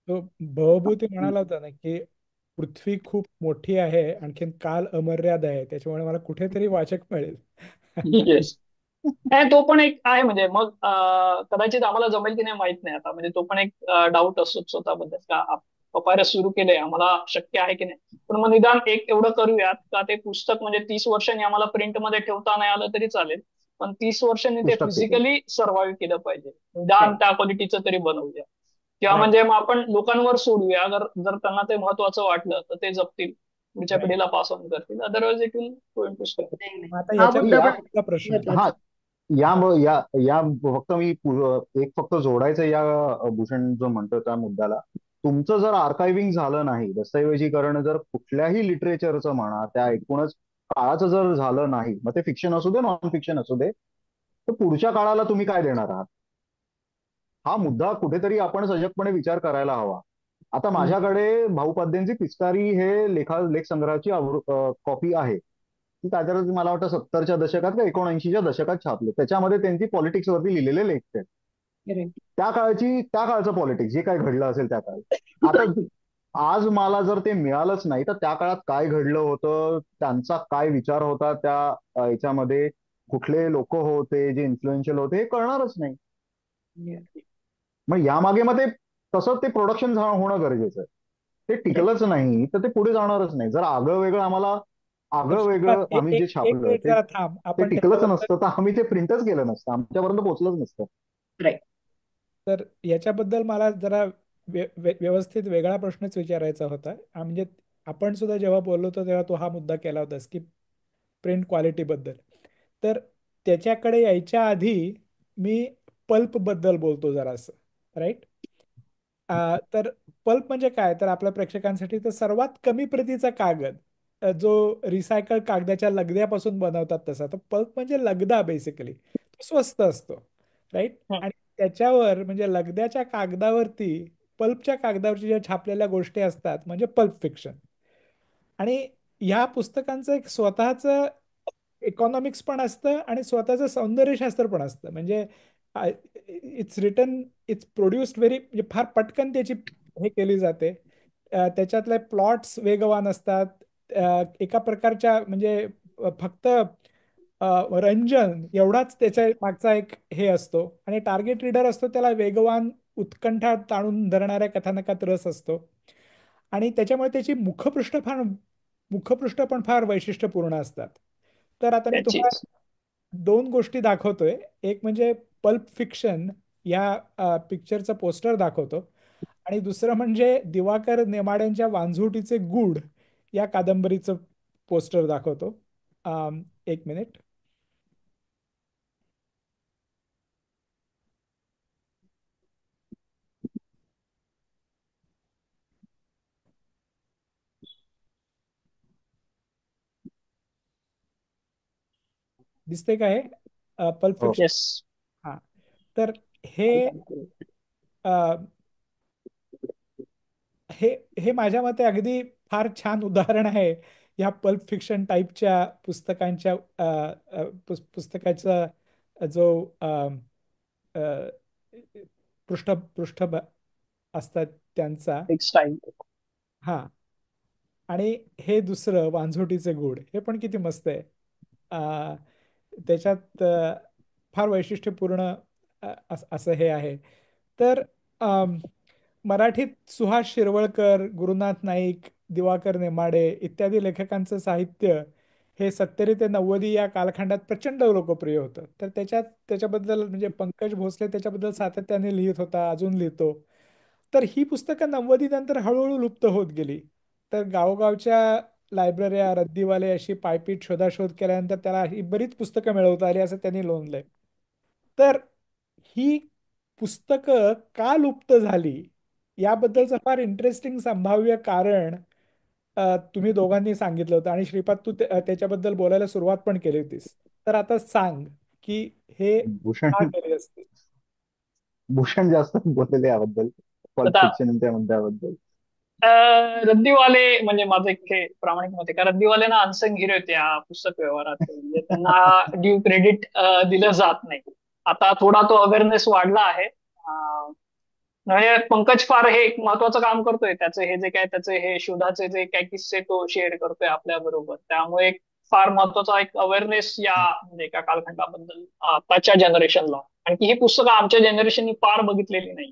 Speaker 1: तो भवभूती म्हणाला होता ना की पृथ्वी खूप मोठी आहे, आणखीन काल अमर्याद आहे, त्याच्यामुळे मला कुठेतरी वाचक मिळेल.
Speaker 3: येस. नाही तो पण एक आहे. म्हणजे मग कदाचित आम्हाला जमेल की नाही माहित नाही आता. म्हणजे तो पण एक डाऊट असतो स्वतःबद्दल का पपायरस सुरू केले, आम्हाला शक्य आहे की नाही. पण मग निदान एक एवढं करूयात का ते पुस्तक म्हणजे 30 वर्षांनी आम्हाला प्रिंटमध्ये ठेवता नाही आलं तरी चालेल, पण 30 वर्षांनी ते
Speaker 4: पुस्तक टिकेल.
Speaker 3: फिजिकली सर्व्हाइव्ह केलं पाहिजे, निदान त्या क्वालिटीचं तरी बनवूया, किंवा
Speaker 1: राईट
Speaker 3: म्हणजे मग आपण लोकांवर सोडूया, अगर जर त्यांना ते महत्वाचं वाटलं तर ते जपतील, पुढच्या
Speaker 1: राईट.
Speaker 3: पिढीला पास ऑन करतील, otherwise it will go into scrap.
Speaker 2: नाही नाही,
Speaker 1: आता
Speaker 2: हा
Speaker 1: याच्या
Speaker 2: मुद्दा
Speaker 4: या
Speaker 2: पण
Speaker 1: पुढचा प्रश्न
Speaker 4: हा
Speaker 2: महत्वाचा.
Speaker 4: या या या फक्त मी एक फक्त जोडायचं या भूषण जो म्हणतो त्या मुद्द्याला. तुमचं जर आर्कायव्हिंग झालं नाही, दस्तऐवजीकरण जर कुठल्याही लिटरेचरचं म्हणा, त्या एकूणच काळाचं जर झालं नाही, मग ते फिक्शन असू दे, नॉन फिक्शन असू दे, तर पुढच्या काळाला तुम्ही काय देणार आहात? हा मुद्दा कुठेतरी आपण सजगपणे विचार करायला हवा. आता माझ्याकडे भाऊपाध्यांची पिचकारी हे लेख संग्रहाची कॉपी आहे. ती त्याच्यावर मला वाटतं 70च्या दशकात का 79च्या दशकात छापले. त्याच्यामध्ये त्यांची पॉलिटिक्स वरती लिहिलेले लेख आहेत.
Speaker 2: Correct.
Speaker 4: त्या काळचं पॉलिटिक्स जे काय घडलं असेल त्या काळी. आता आज मला जर ते मिळालंच नाही, तर त्या काळात काय घडलं होतं, त्यांचा काय विचार होता, त्या याच्यामध्ये कुठले लोक होते जे इन्फ्लुएन्शियल होते, हे कळणारच नाही.
Speaker 2: Yeah.
Speaker 4: मग यामागे मग ते तसं ते प्रोडक्शन होणं गरजेचं आहे. ते
Speaker 2: Right.
Speaker 4: टिकलंच नाही तर ते पुढे जाणारच नाही. जर आगळं वेगळं
Speaker 1: तर
Speaker 4: आगळं
Speaker 1: श्रीपाद,
Speaker 4: वेगळं आम्ही
Speaker 1: एक
Speaker 4: जे
Speaker 1: एक
Speaker 4: छापलं
Speaker 1: मिनिट
Speaker 4: ते
Speaker 1: जरा थांब,
Speaker 4: ते
Speaker 1: आपण
Speaker 4: टिकलंच
Speaker 1: त्याच्याबद्दल.
Speaker 4: नसतं तर आम्ही ते प्रिंटच केलं नसतं, आमच्यापर्यंत पोहोचलंच नसतं.
Speaker 2: Right.
Speaker 1: तर याच्याबद्दल मला जरा व्यवस्थित वेगळा प्रश्नच विचारायचा होता. म्हणजे आपण सुद्धा जेव्हा बोललो होतो तेव्हा तो हा मुद्दा केला होतास की प्रिंट क्वालिटीबद्दल. तर त्याच्याकडे यायच्या आधी मी पल्प बद्दल बोलतो जरासं, राईट? तर पल्प म्हणजे काय, तर आपल्या प्रेक्षकांसाठी तर सर्वात कमी प्रतीचा कागद, जो रिसायकल कागदाच्या लगद्यापासून बनवतात तसा. तर पल्प म्हणजे लगदा बेसिकली, तो स्वस्त असतो, राईट? आणि त्याच्यावर म्हणजे लगद्याच्या कागदावरती, पल्पच्या कागदावरची ज्या छापलेल्या गोष्टी असतात म्हणजे पल्प फिक्शन. आणि ह्या पुस्तकांचं एक स्वतःचं इकॉनॉमिक्स पण असतं आणि स्वतःचं सौंदर्यशास्त्र पण असतं. म्हणजे it's written, it's produced very, म्हणजे फार पटकन त्याची हे केली जाते. त्याच्यातले प्लॉट्स वेगवान असतात. एका प्रकारच्या म्हणजे फक्त रंजन एवढाच त्याच्या मागचा एक हे असतो, आणि टार्गेट रीडर असतो त्याला वेगवान, उत्कंठा ताणून धरणाऱ्या कथानकात रस असतो. आणि त्याच्यामुळे त्याची मुखपृष्ठ पण फार वैशिष्ट्यपूर्ण असतात. तर आता मी तुम्हाला
Speaker 3: त्याचीच
Speaker 1: दोन गोष्टी दाखवतोय. एक म्हणजे पल्प फिक्शन या पिक्चरचं पोस्टर दाखवतो, आणि दुसरं म्हणजे दिवाकर नेमाड्यांच्या वांझुटीचे गूढ या कादंबरीचं पोस्टर दाखवतो. एक मिनिट. दिसते का हे पल्प
Speaker 4: हो.
Speaker 1: फिक्शन?
Speaker 3: येस.
Speaker 1: हा. तर हे अ, हे हे माझ्या मते अगदी फार छान उदाहरण आहे या पल्प फिक्शन टाईपच्या पुस्तकांच्या, पुस्तकाचा जो अ, अ, पृष्ठ असतात त्यांचा.
Speaker 3: एक स्टाईल.
Speaker 1: हा. आणि हे दुसरं वांझोटीचे गूढ, हे पण किती मस्त आहे. अ, त्याच्यात फार वैशिष्ट्यपूर्ण असं हे आहे. तर मराठीत सुहास शिरवळकर, गुरुनाथ नाईक, दिवाकर नेमाडे इत्यादी लेखकांचं साहित्य हे 70 ते 90 या कालखंडात प्रचंड लोकप्रिय होतं. तर त्याच्याबद्दल म्हणजे पंकज भोसले त्याच्याबद्दल सातत्याने लिहित होता, अजून लिहितो. तर ही पुस्तकं 90 नंतर हळूहळू लुप्त होत गेली. तर गावोगावच्या लायब्रऱ्या, रद्दीवाले अशी पायपीट शोधाशोध केल्यानंतर त्याला ही बरीच पुस्तकं मिळवता आली असं त्यांनी नोंदलंय. तर ही पुस्तकं का लुप्त झाली याबद्दलचं फार इंटरेस्टिंग संभाव्य कारण तुम्ही दोघांनी सांगितलं होतं, आणि श्रीपाद तू त्याच्याबद्दल बोलायला सुरुवात पण केली होतीस. तर आता सांग की हे का
Speaker 4: भूषण
Speaker 1: केले असते.
Speaker 4: भूषण जास्त बोललेले याबद्दल, पल्प
Speaker 3: आता
Speaker 4: फिक्शन त्या मुद्द्याबद्दल.
Speaker 3: रद्दीवाले म्हणजे माझं एक हे प्रामाणिक मत आहे का, रद्दीवाल्यांना अनसंग हिरो आहेत या पुस्तक व्यवहारात, म्हणजे त्यांना ड्यू क्रेडिट दिलं जात नाही. आता थोडा तो अवेअरनेस वाढला आहे. म्हणजे पंकज फार हे एक महत्वाचं काम करतोय, त्याचे हे जे काय त्याचे हे शोधाचे जे काय किस्से तो शेअर करतोय आपल्या बरोबर, त्यामुळे एक फार महत्वाचा एक अवेअरनेस या म्हणजे एका कालखंडाबद्दल आताच्या जनरेशनला. आणखी ही पुस्तकं आमच्या जनरेशननी फार बघितलेली नाही.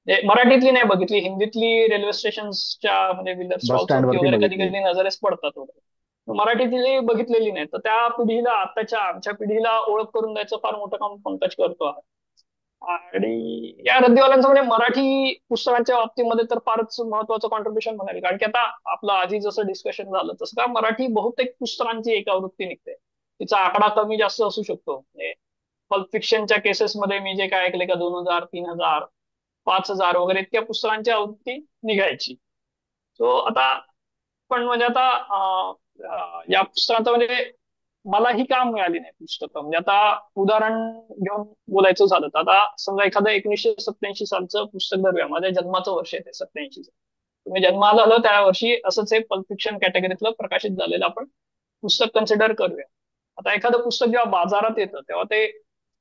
Speaker 3: म्हणजे मराठीतली नाही बघितली, हिंदीतली रेल्वे स्टेशनच्या म्हणजे व्हीलर
Speaker 4: बस
Speaker 3: स्टॉल्स
Speaker 4: स्टँड
Speaker 3: वरती
Speaker 4: वरती
Speaker 3: वगैरे कधी
Speaker 4: बघितली.
Speaker 3: कधी नजरेस पडतात वगैरे. मराठीतली बघितलेली नाही. तर त्या पिढीला, आताच्या आमच्या पिढीला ओळख करून द्यायचं फार मोठं काम पंकज करतो आहे. आणि या रद्दीवाल्यांचं म्हणजे मराठी पुस्तकांच्या बाबतीमध्ये तर फारच महत्वाचं कॉन्ट्रीब्युशन म्हणाल. कारण की आता आपलं आधी जसं डिस्कशन झालं तसं का मराठी बहुतेक पुस्तकांची एक आवृत्ती निघते. तिचा आकडा कमी जास्त असू शकतो. म्हणजे पल्प फिक्शनच्या केसेसमध्ये मी जे काय ऐकले का 2000, 3000, 5000 वगैरे इतक्या पुस्तकांची आवृत्ती निघायची. सो आता पण म्हणजे आता या पुस्तकाचं म्हणजे मला ही काम मिळाली नाही पुस्तकं. म्हणजे आता उदाहरण घेऊन बोलायचं झालं तर आता समजा एखादं 1987 सालचं पुस्तक धरूया. माझ्या जन्माचं वर्ष आहे ते 87चं. तुम्ही जन्माला आलं त्या वर्षी असंच एक पल्प फिक्शन कॅटेगरीतलं प्रकाशित झालेलं आपण पुस्तक कन्सिडर करूया. आता एखादं पुस्तक जेव्हा बाजारात येतं तेव्हा ते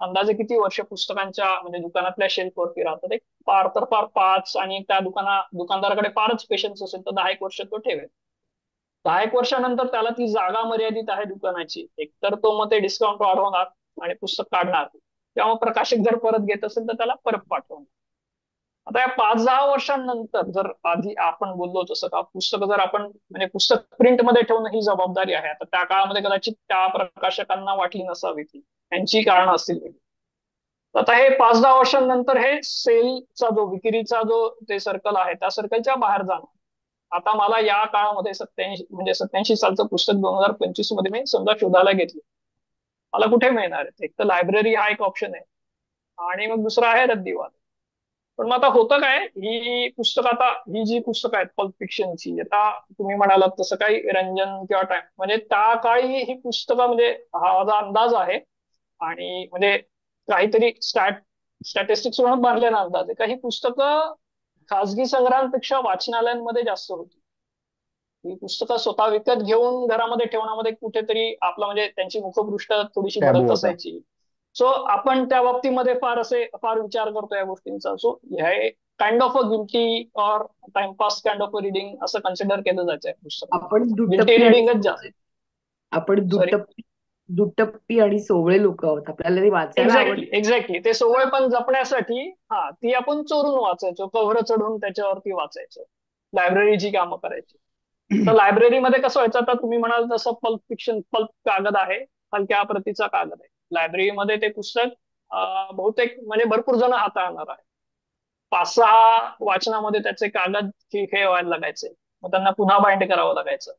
Speaker 3: अंदाजे किती वर्ष पुस्तकांच्या म्हणजे दुकानातल्या शेल्फवरती राहतं. ते फार तर फार 5 आणि त्या दुकानदाराकडे फारच पेशन्स असेल तर 10 एक वर्ष तो ठेवेल. 10 एक वर्षानंतर त्याला ती जागा मर्यादित आहे दुकानाची. एकतर तो मग ते डिस्काउंट वाढवणार आणि पुस्तक काढणार, किंवा मग प्रकाशक जर परत घेत असेल तर त्याला परत पाठवणार. आता या 5-10 वर्षांनंतर जर आधी आपण बोललो तसं का पुस्तक जर आपण म्हणजे पुस्तक प्रिंटमध्ये ठेवणं ही जबाबदारी आहे. आता त्या काळामध्ये कदाचित त्या प्रकाशकांना वाटली नसावी ती, त्यांची कारणं असतील वेगळी. तर आता हे 5-10 वर्षांनंतर हे सेलचा जो विक्रीचा जो ते सर्कल आहे त्या सर्कलच्या बाहेर जाणार. आता मला या काळामध्ये 87 सालचं पुस्तक 2025 मध्ये मी समजा शोधायला घेतलं, मला कुठे मिळणार आहे? एक तर लायब्ररी हा एक ऑप्शन आहे आणि मग दुसरा आहे रद्दीवाला. पण मग आता होतं काय, ही पुस्तकं आता ही जी पुस्तकं आहेत पल्प फिक्शनची, आता तुम्ही म्हणालात तसं काही रंजन किंवा टाइम म्हणजे त्या काळी ही पुस्तकं म्हणजे हा माझा अंदाज आहे आणि म्हणजे काहीतरी स्टॅटिस्टिक्स म्हणून बांधलेला अंदाज आहे का ही पुस्तकं खाजगी संग्रहांपेक्षा वाचनालयांमध्ये जास्त होती. ही पुस्तकं स्वतः विकत घेऊन घरामध्ये ठेवण्यामध्ये कुठेतरी आपला म्हणजे त्यांची मुखपृष्ठ थोडीशी
Speaker 4: टॅबू
Speaker 3: भरत
Speaker 4: होता.
Speaker 3: असायची. सो आपण त्या बाबतीमध्ये फार विचार करतो या गोष्टींचा. सो हे kind of a guilty or timepass kind of a reading असं कन्सिडर केलं जायचं पुस्तक.
Speaker 2: आपण
Speaker 3: गिल्टी
Speaker 2: दुटप्पी आणि
Speaker 3: रिडिंगच जास्त.
Speaker 2: सोवळे आपण
Speaker 3: सॉरी.
Speaker 2: दुटप्पी आणि सोवळे लोक आहोत. आपल्याला ते वाचायला आवडतं.
Speaker 3: एक्झॅक्टली ते सोवळ पण जपण्यासाठी ती आपण चोरून वाचायचो, कव्हर चढून त्याच्यावरती वाचायचो, लायब्ररीची कामं करायची. तर लायब्ररीमध्ये कसं व्हायचं, आता तुम्ही म्हणाल तसं पल्प फिक्शन पल्प कागद आहे, हलक्या प्रतीचा कागद आहे. लायब्ररीमध्ये ते पुस्तक बहुतेक म्हणजे भरपूर जण हाताळणार आहे. 5-6 वाचनामध्ये त्याचे कागद हे व्हायला लागायचे, मग त्यांना पुन्हा बाइंड करावं लागायचं.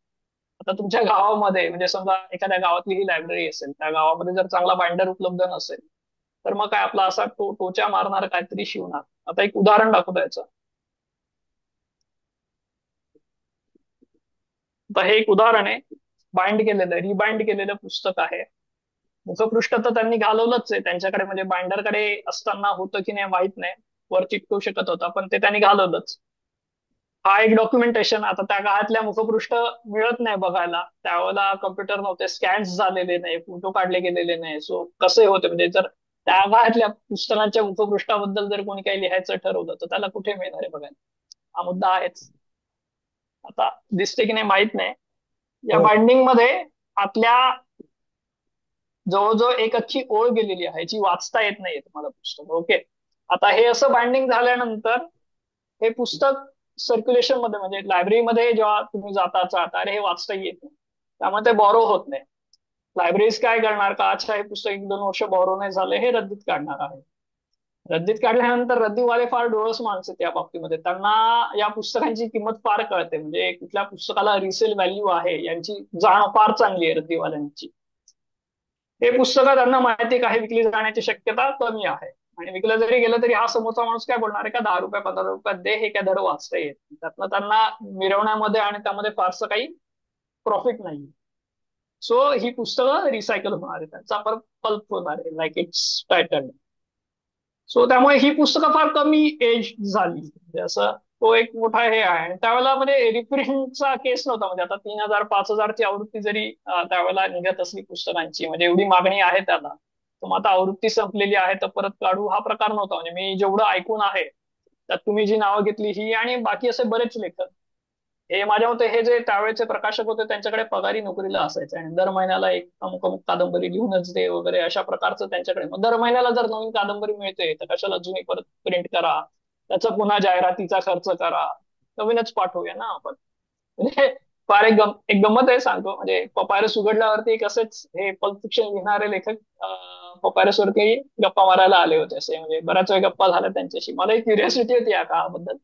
Speaker 3: आता तुमच्या गावामध्ये म्हणजे समजा एखाद्या गावातली ही लायब्ररी असेल, त्या गावामध्ये जर चांगला बाइंडर उपलब्ध नसेल तर मग काय आपला असा टोच्या मारणार काहीतरी शिवणार. आता एक उदाहरण दाखवतो याचं. आता हे एक उदाहरण आहे, बाइंड केलेलं रिबाइंड केलेलं पुस्तक आहे. मुखपृष्ठ तर त्यांनी घालवलंच आहे त्यांच्याकडे, म्हणजे बाइंडरकडे असताना होतं की नाही माहित नाही, वर चिकटू शकत होता पण ते त्यांनी घालवलंच. हा एक डॉक्युमेंटेशन. आता त्या काळातल्या मुखपृष्ठ मिळत नाही बघायला, त्यावेळेला कम्प्युटर नव्हते, स्कॅन्स झालेले नाही, फोटो काढले गेलेले नाही. सो कसे होते म्हणजे जर त्या काळातल्या पुस्तकांच्या मुखपृष्ठाबद्दल जर कोणी काही लिहायचं ठरवलं तर त्याला कुठे मिळणार आहे बघायला, हा मुद्दा आहेच. आता दिसते की नाही माहित नाही. या
Speaker 1: हो.
Speaker 3: बाइंडिंग मध्ये आतल्या जवळजवळ एक अख्खी ओळ गेलेली आहे जी वाचता येत नाहीये तुम्हाला पुस्तक. ओके, आता हे असं बाइंडिंग झाल्यानंतर हे पुस्तक सर्क्युलेशन मध्ये म्हणजे लायब्ररीमध्ये जेव्हा तुम्ही चाहता अरे हे वाचता येत नाही, त्यामुळे ते बॉरो होत नाही. लायब्ररीज काय करणार का, अच्छा हे पुस्तक 1-2 वर्ष बॉरो नाही झाले, हे रद्दीत काढणार आहे. रद्दीत काढल्यानंतर रद्दीवाले फार डोळस माणसं त्या बाबतीमध्ये, त्यांना या पुस्तकांची किंमत फार कळते, म्हणजे कुठल्या पुस्तकाला रिसेल व्हॅल्यू आहे यांची जाण फार चांगली आहे रद्दीवाल्यांची. हे पुस्तकं त्यांना माहिती आहे विकली जाण्याची शक्यता कमी आहे, आणि विकलं जरी गेलं तरी हा समोरचा माणूस काय बोलणार आहे का 10 रुपये 15 रुपयात दे, हे काय धड वाचता येत. त्यातनं त्यांना मिरवण्यामध्ये आणि त्यामध्ये फारसं काही प्रॉफिट नाही. सो ही पुस्तकं रिसायकल होणार आहे, त्यांचा परत पल्प होणार आहे लाईक इट्स टायटल. सो त्यामुळे ही पुस्तकं फार कमी एज झाली, म्हणजे असं तो एक मोठा हे आहे. आणि त्यावेळेला म्हणजे रिप्रिंटचा केस नव्हता, म्हणजे आता 3000-5000 ची आवृत्ती जरी त्यावेळेला निघत असली पुस्तकांची, म्हणजे एवढी मागणी आहे त्याला, तर मग आता आवृत्ती संपलेली आहे तर परत काढू हा प्रकार नव्हता. म्हणजे मी जेवढं ऐकून आहे त्यात तुम्ही जी नावं घेतली ही आणि बाकी असे बरेच लेखक, हे माझ्या मते हे जे त्यावेळेचे प्रकाशक होते त्यांच्याकडे पगारी नोकरीला असायचे आणि दर महिन्याला एक अमुक अमुक कादंबरी लिहूनच दे वगैरे अशा प्रकारचं त्यांच्याकडे. मग दर महिन्याला जर नवीन कादंबरी मिळते तर कशाला जुनी परत प्रिंट करा, त्याचा पुन्हा जाहिरातीचा खर्च करा, नवीनच पाठवूया ना आपण. म्हणजे फार एक गंमत आहे सांगतो. म्हणजे पपायरस उघडल्यावरती एक असेच हे पल्प फिक्शन लिहिणारे लेखक पपायरस वरती गप्पा मारायला आले होते. असे म्हणजे बऱ्याच वेळ गप्पा झाल्या त्यांच्याशी. मलाही क्युरिओसिटी होती या काळाबद्दल.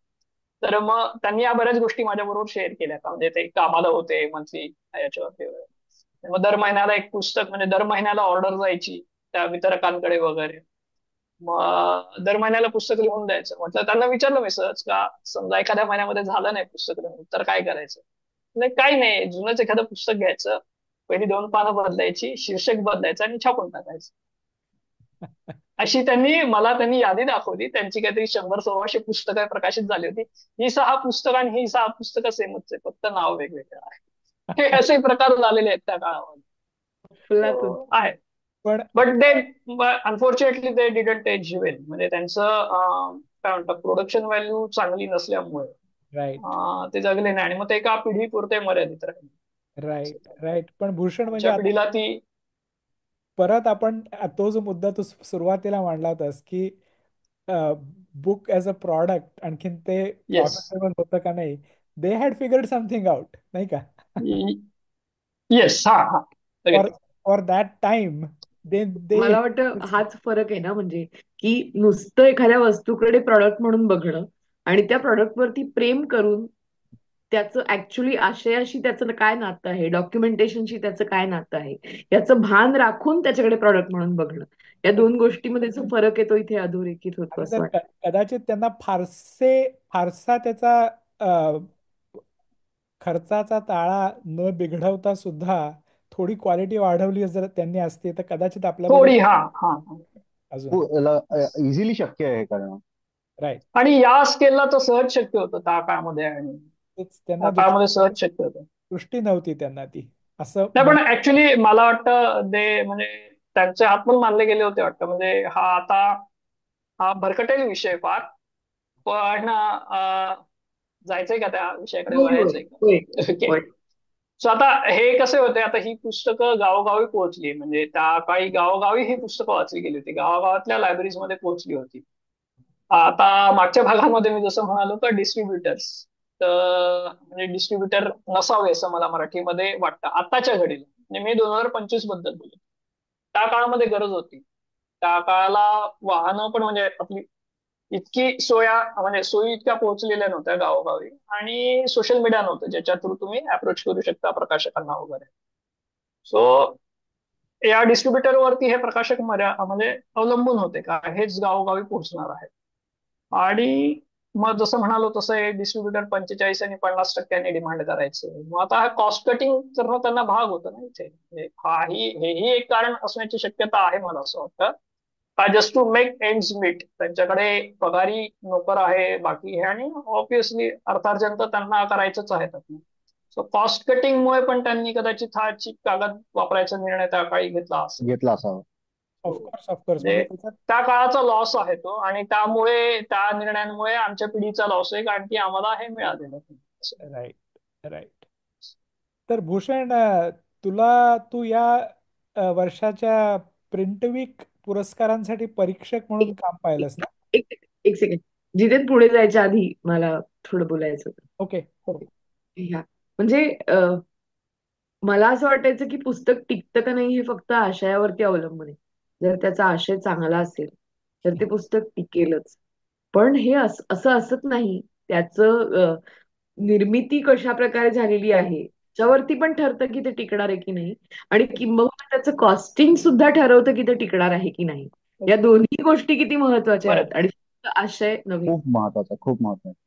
Speaker 3: तर मग त्यांनी या बऱ्याच गोष्टी माझ्याबरोबर शेअर केल्या का, म्हणजे ते कामाला होते मंथली याच्यावरती वगैरे. मग दर महिन्याला एक पुस्तक, म्हणजे दर महिन्याला ऑर्डर जायची त्या वितरकांकडे वगैरे. मग दर महिन्याला पुस्तक लिहून द्यायचं. म्हटलं, त्यांना विचारलं मी सहज का, समजा एखाद्या महिन्यामध्ये झालं नाही पुस्तक लिहून तर काय करायचं. नाही, काही नाही, जुनंच एखादं पुस्तक घ्यायचं, पहिली 2 पानं बदलायची, शीर्षक बदलायचं आणि छापून टाकायचं. अशी त्यांनी यादी दाखवली. त्यांची काहीतरी 100-125 पुस्तकं प्रकाशित झाली होती. ही 6 पुस्तकं आणि ही 6 पुस्तकं सेमच आहे, फक्त नाव वेगवेगळं आहे. हे असे प्रकार झालेले आहेत त्या काळामध्ये.
Speaker 2: अफलातून.
Speaker 3: So, आहे.
Speaker 1: पण
Speaker 3: but they unfortunately they didn't as well. म्हणजे त्यांचं काय म्हणतात, प्रोडक्शन व्हॅल्यू चांगली नसल्यामुळे
Speaker 1: राईट,
Speaker 3: ते जगले नाही, आणि मग ते एका पिढीपुरते मर्यादित राहिले.
Speaker 1: Right, right. पण भूषण म्हणजे
Speaker 3: आमच्या
Speaker 1: आता
Speaker 3: पिढीला ती.
Speaker 1: परत आपण तो जो मुद्दा तू सुरुवातीला मांडला होतास की बुक ॲज अ प्रॉडक्ट आणखीन ते
Speaker 3: येस.
Speaker 1: प्रॉफिटेबल होतं का नाही, they had figured something out, नाही का?
Speaker 3: येस. हा हा.
Speaker 1: फॉर
Speaker 3: अगदी.
Speaker 1: फॉर दॅट टाइम दे दे
Speaker 2: मला वाटतं हाच फरक आहे ना, म्हणजे की नुसतं एखाद्या वस्तूकडे प्रॉडक्ट म्हणून बघणं आणि त्या प्रॉडक्ट वरती प्रेम करून त्याचं ऍक्च्युली आशयाशी त्याचं काय नातं आहे, डॉक्युमेंटेशनशी त्याचं काय नातं आहे, याचं भान राखून त्याच्याकडे प्रॉडक्ट म्हणून बघणं. या दोन गोष्टीमध्ये जो फरक आहे तो इथे अधोरेखित होतो
Speaker 1: आणि
Speaker 2: असं
Speaker 1: जर
Speaker 2: वाटतं.
Speaker 1: कदाचित त्यांना फारसा त्याचा अ, खर्चाचा ताळा न बिघडवता सुद्धा थोडी क्वालिटी वाढवली जर त्यांनी असती तर कदाचित आपल्याबरोबर
Speaker 3: थोडी. हा हा हा.
Speaker 1: अजून
Speaker 4: इझिली शक्य आहे हे करणं.
Speaker 1: राईट.
Speaker 3: आणि या स्केलला तर सहज शक्य होतं त्या काळामध्ये, आणि
Speaker 1: तेच
Speaker 3: त्या
Speaker 1: त्यांना
Speaker 3: काळामध्ये सहज शक्य होतं.
Speaker 1: दृष्टी नव्हती त्यांना ती असं
Speaker 3: नाही, पण ऍक्च्युली मला वाटतं ते म्हणजे त्यांचे हात पण मानले गेले होते वाटतं. म्हणजे हा भरकटेल विषय फार, पण जायचंय का त्या विषयाकडे,
Speaker 2: होय होय
Speaker 3: वळायचंय
Speaker 2: होय.
Speaker 3: का? ओके.
Speaker 2: होय.
Speaker 3: सो आता हे कसे होते, आता ही पुस्तकं गावोगावी पोहोचली. म्हणजे त्या काळी गावोगावी ही पुस्तकं वाचली गेली होती, गावागावातल्या लायब्ररीज मध्ये पोहोचली होती. आता मागच्या भागामध्ये मी जसं म्हणालो का डिस्ट्रीब्युटर्स, तर म्हणजे डिस्ट्रीब्युटर नसावे असं मला मराठीमध्ये वाटतं आताच्या घडीला. म्हणजे मी 2025 बद्दल बोलतो. त्या काळामध्ये गरज होती. त्या काळाला वाहनं पण म्हणजे आपली इतकी म्हणजे सोयी इतक्या पोहोचलेल्या नव्हत्या गावोगावी, आणि सोशल मीडिया नव्हतं ज्याच्या थ्रू तुम्ही अप्रोच करू शकता प्रकाशकांना वगैरे. सो या डिस्ट्रीब्युटर वरती हे प्रकाशक म्हणजे अवलंबून होते का हेच गावोगावी पोहोचणार आहे. आणि मग जसं म्हणालो तसं हे डिस्ट्रीब्युटर 45 आणि 50% डिमांड करायचं. मग आता हा कॉस्ट कटिंग करणं त्यांना भाग होतं ना इथे. म्हणजे हेही एक कारण असण्याची शक्यता आहे मला असं वाटतं. का just to make ends meet, त्यांच्याकडे पगारी नोकर आहे बाकी हे, आणि ऑब्विसली अर्थार्जन तर त्यांना करायचंच आहे. सो कॉस्ट कटिंगमुळे पण त्यांनी कदाचित हा चीप कागद वापरायचा निर्णय त्या काळी घेतला असेल.
Speaker 4: घेतला असावा.
Speaker 1: ऑफकोर्स ऑफकोर्स म्हणजे
Speaker 3: म्हणजे
Speaker 1: त्याच्यात
Speaker 3: त्या काळाचा लॉस आहे तो, आणि त्यामुळे त्या निर्णयांमुळे आमच्या पिढीचा लॉस आहे, कारण की आम्हाला हे मिळालेलं नाही.
Speaker 1: Right, right. तर भूषण तू या वर्षाच्या प्रिंट वीक पुरस्कारांसाठी परीक्षक म्हणून
Speaker 2: एक
Speaker 1: काम
Speaker 2: एक
Speaker 1: पाहिलंस ना?
Speaker 2: एक एक सेकंड. जिथे पुढे जायच्या आधी मला थोडं बोलायचं होतं.
Speaker 1: ओके. हो.
Speaker 2: ह्या म्हणजे मला असं वाटायचं की पुस्तक टिकतं का नाही हे फक्त आशयावरती अवलंबून आहे. जर त्याचा आशय चांगला असेल तर ते पुस्तक टिकेलच. पण हे असं असत नाही. त्याचं निर्मिती कशा प्रकारे झालेली आहे त्याच्यावरती पण ठरतं की ते टिकणार आहे की नाही, आणि किंबहुना त्याचं कॉस्टिंग सुद्धा ठरवतं की ते टिकणार आहे की नाही. या दोन्ही गोष्टी किती महत्वाच्या
Speaker 3: बरं.
Speaker 2: आहेत, आणि फक्त आशय नव्हे.
Speaker 4: खूप महत्वाचं, खूप महत्वाचं.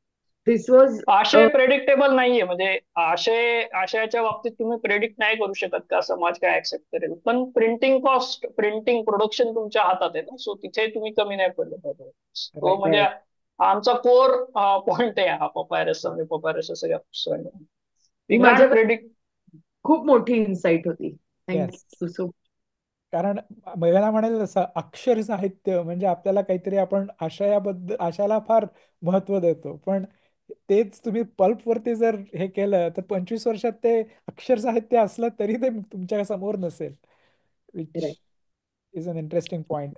Speaker 2: दिस वॉज
Speaker 3: आशय प्रेडिक्टेबल नाहीये. म्हणजे आशयाच्या बाबतीत तुम्ही प्रेडिक्ट नाही करू शकत का समाज काय ऍक्सेप्ट करेल. पण प्रिंटिंग कॉस्ट, प्रिंटिंग प्रोडक्शन तुमच्या हातात आहे ना. सो तिथे तुम्ही कमी नाही पडले पाहिजे. तो
Speaker 1: राईट.
Speaker 3: म्हणजे आमचा कोर पॉइंट आहे हा पपायरसचा. म्हणजे पपायरसच्या सगळ्या पुस्तकांना वी कॅन्ट
Speaker 2: माझ्याकडे
Speaker 3: प्रेडिक्ट.
Speaker 2: खूप मोठी इन्साइट होती.
Speaker 1: येस.
Speaker 2: Thank you so.
Speaker 1: कारण मला म्हणायचं तसं अक्षर साहित्य म्हणजे आपल्याला काहीतरी आपण आशयाला फार महत्व देतो, पण तेच तुम्ही पल्प वरती जर हे केलं तर 25 वर्षात ते अक्षर साहित्य असलं तरी ते तुमच्या समोर नसेल, which is an interesting point.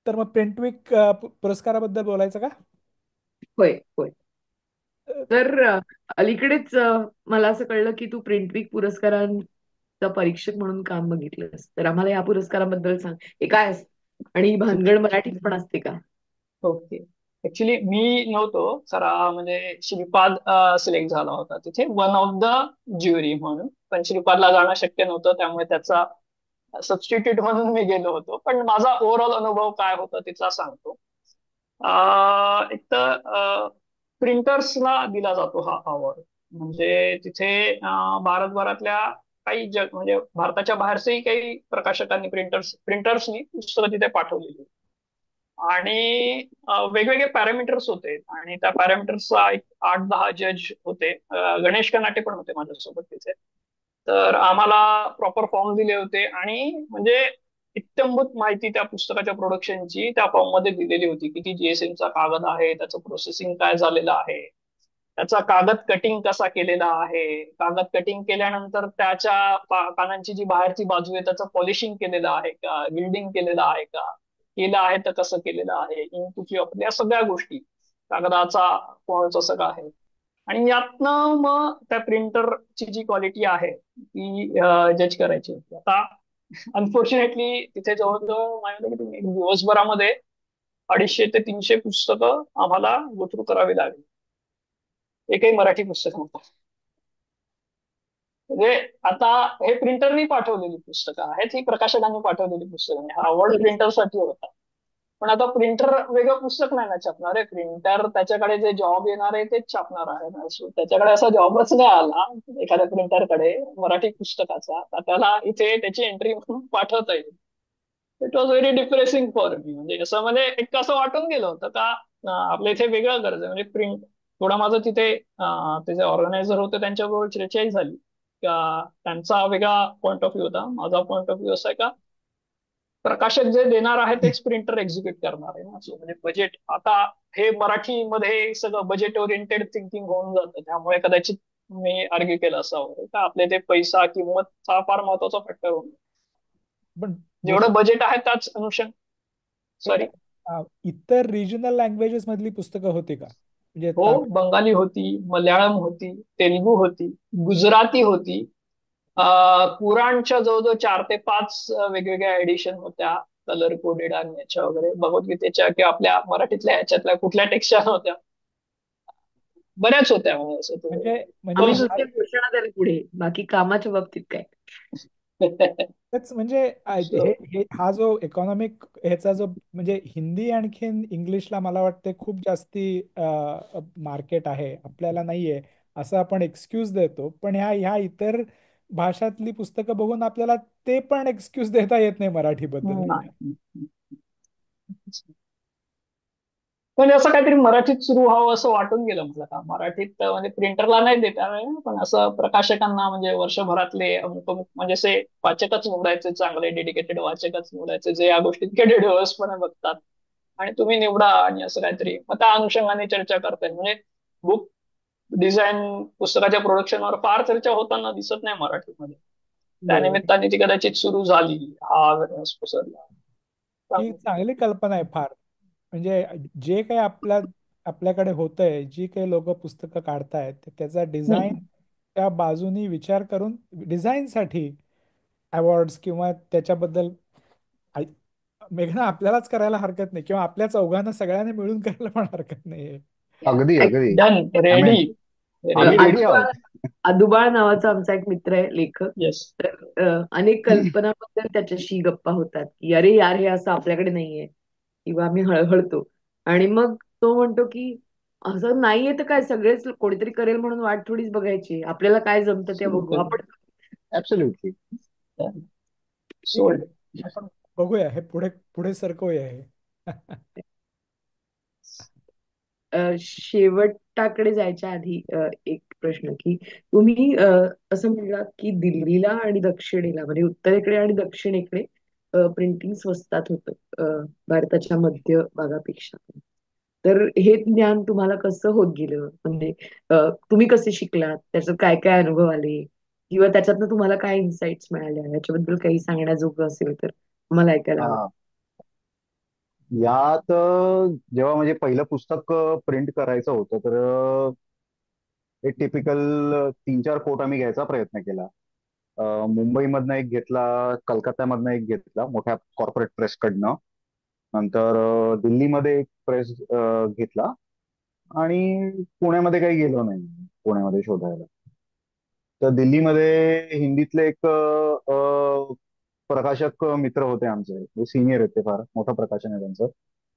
Speaker 1: तर मग प्रिंटविक पुरस्काराबद्दल बोलायचं का?
Speaker 2: होय होय. तर अलीकडेच मला असं कळलं की तू प्रिंट वीक पुरस्कारांचा परीक्षक म्हणून काम बघितलंस. तर आम्हाला या पुरस्काराबद्दल सांग. हे काय असतं आणि ही भानगड मराठीत पण असते का?
Speaker 3: ओके. ऍक्च्युली मी नव्हतो खरा, म्हणजे श्रीपाद सिलेक्ट झाला होता तिथे वन ऑफ द ज्युरी म्हणून, पण श्रीपादला जाणं शक्य नव्हतं, त्यामुळे त्याचा सबस्टिट्यूट म्हणून मी गेलो होतो. पण माझा ओव्हरऑल अनुभव काय होता तिचा सांगतो. एक तर प्रिंटर्सला दिला जातो हा अवॉर्ड. म्हणजे तिथे भारतभरातल्या काही जग म्हणजे भारताच्या बाहेरचेही काही प्रकाशकांनी प्रिंटर्सनी पुस्तकं तिथे पाठवलेली. आणि वेगवेगळे पॅरामीटर्स होते आणि त्या पॅरामीटर्सचा एक 8-10 जज होते. गणेश कनाटे पण होते माझ्यासोबत तिथे. तर आम्हाला प्रॉपर फॉर्म दिले होते आणि म्हणजे इत्थंभूत माहिती त्या पुस्तकाच्या प्रोडक्शनची त्या फॉर्म मध्ये दिलेली होती. किती जीएसएमचा कागद आहे, त्याचं प्रोसेसिंग काय झालेलं आहे, त्याचा कागद कटिंग कसा केलेला आहे, कागद कटिंग केल्यानंतर त्याच्या पानांची जी बाहेरची बाजू आहे त्याचं पॉलिशिंग केलेलं आहे का, गिल्डिंग केलेलं आहे का, केलं आहे तर कसं केलेलं आहे, इंक कुठली वापरली, या सगळ्या गोष्टी, कागदाचा कोणाचं सगळं आहे. आणि यातनं मग त्या प्रिंटरची जी क्वालिटी आहे ती जज करायची होती. आता अनफॉर्च्युनेटली तिथे जवळजवळ माझ्या मते किती, एक दिवसभरामध्ये 250 ते 300 पुस्तकं आम्हाला गोथ्रू करावी लागली. एकही मराठी पुस्तक नव्हतं. म्हणजे आता हे प्रिंटरनी पाठवलेली पुस्तकं आहेत, ही प्रकाशकांनी पाठवलेली पुस्तकं नाही. हा अवॉर्ड प्रिंटरसाठी होता. पण आता प्रिंटर वेगळं पुस्तक नाही ना छापणार आहे. प्रिंटर त्याच्याकडे जे जॉब येणार आहे तेच छापणार आहे ना. So त्याच्याकडे असा जॉबच नाही आला एखाद्या प्रिंटरकडे मराठी पुस्तकाचा, तर त्याला इथे त्याची एंट्री म्हणून पाठवता येईल. It was very depressing for me. म्हणजे असं म्हणजे एक असं वाटून गेलं होतं का आपल्या इथे वेगळं गरज आहे. म्हणजे प्रिंट थोडा माझं तिथे ते जे ऑर्गनायझर होते त्यांच्याबरोबर चर्चाही झाली का त्यांचा वेगळा पॉईंट ऑफ व्ह्यू होता, माझा पॉईंट ऑफ व्ह्यू असा आहे का प्रकाशक जे देणार आहे तेच प्रिंटर एक्झिक्यूट करणार आहे ना. So म्हणजे बजेट आता हे मराठीमध्ये सगळं बजेट ओरिएंटेड थिंकिंग होऊन जातं, त्यामुळे कदाचित मी आर्ग्यू केलं असावं का आपले ते पैसा किंमत हा फार महत्वाचा फॅक्टर होऊन
Speaker 1: पण
Speaker 3: जेवढं
Speaker 1: भूषण,
Speaker 3: बजेट आहे त्याच अनुषंग.
Speaker 1: हे
Speaker 3: सॉरी.
Speaker 1: इतर रिजनल लँग्वेजेस मधली पुस्तकं होती का? म्हणजे
Speaker 3: हो, बंगाली होती, मल्याळम होती, तेलुगू होती, गुजराती होती. कुराणच्या जवळजवळ 4 ते 5 वेगवेगळ्या एडिशन होत्या, कलर कोडेड आणि याच्या वगैरे. भगवद्गीतेच्या किंवा आपल्या मराठीतल्या याच्यातल्या कुठल्या टेक्स्टच्या नव्हत्या, बऱ्याच होत्या. म्हणजे असं
Speaker 2: हो.
Speaker 1: म्हणजे
Speaker 2: आम्ही
Speaker 1: हा
Speaker 2: नुसते घोषणा द्याल पुढे, बाकी कामाच्या बाबतीत काय?
Speaker 1: तेच म्हणजे
Speaker 3: So,
Speaker 1: हा जो इकॉनॉमिक ह्याचा जो म्हणजे हिंदी आणखीन इंग्लिशला मला वाटते खूप जास्ती मार्केट आहे, आपल्याला नाहीये असं आपण एक्सक्यूज देतो. पण ह्या इतर भाषातली पुस्तकं बघून आपल्याला ते पण एक्सक्यूज देता येत नाही मराठीबद्दल, नाही का?
Speaker 3: नाही. म्हणजे असं काहीतरी मराठीत सुरू व्हावं असं वाटून गेलं मला. का मराठीत म्हणजे प्रिंटरला नाही देता येणार, पण असं प्रकाशकांना म्हणजे वर्षभरातले अमुक अमुक म्हणजे असे वाचकच निवडायचे, चांगले डेडिकेटेड वाचकच निवडायचे जे या गोष्टीत डेडिवसपणे बघतात आणि तुम्ही निवडा आणि असं काहीतरी मग त्या अनुषंगाने चर्चा करताय. म्हणजे बुक डिझाईन पुस्तकाच्या प्रोडक्शनवर फार चर्चा होताना दिसत नाही मराठीमध्ये. त्या
Speaker 1: बरोबर.
Speaker 3: निमित्ताने ती कदाचित सुरू झाली, हा अवेअरनेस पसरला.
Speaker 1: ही चांगली कल्पना आहे फार. म्हणजे जे काही आपल्याकडे होतंय, जी काही लोक पुस्तकं काढतायत त्याचा डिझाईन
Speaker 3: हम्म.
Speaker 1: त्या बाजूनी विचार करून डिझाईनसाठी अवॉर्ड्स किंवा त्याच्याबद्दल आय- मेघना आपल्यालाच करायला हरकत नाही, किंवा आपल्या चौघांना सगळ्यांना मिळून करायला पण हरकत नाहीये.
Speaker 4: अगदी अगदी.
Speaker 3: Done,
Speaker 4: I
Speaker 3: ready.
Speaker 4: मीन आम्ही
Speaker 3: रेडी.
Speaker 4: रेडी आहोत.
Speaker 2: आदुबाळ आदुबाळ नावाचा आमचा एक मित्र आहे, लेखक.
Speaker 3: येस.
Speaker 2: तर अनेक कल्पनाबद्दल त्याच्याशी गप्पा होतात की अरे यार हे असं आपल्याकडे नाहीये, किंवा आम्ही हळहळतो. आणि मग तो म्हणतो की असं नाहीये तर काय, सगळेच कोणीतरी करेल म्हणून वाट थोडीच बघायची, आपल्याला काय जमतं ते बघू
Speaker 3: सिम्पल.
Speaker 2: आपण.
Speaker 4: ऍब्सोल्युटली.
Speaker 1: ठीक आहे,
Speaker 3: सोल्ड.
Speaker 1: आपण बघूया हे पुढे पुढे सरकवूया हे.
Speaker 2: शेवटाकडे जायच्या आधी एक प्रश्न की तुम्ही असं म्हणलात की दिल्लीला आणि दक्षिणेला म्हणजे उत्तरेकडे आणि दक्षिणेकडे प्रिंटिंग स्वस्तात होतं भारताच्या मध्य भागापेक्षा. तर हे ज्ञान तुम्हाला कसं होत गेलं, म्हणजे तुम्ही कसे शिकलात, त्याच्यात काय काय अनुभव आले, किंवा त्याच्यातनं तुम्हाला काय इन्साइट्स मिळाल्या, याच्याबद्दल काही सांगण्याजोगं असेल तर मला ऐकायला आवडेल.
Speaker 4: यात जेव्हा म्हणजे पहिलं पुस्तक प्रिंट करायचं होतं तर एक टिपिकल 3-4 कोट आम्ही घ्यायचा प्रयत्न केला. मुंबईमधनं एक घेतला, कलकत्त्यामधनं एक घेतला मोठ्या कॉर्पोरेट प्रेसकडनं. नंतर दिल्लीमध्ये एक प्रेस घेतला. आणि पुण्यामध्ये काही गेलो नाही पुण्यामध्ये शोधायला. तर दिल्लीमध्ये हिंदीतले एक प्रकाशक मित्र होते आमचे, सिनियर आहेत ते, फार मोठं प्रकाशन आहे त्यांचं.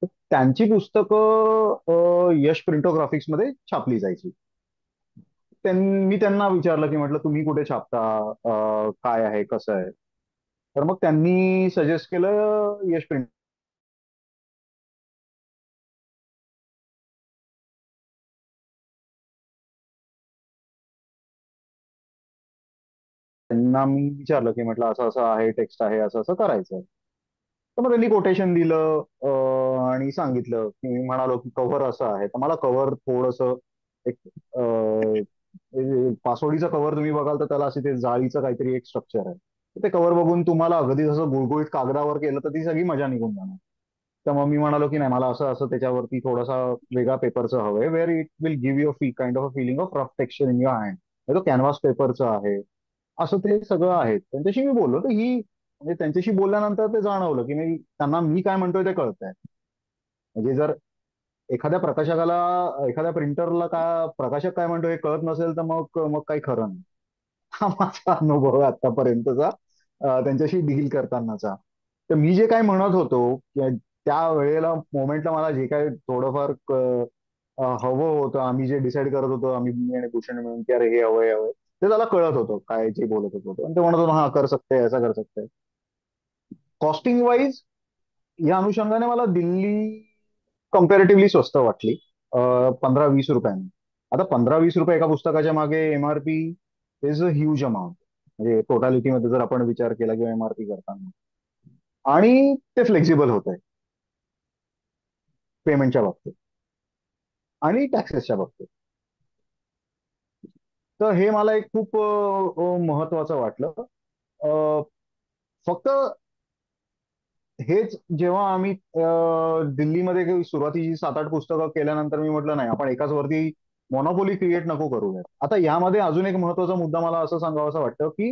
Speaker 4: तर त्यांची पुस्तकं यश प्रिंटोग्राफिक्स मध्ये छापली जायची. मी त्यांना विचारलं की म्हटलं तुम्ही कुठे छापता, काय आहे कसं आहे. तर मग त्यांनी सजेस्ट केलं यश प्रिंट. त्यांना मी विचारलं की म्हटलं असं असं आहे, टेक्स्ट आहे, असं असं करायचं. तर मग त्यांनी कोटेशन दिलं आणि सांगितलं की, मी म्हणालो की कव्हर असं आहे. तर मला कव्हर थोडस एक पासोडीचं कव्हर तुम्ही बघाल तर त्याला असे ते जाळीचं काहीतरी एक स्ट्रक्चर आहे. तर ते कव्हर बघून तुम्हाला अगदी जसं गुळगुळीत कागदावर केलं तर ती सगळी मजा निघून जाणार. तर मग मी म्हणालो की नाही, मला असं असं त्याच्यावरती थोडासा वेगळा पेपरचं हवंय, where it will give you kind of a feeling of rough texture in your hand. तो कॅनव्हास पेपरचं आहे, असं ते सगळं आहे. त्यांच्याशी मी बोललो तर म्हणजे त्यांच्याशी बोलल्यानंतर ते जाणवलं की नाही, त्यांना मी काय म्हणतोय ते कळतंय. म्हणजे जर एखाद्या प्रकाशकाला, एखाद्या प्रिंटरला प्रकाशक काय म्हणतो हे कळत नसेल तर मग मग काही खरं नाही. हा माझा अनुभव आहे आतापर्यंतचा त्यांच्याशी डील करतानाचा. तर मी जे काय म्हणत होतो त्या वेळेला, मोमेंटला मला जे काय थोडंफार हवं होतं, आम्ही जे डिसाईड करत होतो, आम्ही, मी आणि भूषण मिळून, की अरे हे हवंय हवंय, ते त्याला कळत होतं काय जे बोलत होतो. आणि ते म्हणत होतो हा कर सकते ऐसा कर सकते. कॉस्टिंग वाईज या अनुषंगाने मला दिल्ली कम्पॅरेटिव्हली स्वस्त वाटली. 15-20 रुपयांनी. आता 15-20 रुपये एका पुस्तकाच्या मागे MRP is a huge amount. म्हणजे टोटॅलिटीमध्ये जर आपण विचार केला किंवा एमआरपी करताना, आणि ते फ्लेक्झिबल होत आहे पेमेंटच्या बाबतीत आणि टॅक्सेसच्या बाबतीत. तर हे मला एक खूप महत्वाचं वाटलं. फक्त हेच जेव्हा आम्ही दिल्लीमध्ये सुरुवातीची 7-8 पुस्तकं केल्यानंतर मी म्हटलं नाही, आपण एकाच वरती मॉनोपोली क्रिएट नको करूयात. आता यामध्ये अजून एक महत्वाचा मुद्दा मला असं सांगावं असं वाटतं की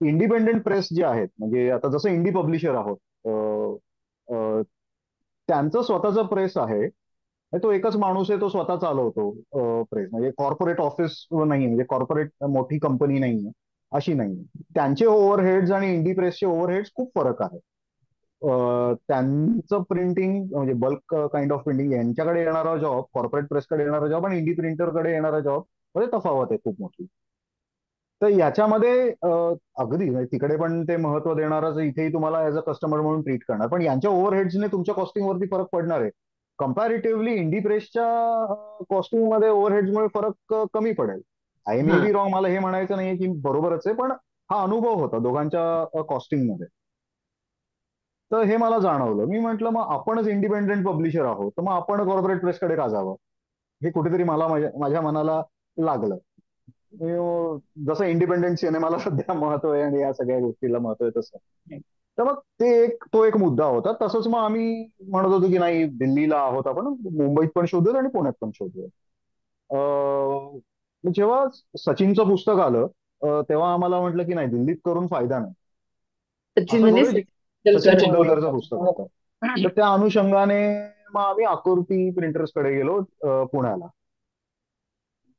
Speaker 4: इंडिपेंडेंट प्रेस जे आहेत, म्हणजे आता जसं इंडी पब्लिशर आहोत, अ, त्यांचं स्वतःचं प्रेस आहे. तो एकच माणूस आहे, तो स्वतः चालवतो प्रेस. म्हणजे कॉर्पोरेट ऑफिस नाही, म्हणजे कॉर्पोरेट मोठी कंपनी नाही, अशी नाही. त्यांचे ओव्हरहेड्स आणि इंडी प्रेसचे ओव्हरहेड्स खूप फरक आहे. त्यांचं प्रिंटिंग म्हणजे बल्क काइंड ऑफ प्रिंटिंग, यांच्याकडे येणारा जॉब, कॉर्पोरेट प्रेसकडे येणारा जॉब आणि इंडी प्रिंटरकडे येणारा जॉब मध्ये तफावत आहे खूप मोठी. तर याच्यामध्ये अगदी म्हणजे तिकडे पण ते महत्व देणारच, इथेही तुम्हाला ऍज अ कस्टमर म्हणून ट्रीट करणार, पण यांच्या ओव्हरहेड्सने तुमच्या कॉस्टिंगवरती फरक पडणार आहे. कम्पॅरेटिव्हली इंडी प्रेसच्या कॉस्टिंगमध्ये ओव्हरहेड्समुळे फरक कमी पडेल. आय मे
Speaker 2: हा.
Speaker 4: बी रॉंग, मला हे म्हणायचं नाहीये की बरोबरच आहे, पण हा अनुभव होता दोघांच्या कॉस्टिंगमध्ये. तर हे मला जाणवलं. मी म्हटलं मग आपणच इंडिपेंडेंट पब्लिशर आहोत, तर मग आपण कॉर्पोरेट प्रेसकडे का जावं, हे कुठेतरी मला माझ्या मनाला लागलं. जसं इंडिपेंडेंट सिनेमाला सध्या महत्व आहे आणि या सगळ्या गोष्टीला महत्व आहे तसं. तर मग तो एक मुद्दा होता. तसंच मग आम्ही म्हणत होतो की नाही, दिल्लीला आहोत आपण, मुंबईत पण शोधूयात आणि पुण्यात पण शोधूयात. जेव्हा सचिनचं पुस्तक आलं तेव्हा आम्हाला म्हटलं की नाही, दिल्लीत करून फायदा नाही.
Speaker 2: सचिन
Speaker 4: असं
Speaker 2: म्हणजे
Speaker 4: करू.
Speaker 2: सचिन
Speaker 4: सचिन
Speaker 2: तेंडुलकर.
Speaker 4: तेंडुलकरचं पुस्तक होतं. तर त्या अनुषंगाने मग आम्ही आकृती प्रिंटर्सकडे गेलो पुण्याला.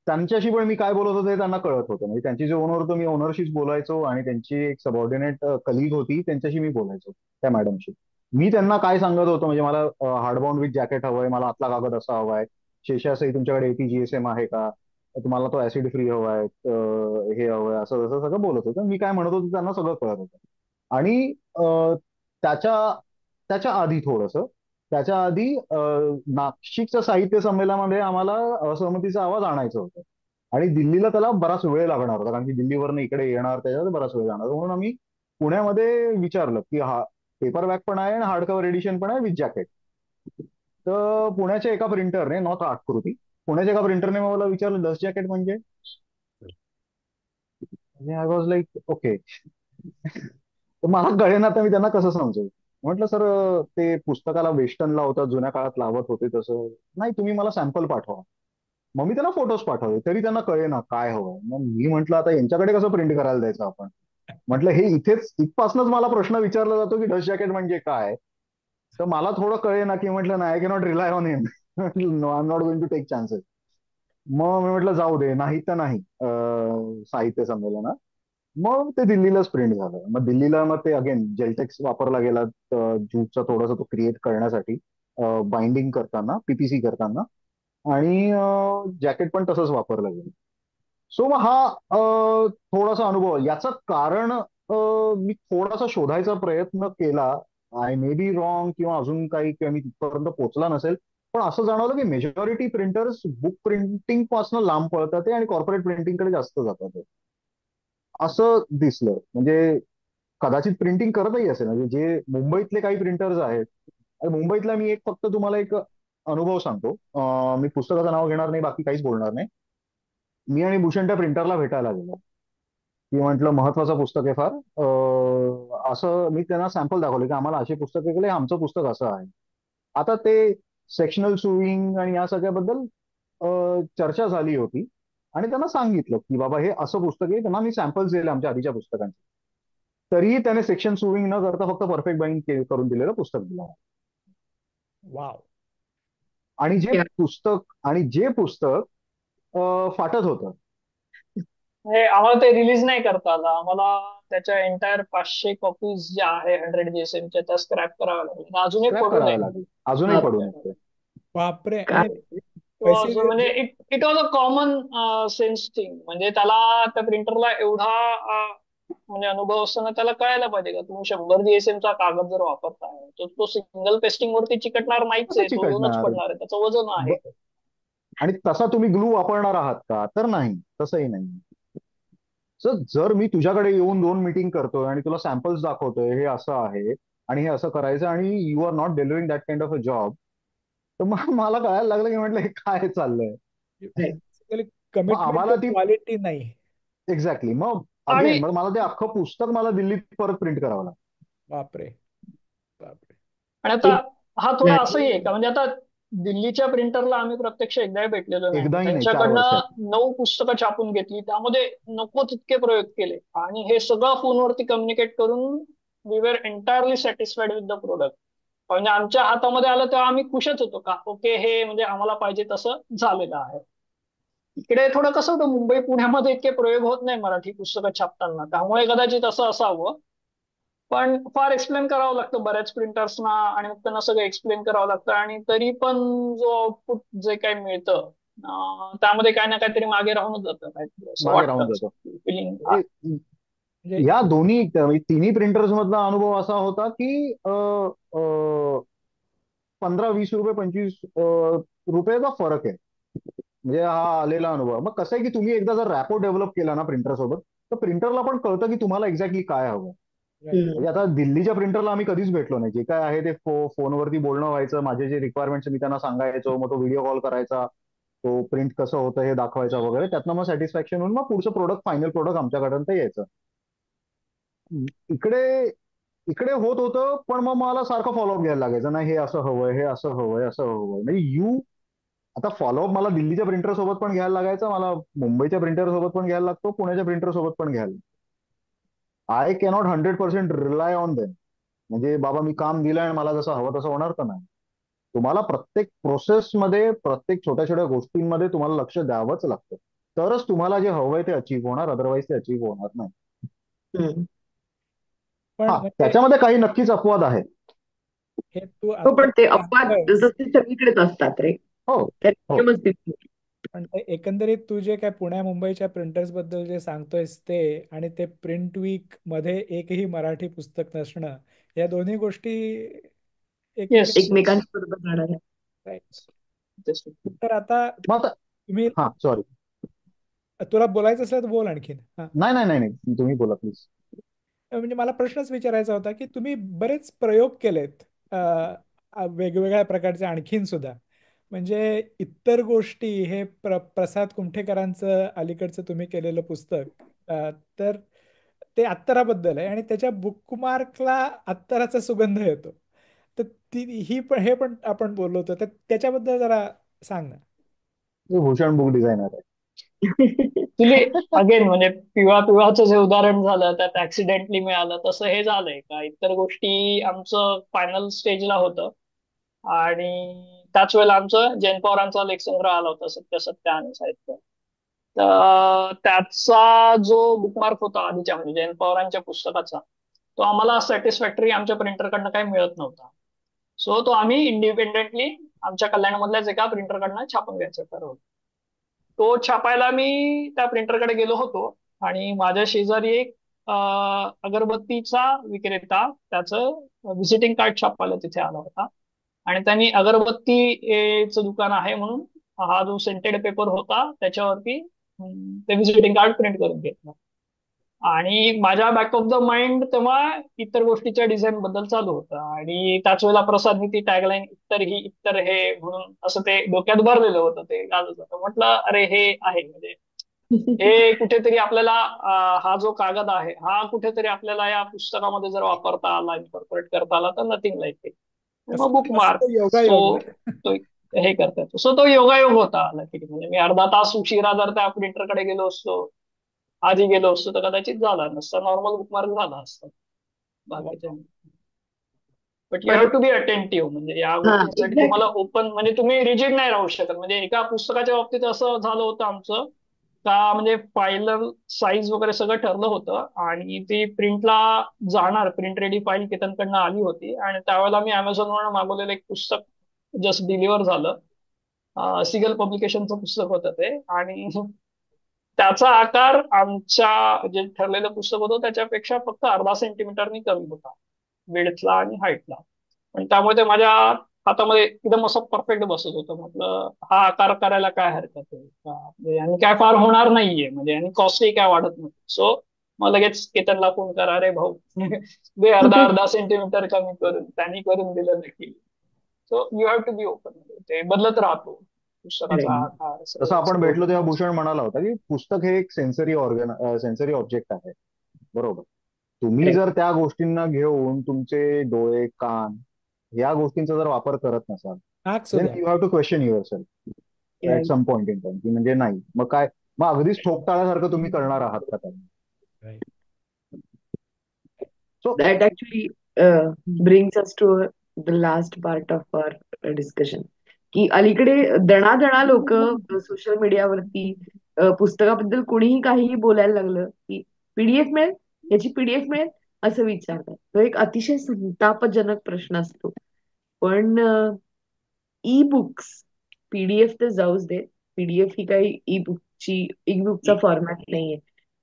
Speaker 4: त्यांच्याशी पण मी काय बोलत होतो हे त्यांना कळत होतं. म्हणजे त्यांची जे ओनर होतो, मी ओनरशीच बोलायचो आणि त्यांची एक सबऑर्डिनेट कलिग होती, त्यांच्याशी मी बोलायचो, त्या मॅडमशी. मी त्यांना काय सांगत होतो, म्हणजे मला हार्डबाउंड विथ जॅकेट हवंय, मला आतला कागद असा हवाय, शेषासही तुमच्याकडे ATGSM आहे का, तुम्हाला तो ऍसिड फ्री हवाय, हे हवंय, असं असं सगळं बोलत होतं. मी काय म्हणत होतो त्यांना सगळं कळत होतं. आणि त्याच्या त्याच्या आधी त्याच्या आधी नाशिकच्या साहित्य संमेलनामध्ये आम्हाला असहमतीचा आवाज आणायचा होता. आणि दिल्लीला त्याला बराच वेळ लागणार होता, कारण की दिल्लीवरनं इकडे येणार, त्याच्यात बराच वेळ लागणार. म्हणून आम्ही पुण्यामध्ये विचारलं की हा पेपर बॅक पण आहे आणि हार्ड कव्हर एडिशन पण आहे विथ जॅकेट. तर पुण्याच्या एका प्रिंटरने, नॉट आकृती, पुण्याच्या एका प्रिंटरने मला विचारलं डस्ट जॅकेट म्हणजे. I was like okay. तर मला कळेना आता मी त्यांना कसं समजू. म्हटलं सर, ते पुस्तकाला वेस्टर्न लावतात, जुन्या काळात लावत होते तसं नाही, तुम्ही मला सॅम्पल पाठवा. मग मी त्यांना फोटोज पाठवले तरी त्यांना कळे ना काय हवं. मग मी म्हंटल आता यांच्याकडे कसं प्रिंट करायला द्यायचं आपण. म्हटलं हे इथेच इथपासूनच मला प्रश्न विचारला जातो की डस्ट जॅकेट म्हणजे काय. तर मला थोडं कळे ना की म्हटलं नाही, I cannot rely on him. No, I am not going to take chances. मग मी म्हटलं जाऊ दे, नाही तर नाही साहित्य संमेलनात. मग ते दिल्लीलाच प्रिंट झालं. मग दिल्लीला मग ते अगेन जेलटेक्स वापरला गेला ज्यूटचा थोडासा तो क्रिएट करण्यासाठी, बाइंडिंग करताना, पीपीसी करताना. आणि जॅकेट पण तसंच वापरलं गेलं. सो मग हा थोडासा अनुभव. याचं कारण मी थोडासा शोधायचा प्रयत्न केला. आय मे बी रॉंग किंवा अजून काही किंवा मी तिथपर्यंत पोहोचला नसेल. पण असं जाणवलं की मेजॉरिटी प्रिंटर्स बुक प्रिंटिंग पासून लांब पळतात आणि कॉर्पोरेट प्रिंटिंगकडे जास्त जातात आहे. असं दिसलं. म्हणजे कदाचित प्रिंटिंग करतही असेल, म्हणजे जे मुंबईतले काही प्रिंटर्स आहेत. आणि मुंबईतला मी एक फक्त तुम्हाला एक अनुभव सांगतो. मी पुस्तकाचं नाव घेणार नाही, बाकी काहीच बोलणार नाही. मी आणि भूषण त्या प्रिंटरला भेटायला गेलो. की म्हटलं महत्वाचं पुस्तक आहे फार. असं मी त्यांना सॅम्पल दाखवले की आम्हाला अशी पुस्तकं केले, आमचं पुस्तक असं आहे. आता ते सेक्शनल सुविंग आणि या सगळ्याबद्दल चर्चा झाली होती. आणि त्यांना सांगितलं की बाबा हे असं पुस्तक आहे. त्यांना मी सॅम्पल्स दिले आमच्या आधीच्या पुस्तकांचे. तरीही त्याने सेक्शन सुविंग न करता फक्त परफेक्ट बाइंग करून दिलेलं पुस्तक दिलं.
Speaker 1: वाव.
Speaker 4: आणि जे पुस्तक फाटत होतं.
Speaker 3: म्हणजे आम्हाला ते रिलीज नाही करता आलं. आम्हाला त्याच्या एंटायर 500 कॉपीज ज्या आहे 100 GSM च्या, त्या स्क्रॅप कराव्या लागल्या. अजूनही
Speaker 4: स्क्रॅप
Speaker 3: पडून
Speaker 4: करावे
Speaker 3: आहे
Speaker 4: लागेल. अजूनही पडून
Speaker 3: आमच्याकडे.
Speaker 4: येते.
Speaker 1: बापरे. आणि
Speaker 2: काय
Speaker 1: पैसे
Speaker 3: म्हणजे it was a common sense thing. म्हणजे त्याला, त्या प्रिंटरला एवढा म्हणजे अनुभव असताना त्याला कळायला पाहिजे का तुम्ही 100 GSM चा कागद जर वापरताय तर तो सिंगल पेस्टिंग वरती चिकटणार नाहीच
Speaker 4: कसं
Speaker 3: आहे, तो येऊनच
Speaker 4: चिकटणार?
Speaker 3: पडणार आहे, त्याचं वजन आहे.
Speaker 4: आणि तसा तुम्ही ग्लू वापरणार आहात का? तर नाही, तसंही नाही. सर जर मी तुझ्याकडे येऊन 2 मीटिंग करतोय आणि तुला सॅम्पल्स दाखवतोय हे असं आहे आणि हे असं करायचं आणि you are not delivering that kind of a job, तर मग मला कळायला लागलं की म्हटलं हे काय चाललंय. मग
Speaker 1: कमिटमेंट
Speaker 4: आम्हाला
Speaker 1: टू
Speaker 4: ती
Speaker 1: क्वालिटी नाही.
Speaker 4: एक्झॅक्टली. मग
Speaker 3: आणि
Speaker 4: अगेन मग मला ते अख्खं पुस्तक मला दिल्लीत परत प्रिंट करावं लागलं.
Speaker 1: बापरे. बापरे.
Speaker 3: आणि आता
Speaker 2: एक
Speaker 3: हा थोडा असंही आहे
Speaker 2: नाही.
Speaker 3: का, म्हणजे आता दिल्लीच्या प्रिंटरला आम्ही प्रत्यक्ष एकदाही भेटलेलो नाही.
Speaker 4: एकदाही नाही, 4 वर्षात.
Speaker 3: त्यांच्याकडनं 9 पुस्तकं छापून घेतली, त्यामध्ये नको तितके प्रयोग केले आणि हे सगळं फोनवरती कम्युनिकेट करून we were entirely satisfied with the product. म्हणजे आमच्या हातामध्ये आलं तेव्हा आम्ही खुशच होतो का ओके, हे म्हणजे आम्हाला पाहिजे तसं झालेलं आहे. इकडे थोडं कसं होतं, मुंबई पुण्यामध्ये इतके प्रयोग होत नाही मराठी पुस्तकं छापताना, त्यामुळे कदाचित असं असावं. पण फार एक्सप्लेन करावं लागतं बऱ्याच प्रिंटर्सना आणि मग त्यांना सगळं एक्सप्लेन करावं लागतं आणि तरी पण जो आउटपुट जे काही मिळतं त्यामध्ये काय ना काहीतरी मागे राहूनच जातं, काहीतरी असं
Speaker 4: मागे राहून
Speaker 3: वाटतं,
Speaker 4: जातो.
Speaker 3: फिलिंग.
Speaker 4: हे
Speaker 1: म्हणजे
Speaker 4: या दोन्ही म्हणजे तिन्ही प्रिंटर्स मधला अनुभव असा होता की 15-20 रुपये, 25 रुपयाचा फरक आहे. म्हणजे हा आलेला अनुभव. मग कसं आहे की तुम्ही एकदा जर रॅपो डेव्हलप केला ना प्रिंटर सोबत, तर प्रिंटरला पण कळतं की तुम्हाला एक्झॅक्टली काय हवं.
Speaker 1: right.
Speaker 2: हम्म.
Speaker 4: म्हणजे आता दिल्लीच्या प्रिंटरला आम्ही कधीच भेटलो नाही. जे काय आहे ते फोनवरती बोलणं व्हायचं. माझे जे रिक्वायरमेंट्स मी त्यांना सांगायचो, मग तो व्हिडिओ कॉल करायचा, तो प्रिंट कसं होतं हे दाखवायचा वगैरे. त्यातनं मग सॅटिस्फॅक्शन होऊन मग पुढचं प्रोडक्ट, फायनल प्रोडक्ट आमच्याकडे यायचं. इकडे इकडे होत होतं, पण मग मला सारखं फॉलोअप घ्यायला लागायचं. नाही हे असं हवंय, हे असं हवंय, असं हवंय. म्हणजे आता फॉलोअप मला दिल्लीच्या प्रिंटर सोबत पण घ्यायला लागायचं, मला मुंबईच्या प्रिंटर सोबत पण घ्यायला लागतो, पुण्याच्या प्रिंटर सोबत पण घ्यायला. I cannot 100% rely on them. म्हणजे बाबा मी काम दिलंय आणि मला जसं हवं तसं होणार तर नाही. तुम्हाला प्रत्येक प्रोसेसमध्ये, प्रत्येक छोट्या छोट्या गोष्टींमध्ये तुम्हाला लक्ष द्यावंच लागतं. तरच तुम्हाला जे हवंय ते अचीव्ह होणार, अदरवाईज ते अचीव्ह होणार नाही.
Speaker 2: हम्म.
Speaker 1: पण
Speaker 4: हा,
Speaker 1: म्हणजे
Speaker 4: त्याच्यामध्ये काही नक्कीच अपवाद आहेत.
Speaker 1: हे तू
Speaker 2: हो,
Speaker 1: आता
Speaker 2: पण ते अपवाद
Speaker 1: सांगतोयस,
Speaker 2: जसे सगळीकडेच असतात रे.
Speaker 4: हो.
Speaker 2: त्या
Speaker 4: हो.
Speaker 2: नियमच दिसतो.
Speaker 1: पण ते एकंदरीत तू जे काय पुण्या मुंबईच्या प्रिंटर्स बद्दल जे सांगतोयस ते, आणि ते प्रिंट वीक मध्ये एकही मराठी पुस्तक नसणं, या दोन्ही गोष्टी
Speaker 3: येस.
Speaker 1: एकमेकांना
Speaker 2: एकमेकांच्या बरोबर जाणार.
Speaker 1: right. तर आता
Speaker 4: मग आता
Speaker 1: तुम्ही,
Speaker 4: हा सॉरी.
Speaker 1: तुला बोलायचं असेल तर बोल आणखीन. हा.
Speaker 4: नाही नाही नाही नाही, तुम्ही बोला प्लीज.
Speaker 1: म्हणजे मला प्रश्नच विचारायचा होता की तुम्ही बरेच प्रयोग केलेत वेगवेगळ्या प्रकारचे आणखीन सुद्धा. म्हणजे इतर गोष्टी, हे प्रसाद कुमठेकरांचं अलीकडचं तुम्ही केलेलं पुस्तक, तर ते अत्तराबद्दल आहे आणि त्याच्या बुकमार्कला अत्तराचा सुगंध येतो. तर ती ही पण, हे पण आपण बोललो होतो, तर त्याच्याबद्दल जरा सांग ना.
Speaker 4: मी भूषण बुक डिझायनर आहे.
Speaker 3: ऍक्च्युली अगेन म्हणजे पिवळा पिवळाचं जे उदाहरण झालं त्यात ऍक्सिडेंटली मिळालं तसं हे झालंय का इतर गोष्टी आमचं फायनल स्टेजला होतं आणि त्याच वेळेला आमचं जैन पवारांचा लेखसंग्रह आला होता सत्य सत्य आणि साहित्य. तर त्याचा जो बुकमार्क होता आधीच्या म्हणजे जैन पवारांच्या पुस्तकाचा तो आम्हाला सॅटिस्फॅक्टरी आमच्या प्रिंटरकडनं काही मिळत नव्हता. सो तो आम्ही इंडिपेंडेंटली आमच्या कल्याणमधल्याच एका प्रिंटरकडनं छापून घ्यायचं ठरवलं. तो छापायला मी त्या प्रिंटरकडे गेलो होतो आणि माझ्या शेजारी एक अगरबत्तीचा विक्रेता त्याचं व्हिजिटिंग कार्ड छापायला तिथे आला होता आणि त्यांनी अगरबत्तीचं दुकान आहे म्हणून हा जो सेंटेड पेपर होता त्याच्यावरती ते व्हिजिटिंग कार्ड प्रिंट करून घेतलं. आणि माझ्या बॅक ऑफ द माइंड तेव्हा इतर गोष्टीच्या डिझाईन बद्दल चालू होतं आणि त्याच वेळेला प्रसादनी ती टॅगलाईन इतर ही इतर हे म्हणून असं ते डोक्यात भरलेलं होतं ते गाजत होतं. म्हटलं अरे हे आहे म्हणजे हे कुठेतरी आपल्याला हा जो कागद आहे हा कुठेतरी आपल्याला या पुस्तकामध्ये जर वापरता आला इन्कॉर्पोरेट करता आला तर नथिंग लाईक इट. मग
Speaker 1: कसं
Speaker 3: बुकमार्क
Speaker 1: कसं
Speaker 3: सो
Speaker 1: योगायोग ना.
Speaker 3: तो हे करता येतो. सो तो योगायोग होता आला की म्हणजे मी अर्धा तास उशिरा जर त्या प्रिंटरकडे गेलो असतो आधी गेलो असतो तर कदाचित झाला नसता नॉर्मल बुकमार्क झाला असता बाकीच्या. बट यू हॅव
Speaker 2: पण
Speaker 3: टू बी अटेंटिव्ह म्हणजे या
Speaker 2: हा,
Speaker 3: गोष्टींसाठी तुम्हाला
Speaker 2: एक्झॅक्टली.
Speaker 3: ओपन म्हणजे तुम्ही रिजिड नाही राहू शकत. म्हणजे एका पुस्तकाच्या बाबतीत असं झालं होतं आमचं का म्हणजे फाईल साईज वगैरे सगळं ठरलं होतं आणि ती प्रिंटला जाणार प्रिंट रेडी फाईल केतनकडनं आली होती आणि त्यावेळेला मी अमेझॉनवरून मागवलेलं एक पुस्तक जस्ट डिलिव्हर झालं. सिगल पब्लिकेशनचं पुस्तक होतं ते आणि त्याचा आकार आमच्या जे ठरलेलं पुस्तक होतं त्याच्यापेक्षा फक्त अर्धा सेंटीमीटरनी कमी होता विड्थला आणि हाईटला. पण त्यामुळे ते माझ्या हातामध्ये एकदम असं परफेक्ट बसत होतं. म्हटलं हा आकार करायला काय हरकत आहे का म्हणजे आणि काय फार होणार नाहीये म्हणजे आणि कॉस्टही काय वाढत नाही. सो मग लगेच केतनला फोन करा अरे भाऊ दे अर्धा अर्धा सेंटीमीटर कमी करून त्यांनी करून दिलं नक्की. So you have to be open ते बदलत राहतो पुस्तकाचा
Speaker 2: Correct.
Speaker 3: आकार
Speaker 4: तसं
Speaker 3: सगळं
Speaker 4: आपण
Speaker 3: सगळं
Speaker 4: भेटलो तेव्हा
Speaker 3: होतं.
Speaker 4: भूषण म्हणाला होता की पुस्तक हे एक सेन्सरी ऑब्जेक्ट आहे. बरोबर. तुम्ही
Speaker 2: Correct.
Speaker 4: जर त्या गोष्टींना घेऊन तुमचे डोळे कान या गोष्टींचा जर वापर करत नसाल
Speaker 1: नाक
Speaker 4: देन
Speaker 1: सुद्धा.
Speaker 4: You have to question yourself at
Speaker 2: Right.
Speaker 4: Some point in time की म्हणजे नाही मग काय मग अगदीच ठोकताळ्यासारखं तुम्ही करणार आहात का त्यांना.
Speaker 1: Right.
Speaker 4: So
Speaker 2: That actually brings us to the last part of our discussion. की अलीकडे दणादणा लोक सोशल मीडियावरती पुस्तकाबद्दल कोणीही काहीही बोलायला लागलं की पीडीएफ मिळेल, याची पीडीएफ मिळेल असं विचारतात. तो एक अतिशय संतापजनक प्रश्न असतो. पण ई बुक्स, पीडीएफ तर जाऊच दे, पीडीएफ ही काही ई बुकचा फॉर्मॅट नाहीये.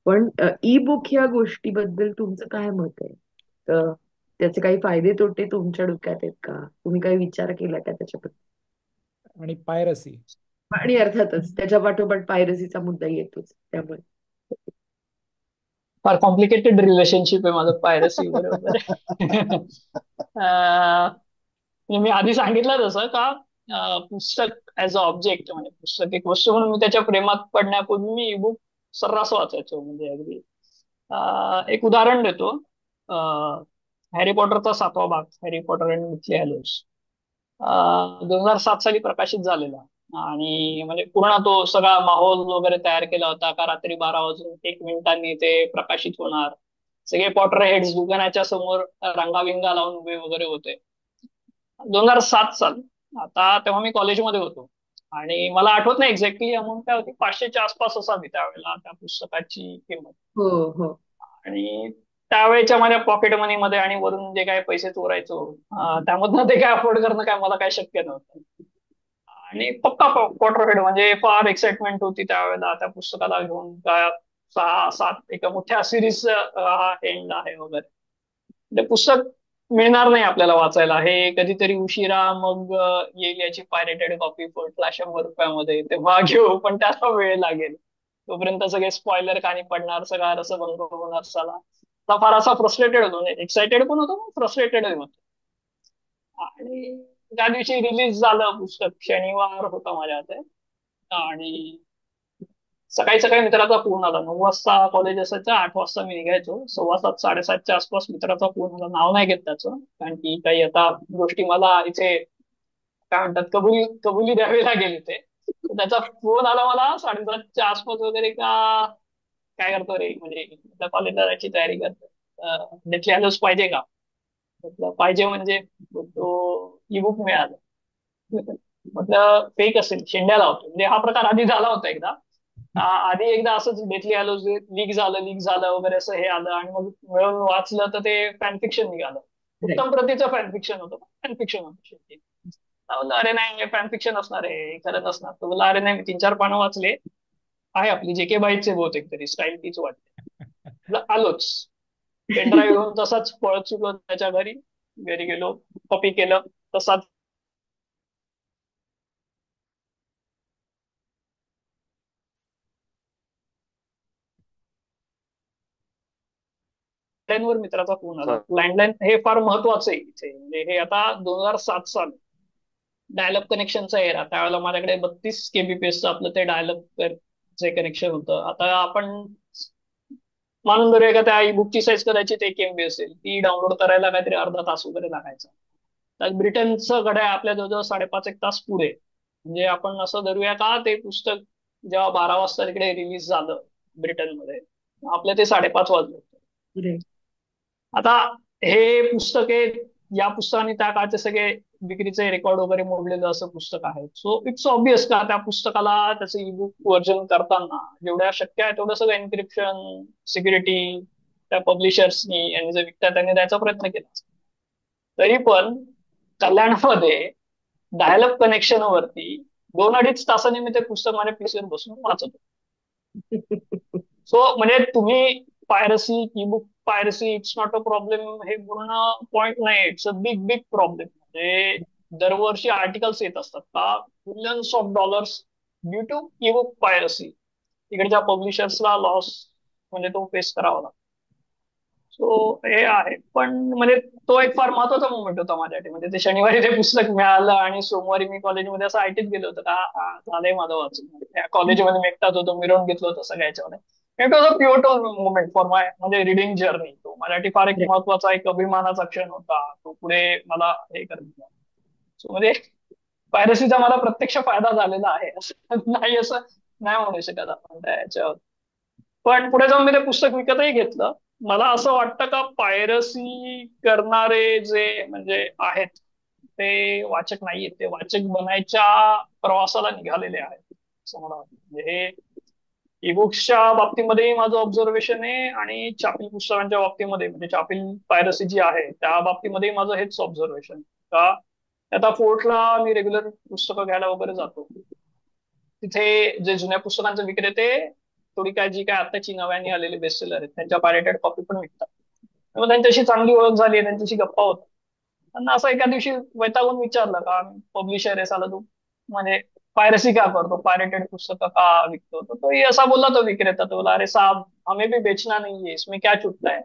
Speaker 2: पण ई बुक ह्या गोष्टीबद्दल तुमचं काय मत आहे? तर त्याचे काही फायदे तोटे तुमच्या डोक्यात आहेत का? तुम्ही काही विचार केला का त्याच्याबद्दल?
Speaker 1: आणि पायरसी.
Speaker 2: आणि अर्थातच त्याच्या पाठोपाठ पायरसीचा मुद्दा येतोच त्यामुळे.
Speaker 3: फार कॉम्प्लिकेटेड रिलेशनशिप आहे माझं पायरसी बरोबर. म्हणजे मी आधी सांगितलं तसं का पुस्तक ऍज अ ऑब्जेक्ट म्हणजे पुस्तक एक वस्तू म्हणून मी त्याच्या प्रेमात पडण्यापूर्वी मी ईबुक सर्रास वाचायचो म्हणजे अगदी. एक उदाहरण देतो. हॅरी पॉटरचा 7वा भाग हॅरी पॉटर अँड मिथली हॅलोस 2007 साली प्रकाशित झालेला आणि म्हणजे पूर्ण तो सगळा माहोल वगैरे तयार केला होता का रात्री 12 वाजून 1 मिनिटांनी ते प्रकाशित होणार. सगळे पॉटर हेड्स दुकानाच्या समोर रंगाविंगा लावून उभे वगैरे होते. 2007 साल. आता तेव्हा मी कॉलेजमध्ये होतो आणि मला आठवत नाही एक्झॅक्टली अमाऊंट काय होती 500च्या आसपास असावी त्यावेळेला त्या पुस्तकाची किंमत.
Speaker 2: हो हो.
Speaker 3: आणि त्यावेळेच्या माझ्या पॉकेट मनी मध्ये आणि वरून जे काय पैसे चोरायचो त्यामधनं ते काय अफोर्ड करणं काय मला काय शक्य नव्हतं. आणि पक्का क्वार्टर हेड म्हणजे फार एक्साइटमेंट होती त्यावेळेला त्या पुस्तकाला घेऊन काय 6-7 एका मोठ्या सिरीज हा एंड आहे वगैरे. ते पुस्तक मिळणार नाही आपल्याला वाचायला हे कधीतरी उशिरा मग येईल याची पायरेटेड कॉपी फुटला ₹100 तेव्हा घेऊ पण त्याला वेळ लागेल. तोपर्यंत सगळे स्पॉइलर खाली पडणार सगळा रसभंग होणार साला. फार असा फ्रस्ट्रेटेड होतो म्हणजे एक्साइटेड पण होतो फ्रस्ट्रेटेड होतो. आणि त्या दिवशी रिलीज झालं पुस्तक शनिवार होता माझ्या हाते आणि सकाळी सकाळी मित्राचा फोन आला. 9 वाजता कॉलेज असायचं 8 वाजता मी निघायचो. 7:15 7:30च्या आसपास मित्राचा फोन आला. नाव नाही घेत त्याचं कारण की काही आता गोष्टी मला इथे काय म्हणतात कबुली द्यावी लागेल इथे. त्याचा फोन आला मला 7:30च्या आसपास वगैरे, का काय करतो रे, म्हणजे कॉलेजला जायची तयारी करतो, डेथली हॅलोस पाहिजे का? म्हटलं पाहिजे म्हणजे, तो ई बुक मिळालं. म्हटलं फेक असेल, शेंड्या लावतो. म्हणजे हा प्रकार आधी झाला होता एकदा. आधी एकदा असंच डेथली हॅलोस लीक झालं वगैरे असं हे आलं, आणि मग मिळून वाचलं तर ते फॅनफिक्शन निघालं. उत्तम प्रतीचं फॅनफिक्शन होतं, फॅनफिक्शन होतं शेवटी. म्हणलं अरे नाही, फॅनफिक्शन असणार आहे, खरं नसणार. तो बोलला अरे नाही, मी 3-4 पानं वाचले आहे, आपली JK बाईचे बहुतेक तरी स्टाईल तीच वाटते. म्हटलं आलोच. पेनड्राईव्ह घेऊन तसाच पळत सुटलो त्याच्या घरी. घरी गेलो, कॉपी केलं तसाच लँडलाईनवर मित्राचा फोन आला. लँडलाईन हे फार महत्वाचं आहे इथे. म्हणजे हे आता 2007 साल, डायलअप कनेक्शनचा एरा. त्यावेळेला माझ्याकडे 32 kbps आपलं ते डायलअप चे कनेक्शन होतं. आता आपण मानून धरूया का त्या ई बुकची साईज कदाचित 1 MB असेल, ती डाउनलोड करायला काहीतरी अर्धा तास वगैरे लागायचा. तर ब्रिटनचं घड्याळ आपल्या जवळजवळ 5.5-1 तास पुढे. म्हणजे आपण असं धरूया का ते पुस्तक जेव्हा 12 वाजता तिकडे रिलीज झालं ब्रिटनमध्ये, आपल्या ते 5:30 वाजले होते.
Speaker 2: Right.
Speaker 3: आता हे पुस्तक आहे, या पुस्तकाने त्या काळचे सगळे विक्रीचे रेकॉर्ड वगैरे मोडलेलं असं पुस्तक आहे. सो इट्स ऑब्विस का त्या पुस्तकाला त्याचं ई बुक व्हर्जन करताना जेवढ्या शक्य आहे तेवढं सगळं एन्क्रिप्शन, सिक्युरिटी त्या पब्लिशर्सनी आणि जे विकतात त्यांनी द्यायचा प्रयत्न केला. तरी पण कल्याणमध्ये डायलअप कनेक्शन वरती 2-2.5 तासांनी मी ते पुस्तक माझ्या पीसीवर बसून वाचत होतो. सो म्हणजे तुम्ही piracy, ebook piracy, it's not a problem, हे पूर्ण पॉइंट नाही. It's a big big problem. म्हणजे दरवर्षी आर्टिकल्स येत असतात का millions of dollars due to ebook piracy. तिकडच्या पब्लिशर्सला लॉस म्हणजे तो फेस करावा लागतो. सो हे आहे. पण म्हणजे तो एक फार महत्वाचा मोमेंट होता माझ्यासाठी. म्हणजे ते शनिवारी ते पुस्तक मिळालं आणि सोमवारी मी कॉलेजमध्ये असं आयटीत गेलो होतो का झालंय माझं वाचून. त्या कॉलेजमध्ये मी एकटाच होतो, मिरवून घेतलं होतं सगळ्याच्यामध्ये. It was a pivotal moment for my म्हणजे रिडिंग जर्नी. तो माझ्यासाठी फार एक
Speaker 2: Right.
Speaker 3: महत्वाचा, एक अभिमानाचा क्षण होता. तो पुढे मला हे करत. सो म्हणजे पायरसीचा मला प्रत्यक्ष फायदा झालेला आहे, असं नाही, असं नाही म्हणू शकत आपण त्याच्यावर. पण पुढे जाऊन मी ते पुस्तक विकतही घेतलं. मला असं वाटतं का पायरसी करणारे जे म्हणजे आहेत ते वाचक नाहीयेत, ते वाचक बनायच्या प्रवासाला निघालेले आहेत असं मला वाटतं. म्हणजे हे ई बुक्सच्या बाबतीमध्ये माझं ऑब्झर्वेशन आहे, आणि छापील पुस्तकांच्या बाबतीमध्ये म्हणजे छापील पायरसी जी आहे त्या बाबतीमध्ये माझं हेच ऑब्झर्वेशन का. आता फोर्टला मी रेग्युलर पुस्तकं घ्यायला वगैरे जातो. तिथे जे जुन्या पुस्तकांचे विक्रेते थोडी काय जी काय आताची नव्याने आलेले बेस्ट सेलर आहेत त्यांच्या पायरेटेड कॉपी पण विकतात. मग त्यांच्याशी चांगली ओळख झाली, त्यांच्याशी गप्पा होत. त्यांना असं एका दिवशी वैतागून विचारलं का पब्लिशर आहे साला तू, म्हणजे पायरसी का करतो, पायरेटेड पुस्तकं का विकतो. तर तोही असा बोलला, तो विक्रेता. तो बोला अरे साहब, हमें भी बेचना नहीं है, इसमें क्या छुटता है,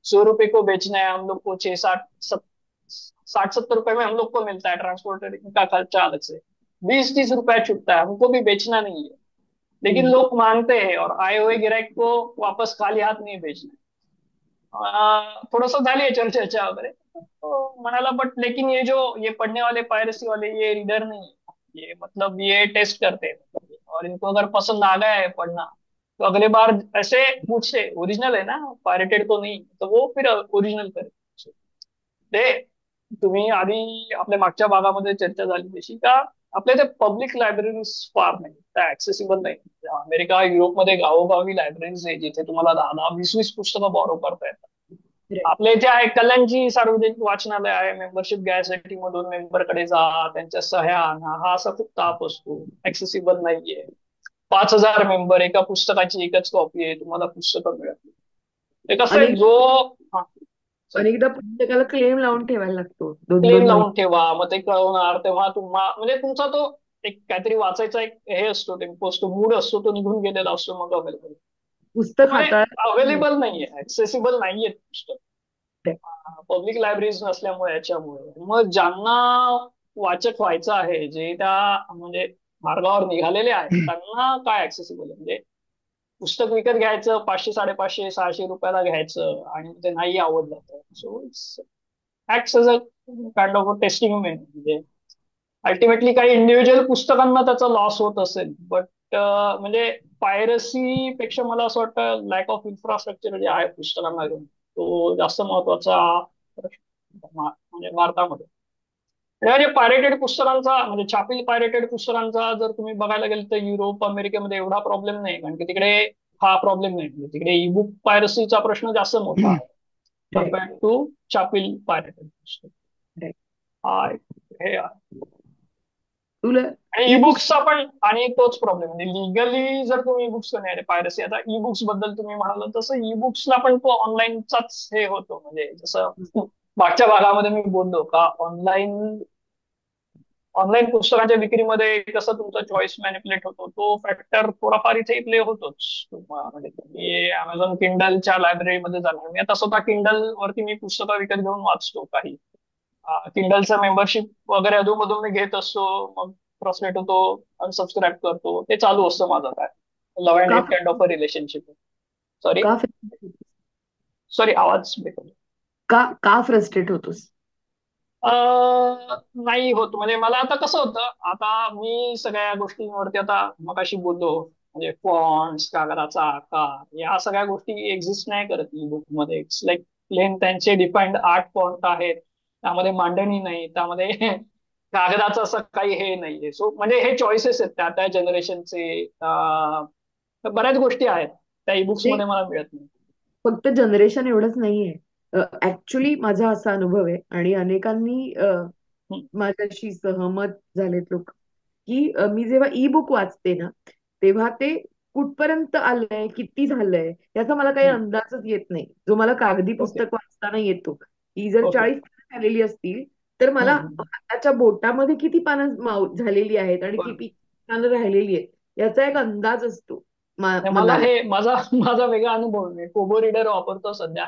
Speaker 3: 100 रुपए को बेचना है हम लोग को, 60-70 रुपए में हम लोग को मिलता है, ट्रांसपोर्टर का खर्चा अलग से, 20-30 रुपया छुटता है, हमको भी बेचना नहीं है, लेकिन
Speaker 2: हम्म.
Speaker 3: लोग मानते हैं और आए हुए गिराहक को वापस खाली हाथ नहीं बेचना है. थोडस झाली है चर्चा वगैरे. तो म्हणाला बट लेकिन ये पढ़ने वाले पायरसी वाले ये रीडर नहीं है, ये मतलब ये टेस्ट करते हैं और इनको अगर पसंद आ गया है पढ़ना तो अगले बार ऐसे पूछते ओरिजिनल है ना, पायरेटेड तो नहीं, तो वो फिर ओरिजिनल करे. ते तुम्ही आधी आपल्या मागच्या भागामध्ये चर्चा झाली तशी का आपल्या ते पब्लिक लायब्ररीज फार नाही, त्या ऍक्सेसिबल नाही. अमेरिका, युरोपमध्ये गावोगावी लायब्ररीज आहे जिथे तुम्हाला 10-10, 20-20 पुस्तकं बॉरो करता येतात.
Speaker 2: Right.
Speaker 3: आपल्या इथे आहे कल्याणची सार्वजनिक वाचनालय आहे. मेंबरशिप घ्यायसाठी मधून मेंबरकडे जा, त्यांच्या सह्या आणा, हा असा खूप ताप असतो. ऍक्सेसिबल नाहीये. 5,000 मेंबर, एका पुस्तकाची एकच कॉपी आहे, तुम्हाला पुस्तकं मिळत नाही. ते कसं आहे
Speaker 2: अनेक
Speaker 3: जो हा,
Speaker 2: अनेकदा पुस्तकाला क्लेम लावून ठेवायला लागतो 2-2
Speaker 3: क्लेम
Speaker 2: महिने.
Speaker 3: लावून ठेवा, मग ते कळवणार तेव्हा तुम्हा म्हणजे तुमचा तो एक काहीतरी वाचायचा एक हे असतो, टेम्पो असतो, मूड असतो, तो निघून गेलेला असतो मग अवेलेबल.
Speaker 2: पुस्तक
Speaker 3: म्हणजे
Speaker 2: हाताळत
Speaker 3: अवेलेबल नाहीये, ऍक्सेसिबल नाहीये पुस्तक पब्लिक लायब्ररीज नसल्यामुळे. याच्यामुळे मग ज्यांना वाचक व्हायचं आहे, जे त्या म्हणजे मार्गावर निघालेले आहेत, त्यांना काय ऍक्सेसिबल आहे. म्हणजे पुस्तक विकत घ्यायचं 500, 550, 600 रुपयाला घ्यायचं आणि ते नाही आवडलं तर so it's acts as a kind of testing म्हणजे अल्टिमेटली काही इंडिव्हिज्युअल पुस्तकांना त्याचा लॉस होत असेल, बट म्हणजे पायरसी पेक्षा मला असं वाटतं लॅक ऑफ इन्फ्रास्ट्रक्चर जे आहे पुस्तकांना घेऊन, तो जास्त महत्वाचा प्रश्न म्हणजे भारतामध्ये. म्हणजे पायरेटेड पुस्तकांचा, म्हणजे छापील पायरेटेड पुस्तकांचा जर तुम्ही बघायला गेलं तर युरोप अमेरिकेमध्ये एवढा प्रॉब्लेम नाही, कारण की तिकडे हा प्रॉब्लेम नाही. म्हणजे तिकडे ईबुक पायरसीचा प्रश्न जास्त मोठा आहे
Speaker 2: राईट,
Speaker 3: कम्पेअर्ड टू छापील पायरेटेड पुस्तक.
Speaker 2: राईट.
Speaker 3: हा हे आहे.
Speaker 2: तुला
Speaker 3: आणि
Speaker 2: ई बुक
Speaker 3: ईबुक्सचा पण आणि तोच प्रॉब्लेम, म्हणजे लिगली जर तुम्ही ईबुक्स नाही पायरसी, आता ई बुक्स बद्दल तुम्ही म्हणाल तसं ई बुक्सला पण तो ऑनलाईनचाच हे होतो. म्हणजे जसं मागच्या भागामध्ये मी बोललो का ऑनलाईन ऑनलाईन पुस्तकांच्या विक्रीमध्ये कसं तुमचा चॉईस मॅनिपुलेट होतो, तो फॅक्टर थोडाफार इथे प्ले होतोच. म्हणजे तुम्ही अमेझॉन किंडलच्या लायब्ररीमध्ये जाणार, मी आता स्वतः किंडल वरती मी पुस्तकं विकत घेऊन वाचतो काही. किंडलचं मेंबरशिप वगैरे अधूनमधून मी घेत असतो, मग फ्रस्ट्रेट होतो, अनसबस्क्राईब करतो, ते चालू असतं माझं. काय लव्ह अँड
Speaker 2: का
Speaker 3: hate kind of a relationship. Sorry,
Speaker 2: का
Speaker 3: सॉरी, आवाज ब्रेक होतो.
Speaker 2: का का फ्रस्ट्रेट होतोस?
Speaker 3: नाही होत. म्हणजे मला आता कसं होतं, आता मी सगळ्या गोष्टींवरती आता मगाशी बोललो, म्हणजे फॉन्ट्स, कागदाचा आकार, या सगळ्या गोष्टी एक्झिस्ट नाही करत ई बुक मध्ये. इट्स लाईक प्लेन त्यांचे डिफाईन्ड 8 फॉन्ट आहेत, त्यामध्ये मांडणी नाही, त्यामध्ये कागदाचं असं काही हे नाहीये. सो म्हणजे हे चॉईसेस आहेत त्या त्या जनरेशनचे. बऱ्याच गोष्टी आहेत त्या ई बुक्स
Speaker 2: ते
Speaker 3: मध्ये मला मिळत नाही.
Speaker 2: फक्त जनरेशन एवढंच नाहीये. ऍक्च्युली माझा असा अनुभव आहे आणि अनेकांनी
Speaker 3: हम्म,
Speaker 2: माझ्याशी सहमत झालेत लोक, की मी जेव्हा ई बुक वाचते ना, तेव्हा ते कुठपर्यंत आलंय, किती झालंय, याचा मला काही
Speaker 3: हम्म.
Speaker 2: अंदाजच येत नाही, जो मला कागदी
Speaker 3: ओके,
Speaker 2: पुस्तक वाचताना येतो. ती जर
Speaker 3: ओके.
Speaker 2: 40 पानं झालेली असतील तर मला हाताच्या बोटामध्ये किती पानं झालेली आहेत आणि
Speaker 3: बरोबर.
Speaker 2: किती पानं राहिलेली आहेत याचा एक अंदाज असतो
Speaker 3: नाही, मला
Speaker 2: मनाला.
Speaker 3: हे माझा माझा वेगळा अनुभव. मी कोबो रीडर वापरतो सध्या.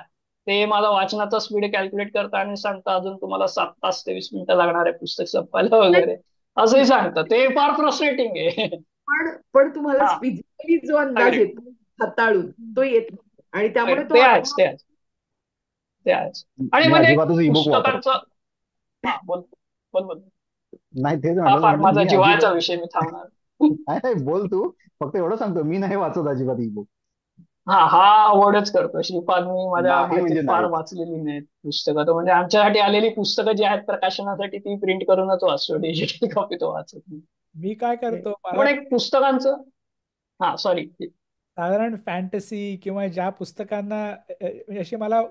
Speaker 3: ते माझा वाचनाचा स्पीड कॅल्क्युलेट करता आणि सांगता अजून तुम्हाला 7 तास 23 मिनिटं लागणार आहे पुस्तक संपायला वगैरे, असंही सांगतं. ते फार फ्रस्ट्रेटिंग आहे.
Speaker 2: पण तुम्हाला
Speaker 3: हा,
Speaker 2: फिजिकली जो अंदाज
Speaker 3: अग्री.
Speaker 2: येतो हाताळून तो येत नाही. आणि त्यामुळे तो
Speaker 3: ते आहेच,
Speaker 2: अनुभव
Speaker 3: ते आहेच, ते आहेच. आणि
Speaker 4: मी
Speaker 3: म्हणजे
Speaker 4: अजिबातच ई बुक वापरत
Speaker 3: पुस्तकांचं, हा बोल, बोल, बोल.
Speaker 4: नाही. तेच
Speaker 3: हा
Speaker 4: म्हटलं,
Speaker 3: फार
Speaker 4: म्हणजे
Speaker 3: माझा
Speaker 4: मी
Speaker 3: जिव्हाळ्याचा
Speaker 4: अजिबात
Speaker 3: विषय, मी थांबणार.
Speaker 4: नाही नाही, बोल तू. फक्त एवढं सांगतो, मी नाही वाचत अजिबात ई बुक.
Speaker 3: हा अवॉर्डच करतो श्रीपाद. मी माझ्या
Speaker 4: नाही
Speaker 3: माहितीत
Speaker 4: म्हणजे
Speaker 3: फार
Speaker 4: नाहीच.
Speaker 3: वाचलेली नाहीत पुस्तकं. तर म्हणजे आमच्यासाठी आलेली पुस्तकं जी आहेत प्रकाशनासाठी, ती प्रिंट करूनच वाचतो, डिजिटल कॉपी तो वाचत नाही.
Speaker 1: मी काय करतो, मला
Speaker 3: पण एक पुस्तकांचं, हा सॉरी.
Speaker 1: साधारण फॅन्टसी किंवा ज्या पुस्तकांना म्हणजे अशी मला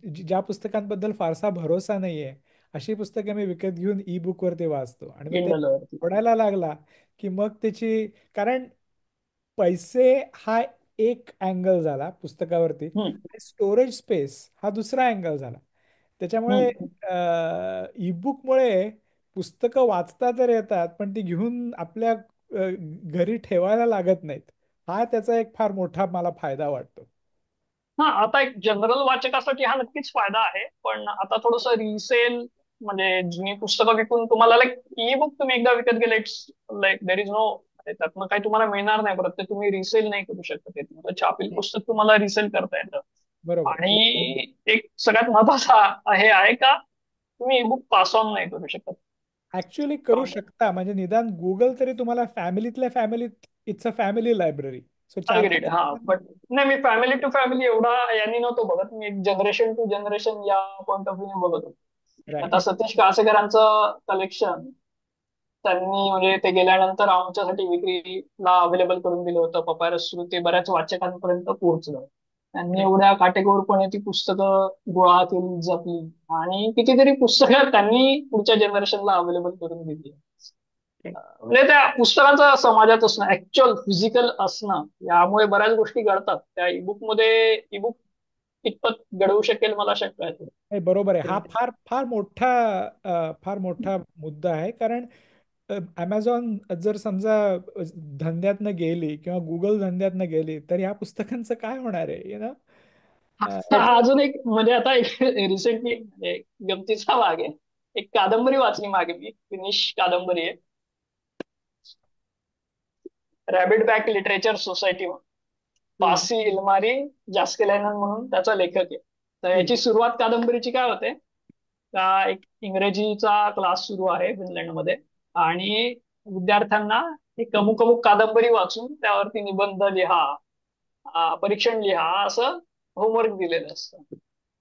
Speaker 1: ज्या पुस्तकांबद्दल फारसा भरोसा नाहीये, अशी पुस्तके मी विकत घेऊन ई बुकवर ते वाचतो. आणि मग ते
Speaker 3: किंडल वरती.
Speaker 1: आवडायला लागला की मग त्याची, कारण पैसे हा एक अँगल झाला पुस्तकावरती,
Speaker 3: हम्म,
Speaker 1: स्टोरेज स्पेस हा दुसरा अँगल झाला. त्याच्यामुळे
Speaker 3: हम्म.
Speaker 1: ईबुकमुळे पुस्तकं वाचता तर येतात, पण ती घेऊन आपल्या घरी ठेवायला लागत नाहीत. हा त्याचा एक फार मोठा मला फायदा वाटतो.
Speaker 3: हा, आता एक जनरल वाचकासाठी हा नक्कीच फायदा आहे. पण आता थोडस रिसेल, म्हणजे जुनी पुस्तकं विकून तुम्हाला, लाईक ई बुक तुम्ही एकदा विकत गेले, it's like there is no, त्यातनं काही तुम्हाला मिळणार नाही परत. ते तुम्ही रिसेल नाही करू शकत. ते तुमचं छापील पुस्तक तुम्हाला रिसेल करता येतं.
Speaker 1: बरोबर.
Speaker 3: आणि एक सगळ्यात महत्वाचा हे आहे का, तुम्ही ई बुक पास ऑन नाही करू शकत.
Speaker 1: ऍक्च्युली करू शकता, म्हणजे निदान गुगल तरी तुम्हाला फॅमिलीतल्या फॅमिलीत, it's a family library. So चार
Speaker 3: अग्रीड.
Speaker 1: पाच
Speaker 3: हा, पण नाही, मी फॅमिली टू फॅमिली एवढा यांनी नव्हतो बघत. मी एक जनरेशन टू जनरेशन या पॉईंट ऑफ व्ह्यू बघत होतो.
Speaker 1: राईट.
Speaker 3: आता सतीश कासेकरांचं कलेक्शन त्यांनी, म्हणजे ते गेल्यानंतर आमच्यासाठी विक्रीला अवेलेबल करून दिलं होतं पपायरस थ्रू. ते बऱ्याच वाचकांपर्यंत पोहोचलं. त्यांनी एवढ्या काटेकोरपणे ती पुस्तकं गोळा केली, जपली, आणि कितीतरी पुस्तकं त्यांनी पुढच्या जनरेशनला अवेलेबल करून दिली. म्हणजे त्या पुस्तकाचं समाजात असणं, ऍक्च्युअल फिजिकल असणं, यामुळे बऱ्याच गोष्टी घडतात. त्या ईबुक मध्ये ईबुक कितपत घडवू शकेल मला शंका आहे.
Speaker 1: नाही, बरोबर आहे. हा फार फार मोठा फार मोठा मुद्दा आहे. कारण अमेझॉन जर समजा धंद्यातनं गेली किंवा गुगल धंद्यातनं गेली, तर ह्या पुस्तकांचं काय होणार आहे,
Speaker 3: हा, अजून एक म्हणजे आता एक रिसेंटली गमतीचा भाग आहे. एक कादंबरी वाचली मागे मी, फिनिश कादंबरी आहे, रॅबिट बॅक लिटरेचर सोसायटी. पासी इल्मारी जास्केलॅनन म्हणून त्याचा लेखक आहे. तर याची सुरुवात कादंबरीची काय होते का, एक इंग्रजीचा क्लास सुरू आहे फिनलंडमध्ये, आणि विद्यार्थ्यांना एक अमुक अमुक कादंबरी वाचून त्यावरती निबंध लिहा, परीक्षण लिहा, असं होमवर्क दिलेलं असतं.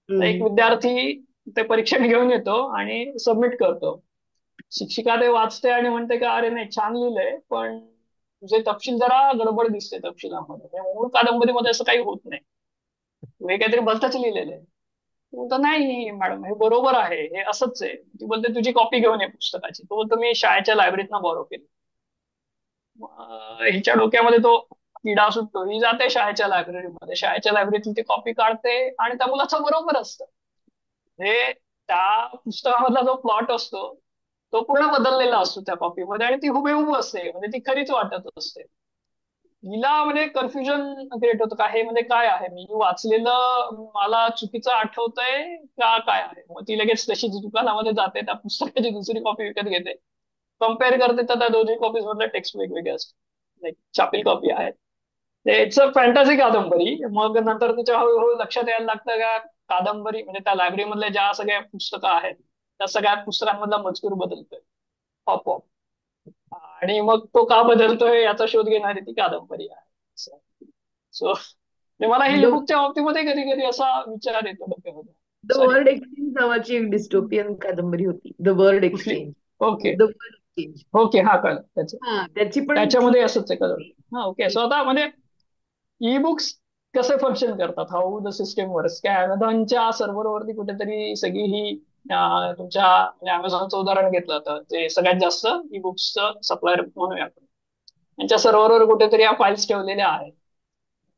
Speaker 3: तर एक
Speaker 2: हम्म.
Speaker 3: विद्यार्थी ते परीक्षण घेऊन येतो आणि सबमिट करतो. शिक्षिका ते वाचते आणि म्हणते का अरे नाही छान लिहिलंय, पण तुझे तपशील जरा गडबड दिसते तपशिलामध्ये, म्हणजे मूळ कादंबरीमध्ये असं काही होत नाही, तू हे काहीतरी भलतंच लिहिलेलं आहे. तो बोलतो नाही मॅडम हे बरोबर आहे, हे असंच आहे. ती बोलते तुझी कॉपी घेऊन ये पुस्तकाची. तो बोलतो मी शाळेच्या लायब्ररीतनं बॉरो केली. हिच्या डोक्यामध्ये तो किडा सुटतो. ही जाते शाळेच्या लायब्ररीमध्ये, शाळेच्या लायब्ररीतून ती कॉपी काढते आणि त्या मुलाचं बरोबर असतं. हे त्या पुस्तकामधला जो प्लॉट असतो तो पूर्ण बदललेला असतो त्या कॉपीमध्ये आणि ती हुबेहूब असते, म्हणजे ती खरीच वाटत असते. हिला म्हणजे कन्फ्युजन क्रिएट होतं का हे म्हणजे काय आहे, मी वाचलेलं मला चुकीचं आठवतंय का काय आहे. मग ती लगेच तशीच दुकानामध्ये जाते, त्या पुस्तकाची दुसरी कॉपी विकत घेते, कम्पेअर करते, तर त्या दोन्ही कॉपीज मधले टेक्स्ट वेगवेगळे असतात, लाईक छापील कॉपी आहेत. इट्स अ फॅन्टॅसी कादंबरी. मग नंतर तिच्या हळूहळू लक्षात यायला लागतं का कादंबरी म्हणजे त्या लायब्ररीमधल्या ज्या सगळ्या पुस्तकं आहेत त्या सगळ्या पुस्तकांमधला मजकूर बदलतोय आपोआप. आणि मग तो का बदलतोय याचा शोध घेणारी ती कादंबरी आहे. सो मला ही
Speaker 2: द
Speaker 3: बुकच्या बाबतीमध्ये कधी कधी असा विचार येतो डोक्यामध्ये.
Speaker 2: द
Speaker 3: सॉरी,
Speaker 2: वर्ड एक्सचेंज नावाची एक डिस्टोपियन कादंबरी होती, द वर्ड
Speaker 3: कुठली?
Speaker 2: Exchange.
Speaker 3: Okay.
Speaker 2: The word exchange.
Speaker 3: Okay, हा कळलं त्याचं.
Speaker 2: हा, त्याची पण
Speaker 3: त्याच्यामध्ये
Speaker 2: थीम
Speaker 3: असंच आहे कळलं. हा ओके. सो आता म्हणजे ई बुक्स कसे फंक्शन करतात, हाऊ द सिस्टम वर्क्स, काय अमेझॉनच्या सर्व्हरवरती कुठेतरी सगळी ही तुमच्या म्हणजे अमेझॉनचं उदाहरण घेतलं तर जे सगळ्यात जास्त ई बुक्सचं सप्लायर म्हणूया आपण, यांच्या सर्व्हरवर कुठेतरी या फाईल्स ठेवलेल्या आहेत.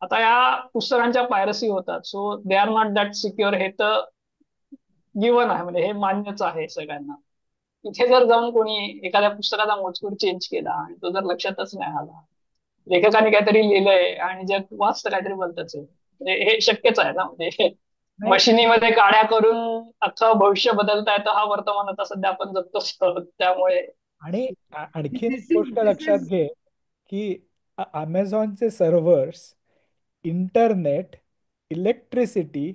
Speaker 3: आता या पुस्तकांच्या पायरसी होतात, so they are not that secure, हे तर गिवन आहे, म्हणजे हे मान्यच आहे सगळ्यांना. इथे जर जाऊन कोणी एखाद्या पुस्तकाचा मजकूर चेंज केला आणि तो जर लक्षातच नाही आला, लेखकाने काहीतरी लिहिलंय आणि जग वाचतं काहीतरी बोलतच आहे, म्हणजे हे शक्यच आहे ना. म्हणजे
Speaker 1: नाही.
Speaker 3: मशिनीमध्ये काड्या करून अख्खं भविष्य बदलता येतं, हा वर्तमान आता सध्या आपण जगतो. त्यामुळे
Speaker 1: आणि आणखीन एक
Speaker 2: दिस इज
Speaker 1: गोष्ट
Speaker 2: दिस
Speaker 1: लक्षात
Speaker 2: इज
Speaker 1: घे की अमेझॉनचे सर्व्हर्स, इंटरनेट, इलेक्ट्रिसिटी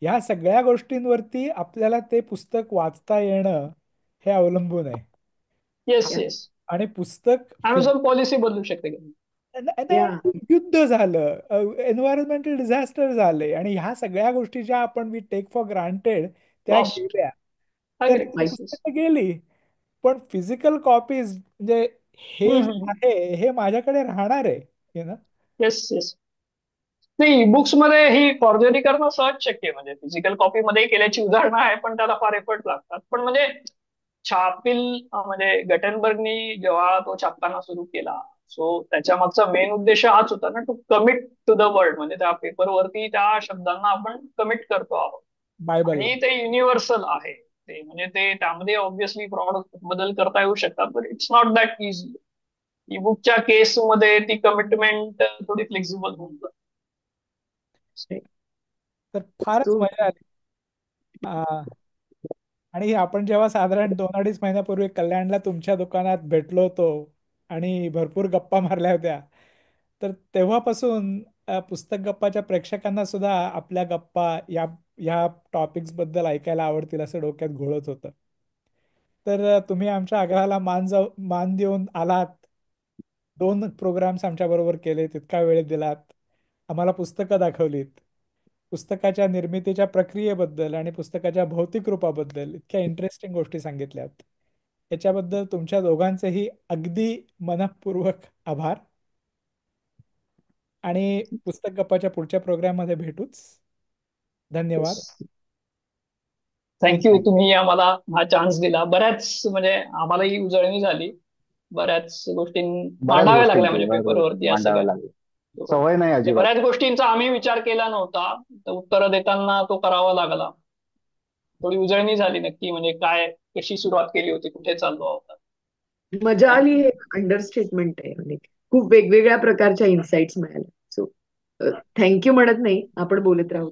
Speaker 1: ह्या सगळ्या गोष्टींवरती आपल्याला ते पुस्तक वाचता येणं हे अवलंबून आहे.
Speaker 3: येस
Speaker 2: या
Speaker 3: येस,
Speaker 1: आणि पुस्तक
Speaker 3: अमेझॉन पॉलिसी बदलू शकते का?
Speaker 2: या
Speaker 1: नाही, युद्ध झालं, एन्व्हायरमेंटल डिझास्टर झाले आणि ह्या सगळ्या गोष्टी ज्या आपण वी टेक फॉर ग्रांटेड त्या
Speaker 3: लॉस्ट.
Speaker 1: गेल्या, तर ती
Speaker 2: माहिती.
Speaker 1: पुस्तकं गेली. पण फिजिकल कॉपीज म्हणजे हे जे आहे हे माझ्याकडे राहणार आहे, ना.
Speaker 3: Yes yes. नाही, बुक्स मध्ये ही फॉर्जरी करणं सहज शक्य आहे, म्हणजे फिजिकल कॉपी मध्ये केल्याची उदाहरणं आहे, पण त्याला फार एफर्ट लागतात. पण म्हणजे छापील म्हणजे गटेनबर्गनी जेव्हा तो छापताना सुरू केला, सो त्याच्या मागचा मेन उद्देश हाच होता ना, to commit to the world, म्हणजे त्या पेपरवरती त्या शब्दांना आपण कमिट करतो आहोत
Speaker 1: बायबलला.
Speaker 3: आणि ते युनिव्हर्सल आहे. ते म्हणजे ते त्यामध्ये ऑब्व्हियसली फ्रॉड बदल करता येऊ शकतात, पण it's not that easy. E बुकच्या केसमध्ये ती कमिटमेंट थोडी फ्लेक्झिबल होऊन जाते.
Speaker 1: तर फारच
Speaker 2: सो
Speaker 1: मजा आली. आ, आणि आपण जेव्हा साधारण 2-2.5 महिन्यापूर्वी कल्याणला तुमच्या दुकानात भेटलो होतो आणि भरपूर गप्पा मारल्या होत्या, तर तेव्हापासून पुस्तक गप्पाच्या प्रेक्षकांना सुद्धा आपल्या गप्पा या या टॉपिक्स बद्दल ऐकायला आवडतील असं डोक्यात घोळत होतं. तर तुम्ही आमच्या आग्रहाला मान देऊन आलात, 2 प्रोग्राम्स आमच्या बरोबर केले, तितका वेळ दिलात, आम्हाला पुस्तकं दाखवलीत, पुस्तकाच्या निर्मितीच्या प्रक्रियेबद्दल आणि पुस्तकाच्या भौतिक रूपाबद्दल इतक्या इंटरेस्टिंग गोष्टी सांगितल्यात. याच्याबद्दल तुमच्या दोघांचेही अगदी मनःपूर्वक आभार. आणि पुस्तक गप्पाच्या पुढच्या प्रोग्राममध्ये भेटूच. धन्यवाद.
Speaker 3: Thank you,
Speaker 1: thank you.
Speaker 3: तुम्ही आम्हाला हा चान्स दिला. बऱ्याच म्हणजे आम्हालाही उजळणी झाली, बऱ्याच गोष्टी
Speaker 4: बऱ्याच
Speaker 3: मांडाव्या लागल्या
Speaker 4: गोष्टींचे
Speaker 3: म्हणजे
Speaker 4: बऱ्याच गोष्टी
Speaker 3: पेपरवरती या
Speaker 4: मांडाव्या
Speaker 3: सगळ्या.
Speaker 4: लागेल.
Speaker 3: हो.
Speaker 4: सवय नाही
Speaker 3: म्हणजे
Speaker 4: अजिबात.
Speaker 3: बऱ्याच गोष्टींचा आम्ही विचार केला नव्हता, तर उत्तरं देताना तो करावा लागला. थोडी उजळणी झाली नक्की, म्हणजे काय कशी सुरुवात केली होती, कुठे चाललो आहोत.
Speaker 2: मजा आली,
Speaker 3: थँक्यू.
Speaker 2: हे अंडरस्टेटमेंट आहे. म्हणजे खूप वेगवेगळ्या प्रकारच्या इन्साइट्स मिळाल्या. सो थँक्यू म्हणत नाही, आपण बोलत राहू.